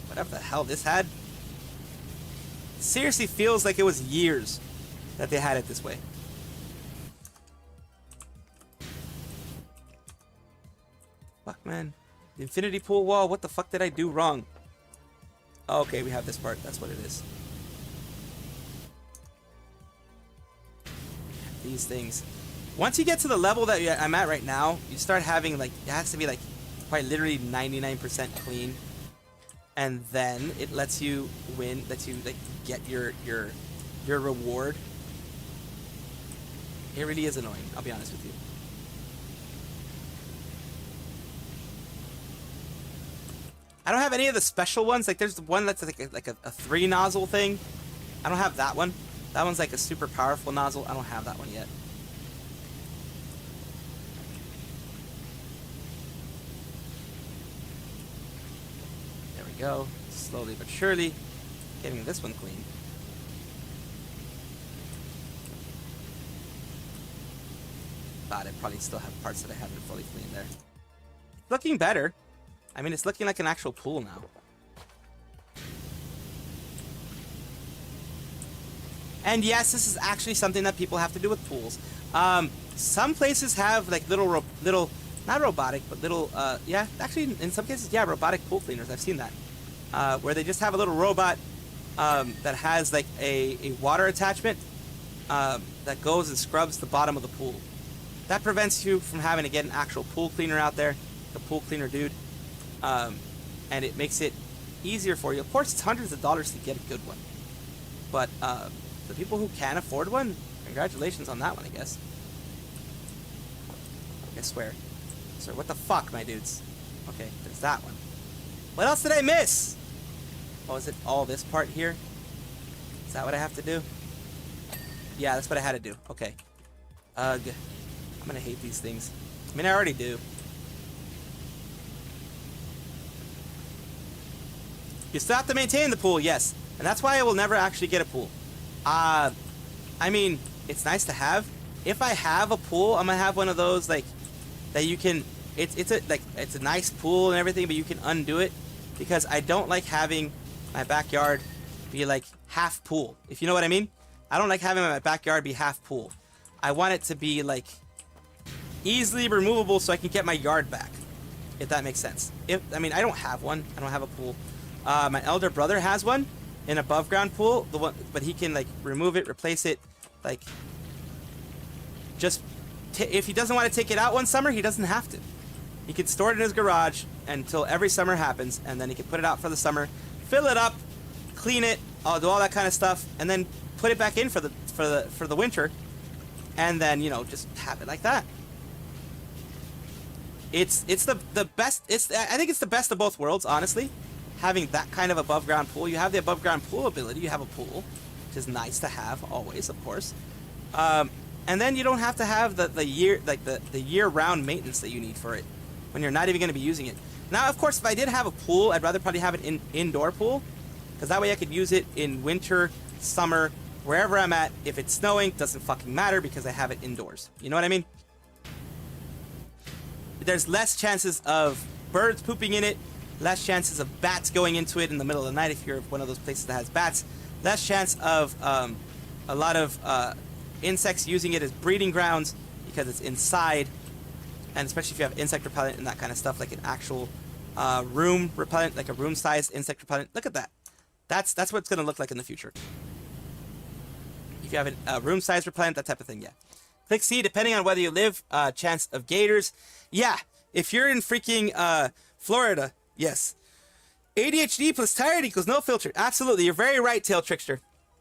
whatever the hell this had, seriously feels like it was years that they had it this way. Fuck, man. The infinity pool wall, what the fuck did I do wrong? Okay, we have this part. That's what it is. These things. Once you get to the level that I'm at right now, you start having, like, it has to be, like, quite literally 99% clean. And then it lets you win, lets you, like, get your reward. It really is annoying, I'll be honest with you. I don't have any of the special ones. Like, there's one that's like a 3 nozzle thing. I don't have that one. That one's like a super powerful nozzle. I don't have that one yet. There we go. Slowly but surely getting this one clean. But I probably still have parts that I haven't fully cleaned there. Looking better. I mean, it's looking like an actual pool now. And yes, this is actually something that people have to do with pools. Some places have like little, not robotic, but little, yeah, actually in some cases, yeah, robotic pool cleaners. I've seen that. Where they just have a little robot that has like a water attachment that goes and scrubs the bottom of the pool. That prevents you from having to get an actual pool cleaner out there, the pool cleaner dude. And it makes it easier for you. Of course, it's hundreds of dollars to get a good one. But the people who can afford one, congratulations on that one, I guess. I swear. Sorry, what the fuck, my dudes? Okay, there's that one. What else did I miss? Oh, is it all this part here? Is that what I have to do? Yeah, that's what I had to do. Okay. Ugh. I'm gonna hate these things. I mean, I already do. You still have to maintain the pool, yes. And that's why I will never actually get a pool. I mean, it's nice to have. If I have a pool, I'm gonna have one of those like that you can. It's a nice pool and everything, but you can undo it because I don't like having my backyard be like half pool. If you know what I mean. I don't like having my backyard be half pool. I want it to be like easily removable so I can get my yard back. If that makes sense. I mean, I don't have one. I don't have a pool. My elder brother has one, an above ground pool. But he can like remove it, replace it, like just if he doesn't want to take it out one summer, he doesn't have to. He can store it in his garage until every summer happens, and then he can put it out for the summer, fill it up, clean it, do all that kind of stuff, and then put it back in for the winter, and then just have it like that. It's the best. I think it's the best of both worlds, honestly. Having that kind of above ground pool, you have the above ground pool ability. You have a pool, which is nice to have always, of course. And then you don't have to have the year round maintenance that you need for it when you're not even going to be using it. Now, of course, if I did have a pool, I'd rather probably have an indoor pool, because that way I could use it in winter, summer, wherever I'm at. If it's snowing, doesn't fucking matter because I have it indoors. You know what I mean? There's less chances of birds pooping in it, less chances of bats going into it in the middle of the night if you're one of those places that has bats, less chance of a lot of insects using it as breeding grounds because it's inside, and especially if you have insect repellent and that kind of stuff, like an actual room repellent, like a room-sized insect repellent. Look at that. That's what it's going to look like in the future. If you have a room-sized repellent, that type of thing, yeah. Click C, depending on whether you live, chance of gators. Yeah, if you're in freaking Florida, yes. ADHD plus tired equals no filter. Absolutely, you're very right, Tail Trickster.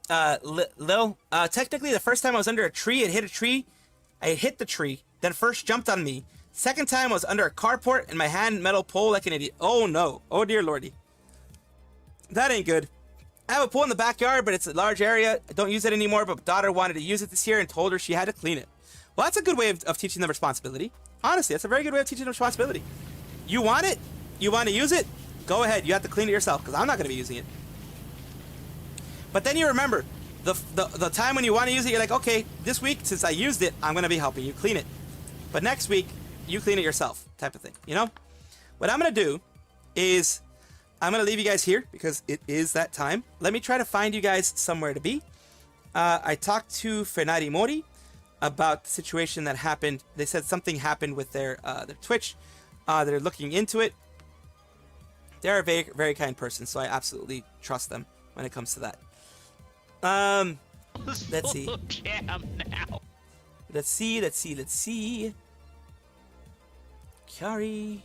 Lil, technically the first time I was under a tree, it hit a tree. I hit the tree, then first jumped on me. Second time I was under a carport and my hand metal pole like an idiot. Oh no, oh dear lordy. That ain't good. I have a pool in the backyard, but it's a large area. I don't use it anymore, but daughter wanted to use it this year and told her she had to clean it. Well, that's a good way of teaching them responsibility. Honestly, that's a very good way of teaching them responsibility. You want it? You want to use it? Go ahead. You have to clean it yourself, because I'm not going to be using it. But then you remember, the time when you want to use it, you're like, okay, this week, since I used it, I'm going to be helping you clean it. But next week, you clean it yourself, type of thing, you know? What I'm going to do is I'm going to leave you guys here because it is that time. Let me try to find you guys somewhere to be. I talked to Fenari Mori about the situation that happened. They said something happened with their Twitch. They're looking into it. They're a very, very kind person, so I absolutely trust them when it comes to that. Let's see. Let's see. Kyari.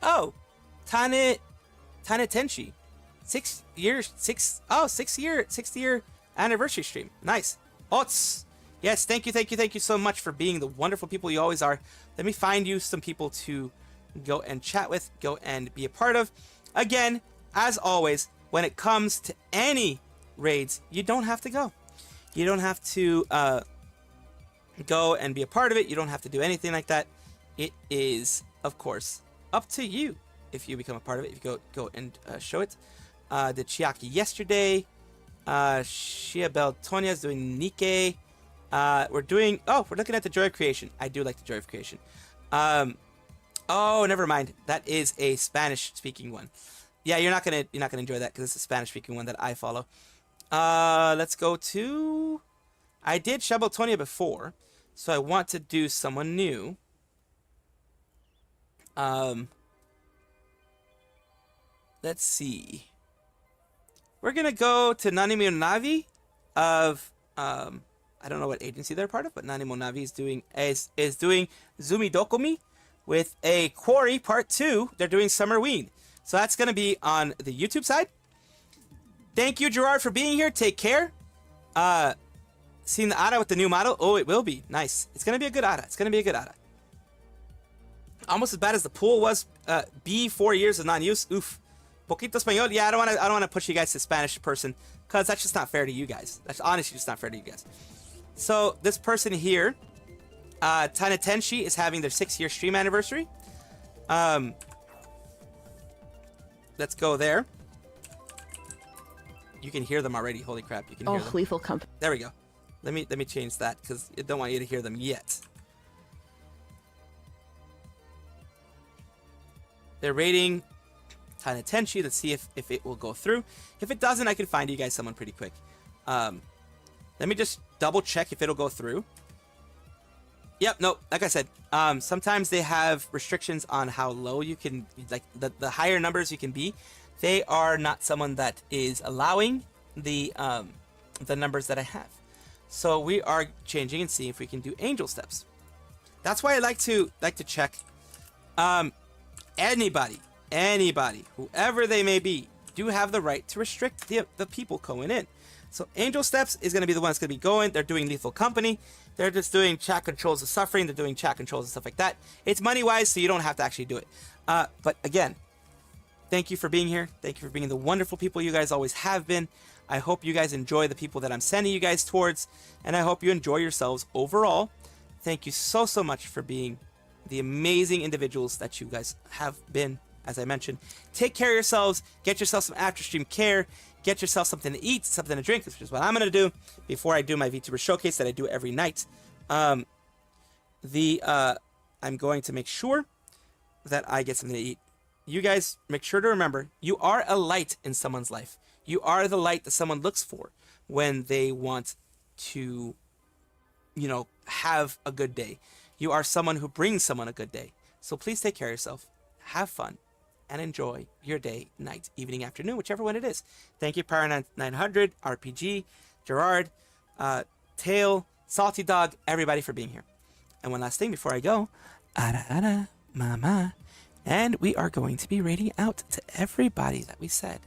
Oh, Tane Tenshi. 6 years, 60 year anniversary stream. Nice. Ots. Yes, thank you so much for being the wonderful people you always are. Let me find you some people to go and chat with, go and be a part of. Again, as always, when it comes to any raids, you don't have to go. You don't have to go and be a part of it. You don't have to do anything like that. It is, of course, up to you if you become a part of it. If you go and show it. Did Chiaki yesterday. Shia Bell Tonya is doing Nikkei. We're looking at the Joy of Creation. I do like the Joy of Creation. Oh, never mind. That is a Spanish-speaking one. Yeah, you're not gonna enjoy that because it's a Spanish-speaking one that I follow. Let's go to. I did Shabel Tonya before, so I want to do someone new. Let's see. We're gonna go to Nanimo Navi of I don't know what agency they're part of, but Nanimo Navi is doing Zumi Dokomi with a Quarry Part 2. They're doing Summerween. So that's gonna be on the YouTube side. Thank you, Gerard, for being here. Take care. Seeing the ARA with the new model. Oh, it will be. Nice. It's gonna be a good ARA. Almost as bad as the pool was. B 4 years of non-use. Oof. Poquito Español. Yeah, I don't wanna push you guys to Spanish person, because that's just not fair to you guys. That's honestly just not fair to you guys. So this person here, Tana Tenshi, is having their 6-year stream anniversary. let's go there. You can hear them already. Holy crap, you can hear them. Lethal company. There we go. Let me change that because I don't want you to hear them yet. They're rating Tanatenshi. Let's see if it will go through. If it doesn't, I can find you guys someone pretty quick. Let me just double check if it'll go through. Yep, no, like I said, sometimes they have restrictions on how low you can, like the higher numbers you can be. They are not someone that is allowing the numbers that I have. So we are changing and seeing if we can do angel steps. That's why I like to check. Anybody, whoever they may be, do have the right to restrict the people going in. So angel steps is going to be the one that's going to be going. They're doing lethal company. They're just doing chat controls of suffering. They're doing chat controls and stuff like that. It's money wise, so you don't have to actually do it. But again, thank you for being here. Thank you for being the wonderful people you guys always have been. I hope you guys enjoy the people that I'm sending you guys towards, and I hope you enjoy yourselves overall. Thank you so much for being the amazing individuals that you guys have been. As I mentioned, take care of yourselves. Get yourself some after stream care. Get yourself something to eat, something to drink, which is what I'm going to do before I do my VTuber showcase that I do every night. I'm going to make sure that I get something to eat. You guys make sure to remember, you are a light in someone's life. You are the light that someone looks for when they want to, you know, have a good day. You are someone who brings someone a good day. So please take care of yourself. Have fun. And enjoy your day, night, evening, afternoon, whichever one it is. Thank you, Power900, RPG, Gerard, Tail, Salty Dog, everybody for being here. And one last thing before I go. Ara ara, mama. And we are going to be rating out to everybody that we said.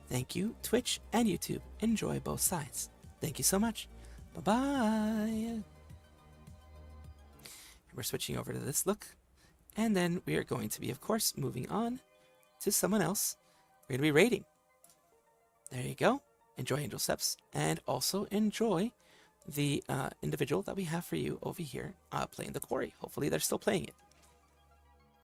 Thank you, Twitch and YouTube. Enjoy both sides. Thank you so much. Bye-bye. We're switching over to this look. And then we are going to be, of course, moving on to someone else. We're going to be rating. There you go. Enjoy Angel Steps. And also enjoy the individual that we have for you over here playing the quarry. Hopefully they're still playing it.